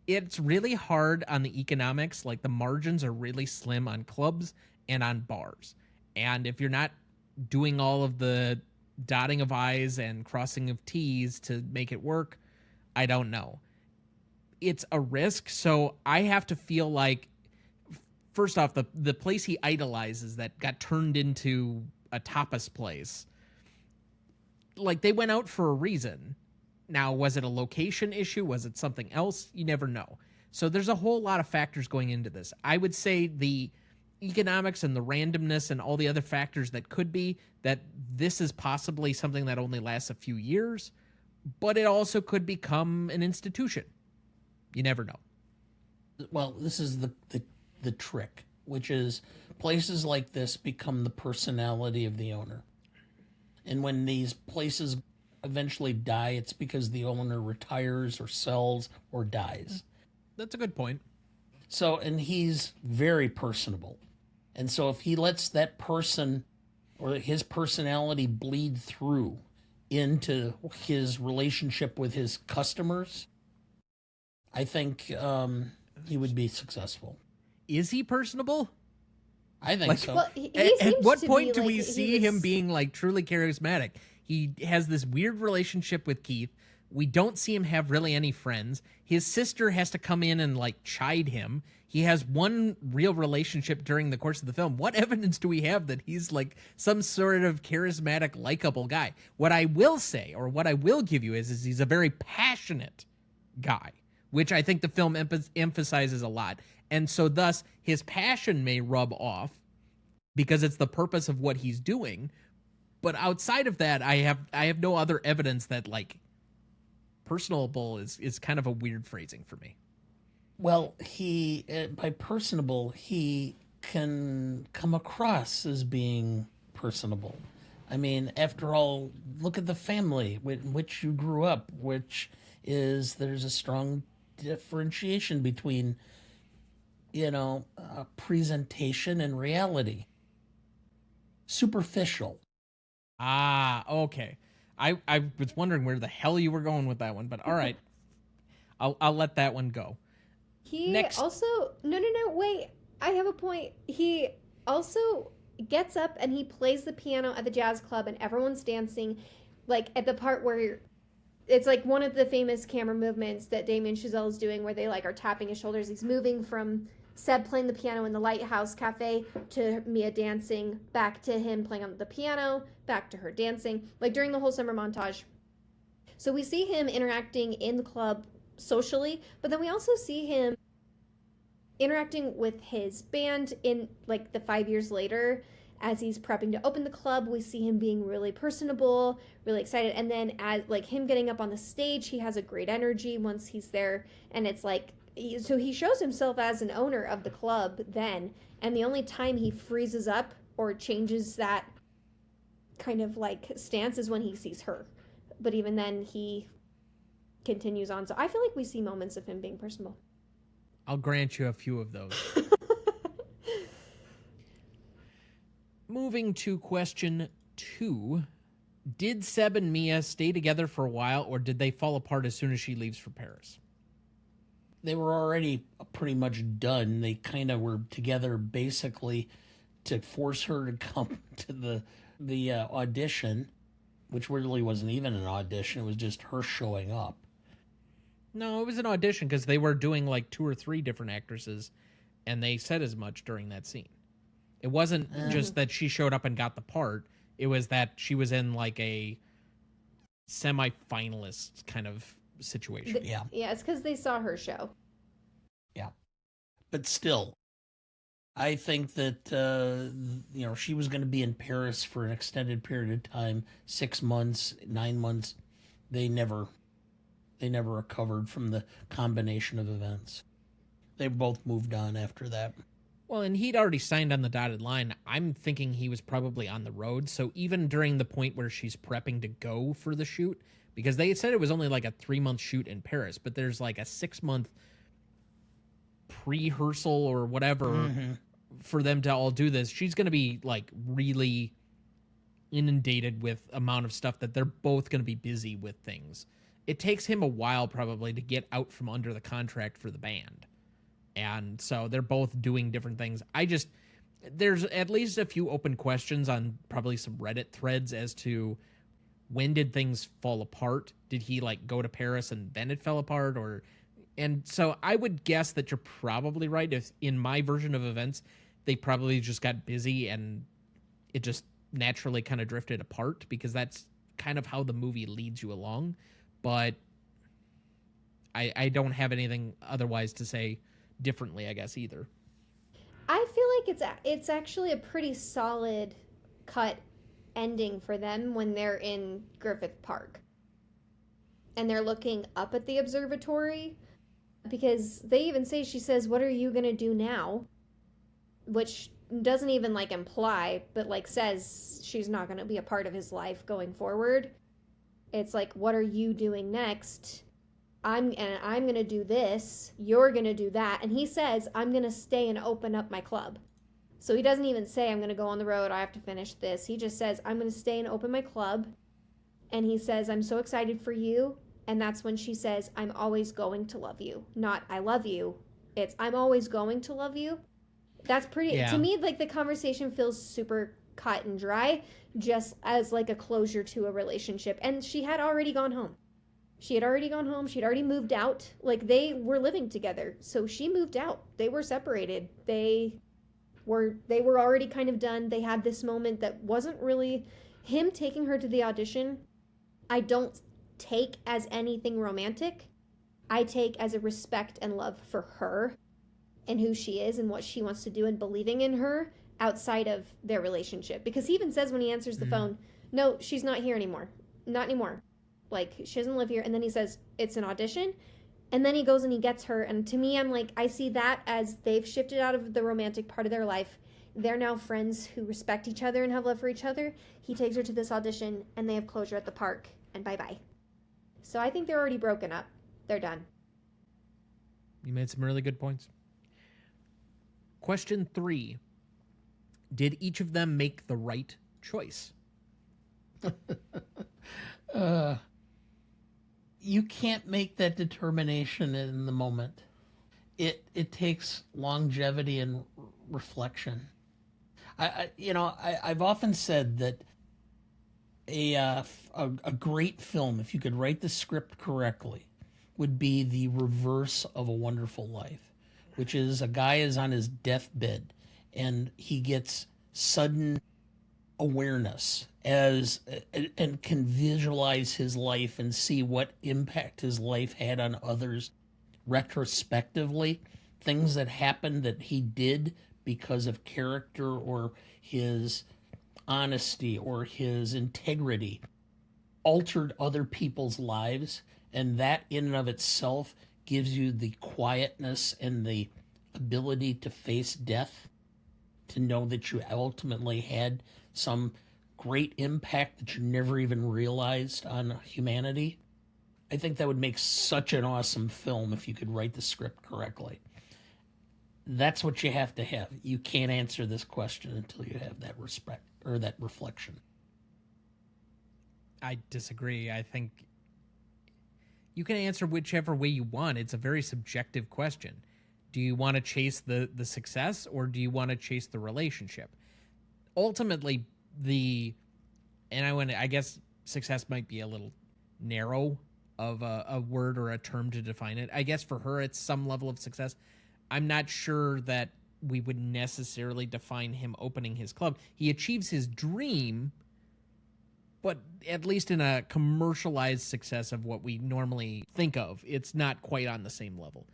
Speaker 1: it's really hard on the economics. Like the margins are really slim on clubs and on bars. And if you're not doing all of the dotting of I's and crossing of T's to make it work, I don't know. It's a risk. So I have to feel like, first off, the place he idolizes that got turned into a tapas place, like they went out for a reason. Now, was it a location issue? Was it something else? You never know. So there's a whole lot of factors going into this. I would say the economics and the randomness and all the other factors that could be that this is possibly something that only lasts a few years, but it also could become an institution. You never know.
Speaker 2: Well, this is the trick, which is places like this become the personality of the owner. And when these places eventually die, it's because the owner retires or sells or dies.
Speaker 1: That's a good point.
Speaker 2: So, and he's very personable. And so if he lets that person or his personality bleed through into his relationship with his customers, I think he would be successful.
Speaker 1: Is he personable?
Speaker 2: I think so.
Speaker 3: Well, he
Speaker 1: At
Speaker 3: seems
Speaker 1: what
Speaker 3: to
Speaker 1: point
Speaker 3: be,
Speaker 1: do
Speaker 3: like,
Speaker 1: we
Speaker 3: he
Speaker 1: see
Speaker 3: was-
Speaker 1: him being like truly charismatic? He has this weird relationship with Keith. We don't see him have really any friends. His sister has to come in and like chide him. He has one real relationship during the course of the film. What evidence do we have that he's like some sort of charismatic, likable guy? What I will say, or what I will give you, is he's a very passionate guy, which I think the film emphasizes a lot. And so thus his passion may rub off because it's the purpose of what he's doing. But outside of that, I have no other evidence that like personable is kind of a weird phrasing for me.
Speaker 2: Well, he, by personable, he can come across as being personable. I mean, after all, look at the family in which you grew up, which is, there's a strong differentiation between, presentation and reality. Superficial.
Speaker 1: Ah, okay. I was wondering where the hell you were going with that one, but all right. I'll let that one go.
Speaker 3: He
Speaker 1: Next.
Speaker 3: also no, wait. I have a point. He also gets up and he plays the piano at the jazz club and everyone's dancing, like at the part where it's like one of the famous camera movements that Damien Chazelle is doing where they like are tapping his shoulders. He's moving from Seb playing the piano in the Lighthouse Cafe to Mia dancing, back to him playing on the piano, back to her dancing, like during the whole summer montage. So we see him interacting in the club socially, but then we also see him interacting with his band in like the 5 years later as he's prepping to open the club. We see him being really personable, really excited, and then as like him getting up on the stage, he has a great energy once he's there, and it's like so he shows himself as an owner of the club then, and the only time he freezes up or changes that kind of like stance is when he sees her, but even then he continues on. So I feel like we see moments of him being personable.
Speaker 1: I'll grant you a few of those. Moving to question 2. Did Seb and Mia stay together for a while, or did they fall apart as soon as she leaves for Paris?
Speaker 2: They were already pretty much done. They kind of were together basically to force her to come to the audition, which really wasn't even an audition. It was just her showing up.
Speaker 1: No, it was an audition because they were doing like 2 or 3 different actresses, and they said as much during that scene. It wasn't just that she showed up and got the part. It was that she was in like a semi-finalist kind of situation.
Speaker 2: Yeah.
Speaker 3: Yeah, it's because they saw her show.
Speaker 2: Yeah. But still, I think that, she was going to be in Paris for an extended period of time, 6 months, 9 months. They never recovered from the combination of events. They both moved on after that.
Speaker 1: Well, and he'd already signed on the dotted line. I'm thinking he was probably on the road. So even during the point where she's prepping to go for the shoot, because they said it was only like a 3-month shoot in Paris, but there's like a 6-month pre-rehearsal or whatever for them to all do this. She's going to be like really inundated with amount of stuff that they're both going to be busy with things. It takes him a while probably to get out from under the contract for the band. And so they're both doing different things. There's at least a few open questions on probably some Reddit threads as to when did things fall apart? Did he like go to Paris and then it fell apart? And so I would guess that you're probably right. If in my version of events, they probably just got busy and it just naturally kind of drifted apart because that's kind of how the movie leads you along. But I don't have anything otherwise to say differently, I guess, either.
Speaker 3: I feel like it's actually a pretty solid cut ending for them when they're in Griffith Park. And they're looking up at the observatory because they even say, she says, "What are you going to do now?" Which doesn't even like imply, but like says she's not going to be a part of his life going forward. It's like, what are you doing next? I'm going to do this. You're going to do that. And he says, "I'm going to stay and open up my club." So he doesn't even say, I'm going to go on the road, I have to finish this. He just says, I'm going to stay and open my club. And he says, I'm so excited for you. And that's when she says, I'm always going to love you. Not, I love you. It's, I'm always going to love you. That's pretty, to me, like, the conversation feels super cut and dry, just as, like, a closure to a relationship. And she had already gone home. She'd already moved out. Like, they were living together. So she moved out. They were separated. They were already kind of done. They had this moment that wasn't really him taking her to the audition. I don't take as anything romantic. I take as a respect and love for her and who she is and what she wants to do and believing in her outside of their relationship. Because he even says when he answers the phone, no, she's not here anymore. Not anymore. Like, she doesn't live here. And then he says, it's an audition. And then he goes and he gets her. And to me, I'm like, I see that as they've shifted out of the romantic part of their life. They're now friends who respect each other and have love for each other. He takes her to this audition and they have closure at the park. And bye-bye. So I think they're already broken up. They're done.
Speaker 1: You made some really good points. Question 3. Did each of them make the right choice?
Speaker 2: You can't make that determination in the moment. It takes longevity and reflection. I've often said that a great film, if you could write the script correctly, would be the reverse of A Wonderful Life, which is a guy is on his deathbed and he gets sudden awareness and can visualize his life and see what impact his life had on others retrospectively, things that happened that he did because of character or his honesty or his integrity altered other people's lives, and that in and of itself gives you the quietness and the ability to face death, to know that you ultimately had some great impact that you never even realized on humanity. I think that would make such an awesome film if you could write the script correctly. That's what you have to have. You can't answer this question until you have that respect or that reflection.
Speaker 1: I disagree. I think you can answer whichever way you want. It's a very subjective question. Do you want to chase the success or do you want to chase the relationship? Ultimately, I guess success might be a little narrow of a word or a term to define it. I guess for her, it's some level of success. I'm not sure that we would necessarily define him opening his club. He achieves his dream, but at least in a commercialized success of what we normally think of, it's not quite on the same level.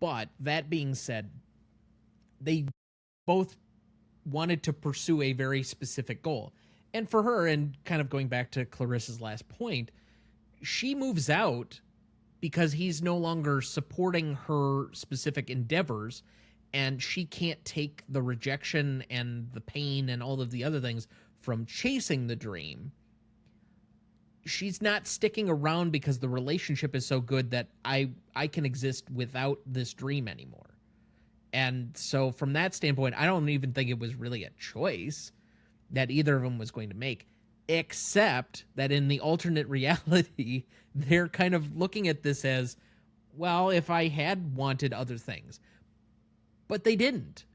Speaker 1: But that being said, they both wanted to pursue a very specific goal. And for her, and kind of going back to Clarissa's last point, she moves out because he's no longer supporting her specific endeavors, and she can't take the rejection and the pain and all of the other things from chasing the dream. She's not sticking around because the relationship is so good that I can exist without this dream anymore. And so from that standpoint, I don't even think it was really a choice that either of them was going to make, except that in the alternate reality, they're kind of looking at this as, well, if I had wanted other things. But they didn't.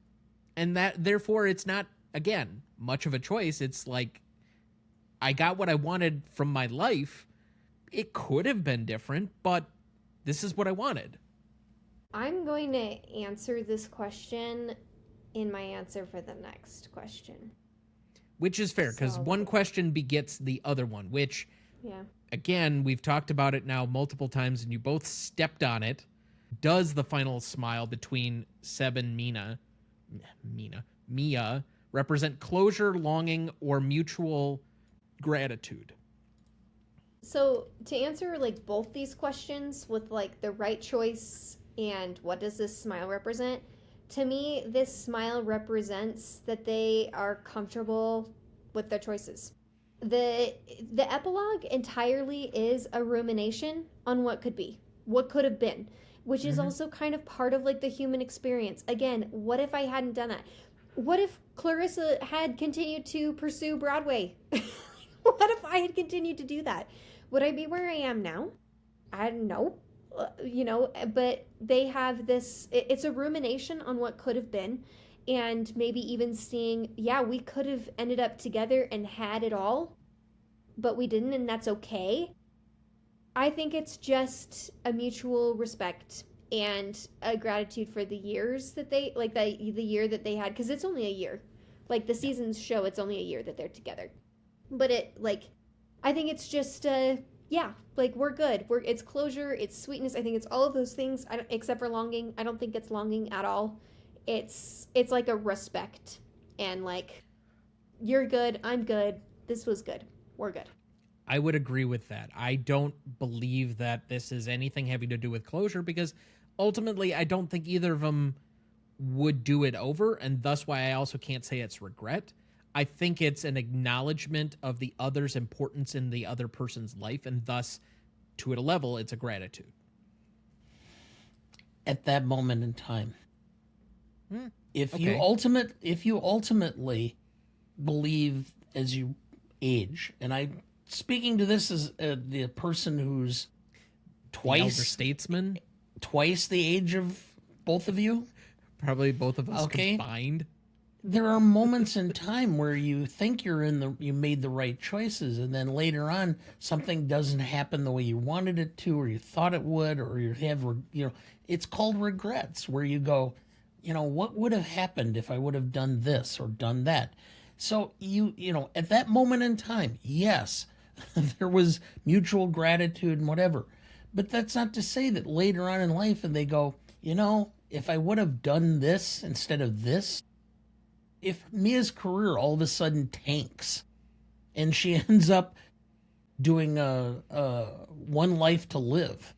Speaker 1: And that therefore it's not, again, much of a choice. It's like, I got what I wanted from my life. It could have been different, but this is what I wanted.
Speaker 3: I'm going to answer this question in my answer for the next question.
Speaker 1: Which is fair, because one question begets the other one, which, again, we've talked about it now multiple times, and you both stepped on it. Does the final smile between Seb and Mia represent closure, longing, or mutual gratitude?
Speaker 3: So to answer like both these questions with like the right choice and what does this smile represent, to me this smile represents that they are comfortable with their choices. The epilogue entirely is a rumination on what could be, what could have been, which is also kind of part of like the human experience. Again, what if I hadn't done that? what if Clarissa had continued to pursue Broadway? What if I had continued to do that? Would I be where I am now? I don't know. But they have this, it's a rumination on what could have been, and maybe even seeing, yeah, we could have ended up together and had it all, but we didn't, and that's okay. I think it's just a mutual respect and a gratitude for the years that they, like the year that they had, because it's only a year. Like the seasons show, it's only a year that they're together. But I think it's just, yeah, like we're good. It's closure, it's sweetness. I think it's all of those things. Except for longing. I don't think it's longing at all. It's like a respect and like, you're good, I'm good. This was good. We're good.
Speaker 1: I would agree with that. I don't believe that this is anything having to do with closure, because ultimately I don't think either of them would do it over, and thus why I also can't say it's regret. I think it's an acknowledgement of the other's importance in the other person's life, and thus, to a level, it's a gratitude.
Speaker 2: At that moment in time. If
Speaker 1: okay.
Speaker 2: you ultimately believe as you age, and I'm speaking to this as the person who's
Speaker 1: elder statesman,
Speaker 2: twice the age of both of you,
Speaker 1: probably both of us combined.
Speaker 2: There are moments in time where you think you made the right choices, and then later on something doesn't happen the way you wanted it to, or you thought it would, or you have, it's called regrets, where you go, what would have happened if I would have done this or done that? So at that moment in time, yes, there was mutual gratitude and whatever, but that's not to say that later on in life, and they go, if I would have done this instead of this. If Mia's career all of a sudden tanks and she ends up doing One Life to Live.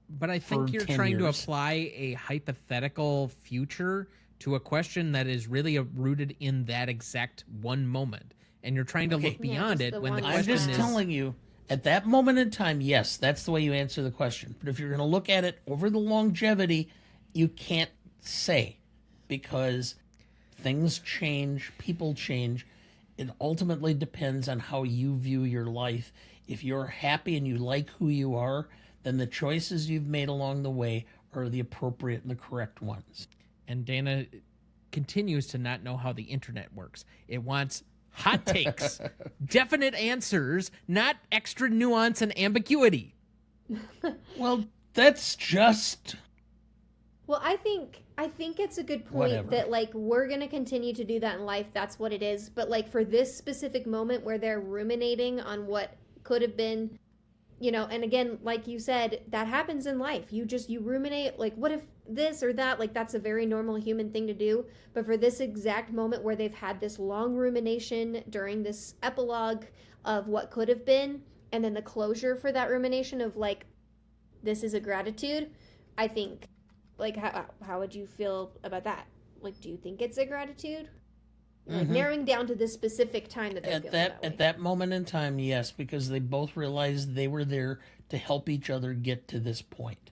Speaker 1: But I think you're trying to apply a hypothetical future to a question that is really rooted in that exact one moment. And you're trying to look beyond it when the question is...
Speaker 2: I'm just telling you, at that moment in time, yes, that's the way you answer the question. But if you're going to look at it over the longevity, you can't say, because things change, people change. It ultimately depends on how you view your life. If you're happy and you like who you are, then the choices you've made along the way are the appropriate and the correct ones.
Speaker 1: And Dana continues to not know how the internet works. It wants hot takes, definite answers, not extra nuance and ambiguity.
Speaker 2: Well, that's just...
Speaker 3: Well, I think it's a good point that, like, we're going to continue to do that in life. That's what it is. But, like, for this specific moment where they're ruminating on what could have been, and again, like you said, that happens in life. You ruminate, like, what if this or that? Like, that's a very normal human thing to do. But for this exact moment where they've had this long rumination during this epilogue of what could have been, and then the closure for that rumination of, like, this is a gratitude, I think... Like, how would you feel about that? Like, do you think it's a gratitude? Like, narrowing down to this specific time that they're feeling that way.
Speaker 2: At that moment in time, yes, because they both realized they were there to help each other get to this point.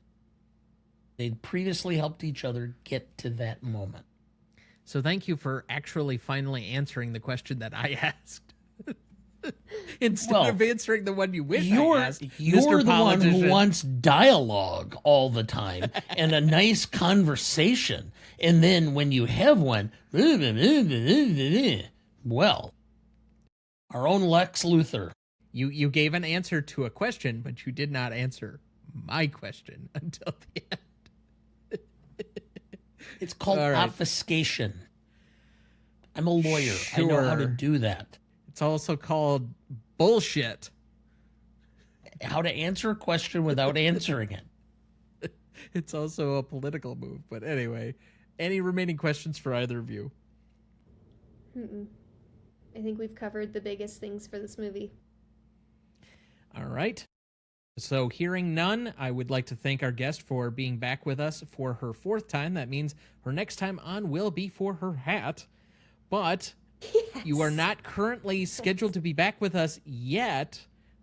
Speaker 2: They'd previously helped each other get to that moment.
Speaker 1: So thank you for actually finally answering the question that I asked. Instead of answering the one you wish I asked,
Speaker 2: you're
Speaker 1: Mr.
Speaker 2: the one
Speaker 1: Politician.
Speaker 2: who wants dialogue all the time and a nice conversation. And then when you have one, well, our own Lex Luthor.
Speaker 1: You gave an answer to a question, but you did not answer my question until the end.
Speaker 2: It's called obfuscation. I'm a lawyer.
Speaker 1: Sure.
Speaker 2: I know how to do that.
Speaker 1: It's also called bullshit.
Speaker 2: How to answer a question without answering it.
Speaker 1: It's also a political move. But anyway, any remaining questions for either of you?
Speaker 3: I think we've covered the biggest things for this movie.
Speaker 1: All right. So hearing none, I would like to thank our guest for being back with us for her fourth time. That means her next time on will be for her hat. But... Yes. You are not currently scheduled to be back with us yet,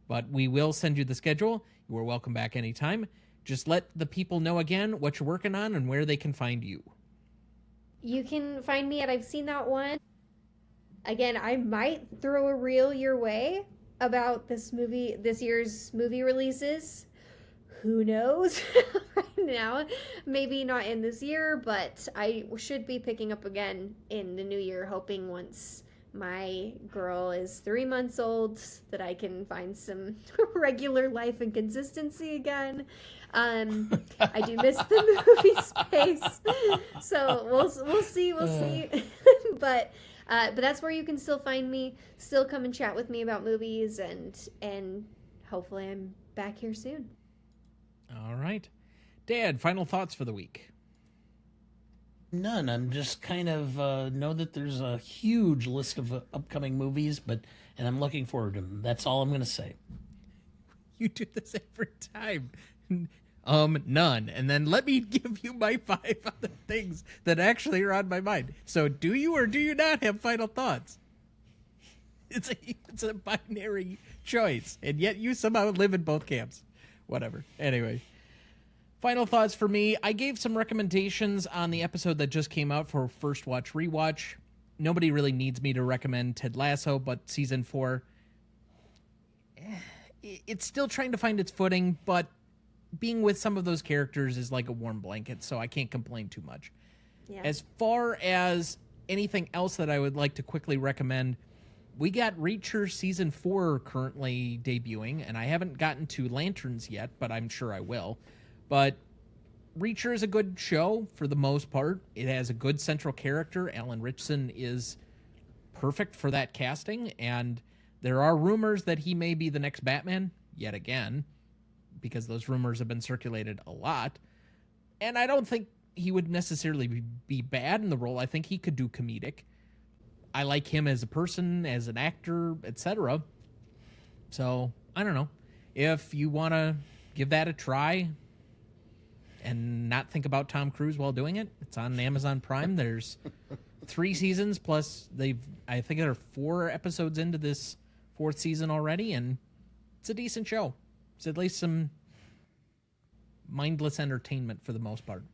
Speaker 1: but we will send you the schedule. You are welcome back anytime. Just let the people know again what you're working on and where they can find you.
Speaker 3: You can find me at I've Seen That One. Again, I might throw a reel your way about this year's movie releases. Who knows? Right now, maybe not in this year, but I should be picking up again in the new year, hoping once my girl is 3 months old that I can find some regular life and consistency again. I do miss the movie space, so we'll see. But that's where you can still find me. Still come and chat with me about movies, and hopefully I'm back here soon.
Speaker 1: All right. Dad, final thoughts for the week.
Speaker 2: None. I'm just kind of know that there's a huge list of upcoming movies, and I'm looking forward to them. That's all I'm going to say.
Speaker 1: You do this every time. None. And then let me give you my 5 other things that actually are on my mind. So do you or do you not have final thoughts? It's a binary choice, and yet you somehow live in both camps. Whatever. Anyway. Final thoughts for me. I gave some recommendations on the episode that just came out for First Watch Rewatch. Nobody really needs me to recommend Ted Lasso, but season 4, it's still trying to find its footing, but being with some of those characters is like a warm blanket, so I can't complain too much. Yeah. As far as anything else that I would like to quickly recommend, we got Reacher season 4 currently debuting, and I haven't gotten to Lanterns yet, but I'm sure I will. But Reacher is a good show for the most part. It has a good central character. Alan Ritchson is perfect for that casting, and there are rumors that he may be the next Batman, yet again, because those rumors have been circulated a lot. And I don't think he would necessarily be bad in the role. I think he could do comedic. I like him as a person, as an actor, etc. So, I don't know. If you want to give that a try and not think about Tom Cruise while doing it, it's on Amazon Prime. There's 3 seasons, plus I think there are 4 episodes into this 4th season already, and it's a decent show. It's at least some mindless entertainment for the most part.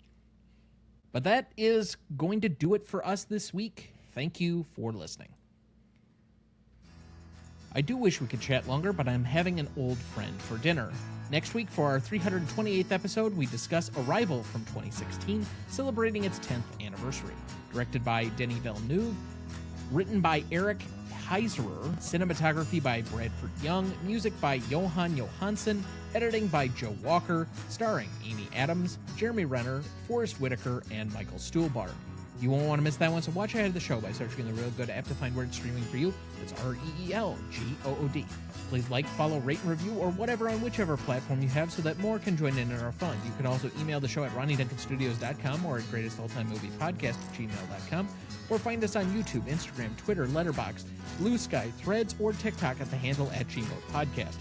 Speaker 1: But that is going to do it for us this week. Thank you for listening. I do wish we could chat longer, but I'm having an old friend for dinner. Next week, for our 328th episode, we discuss Arrival from 2016, celebrating its 10th anniversary. Directed by Denis Villeneuve, written by Eric Heiserer, cinematography by Bradford Young, music by Johan Johansson, editing by Joe Walker, starring Amy Adams, Jeremy Renner, Forrest Whitaker, and Michael Stuhlbarg. You won't want to miss that one, so watch ahead of the show by searching the Real Good app to find where it's streaming for you. It's REELGOOD. Please like, follow, rate, and review, or whatever on whichever platform you have so that more can join in our fun. You can also email the show at RonnieDentalStudios.com or at GreatestAllTimeMoviePodcast@gmail.com, or find us on YouTube, Instagram, Twitter, Letterboxd, Blue Sky, Threads, or TikTok at the handle @GMoPodcast.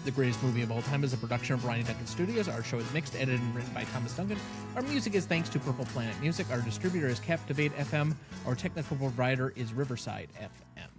Speaker 1: The Greatest Movie of All Time is a production of Ronnie Duncan Studios. Our show is mixed, edited, and written by Thomas Duncan. Our music is thanks to Purple Planet Music. Our distributor is Captivate FM. Our technical provider is Riverside FM.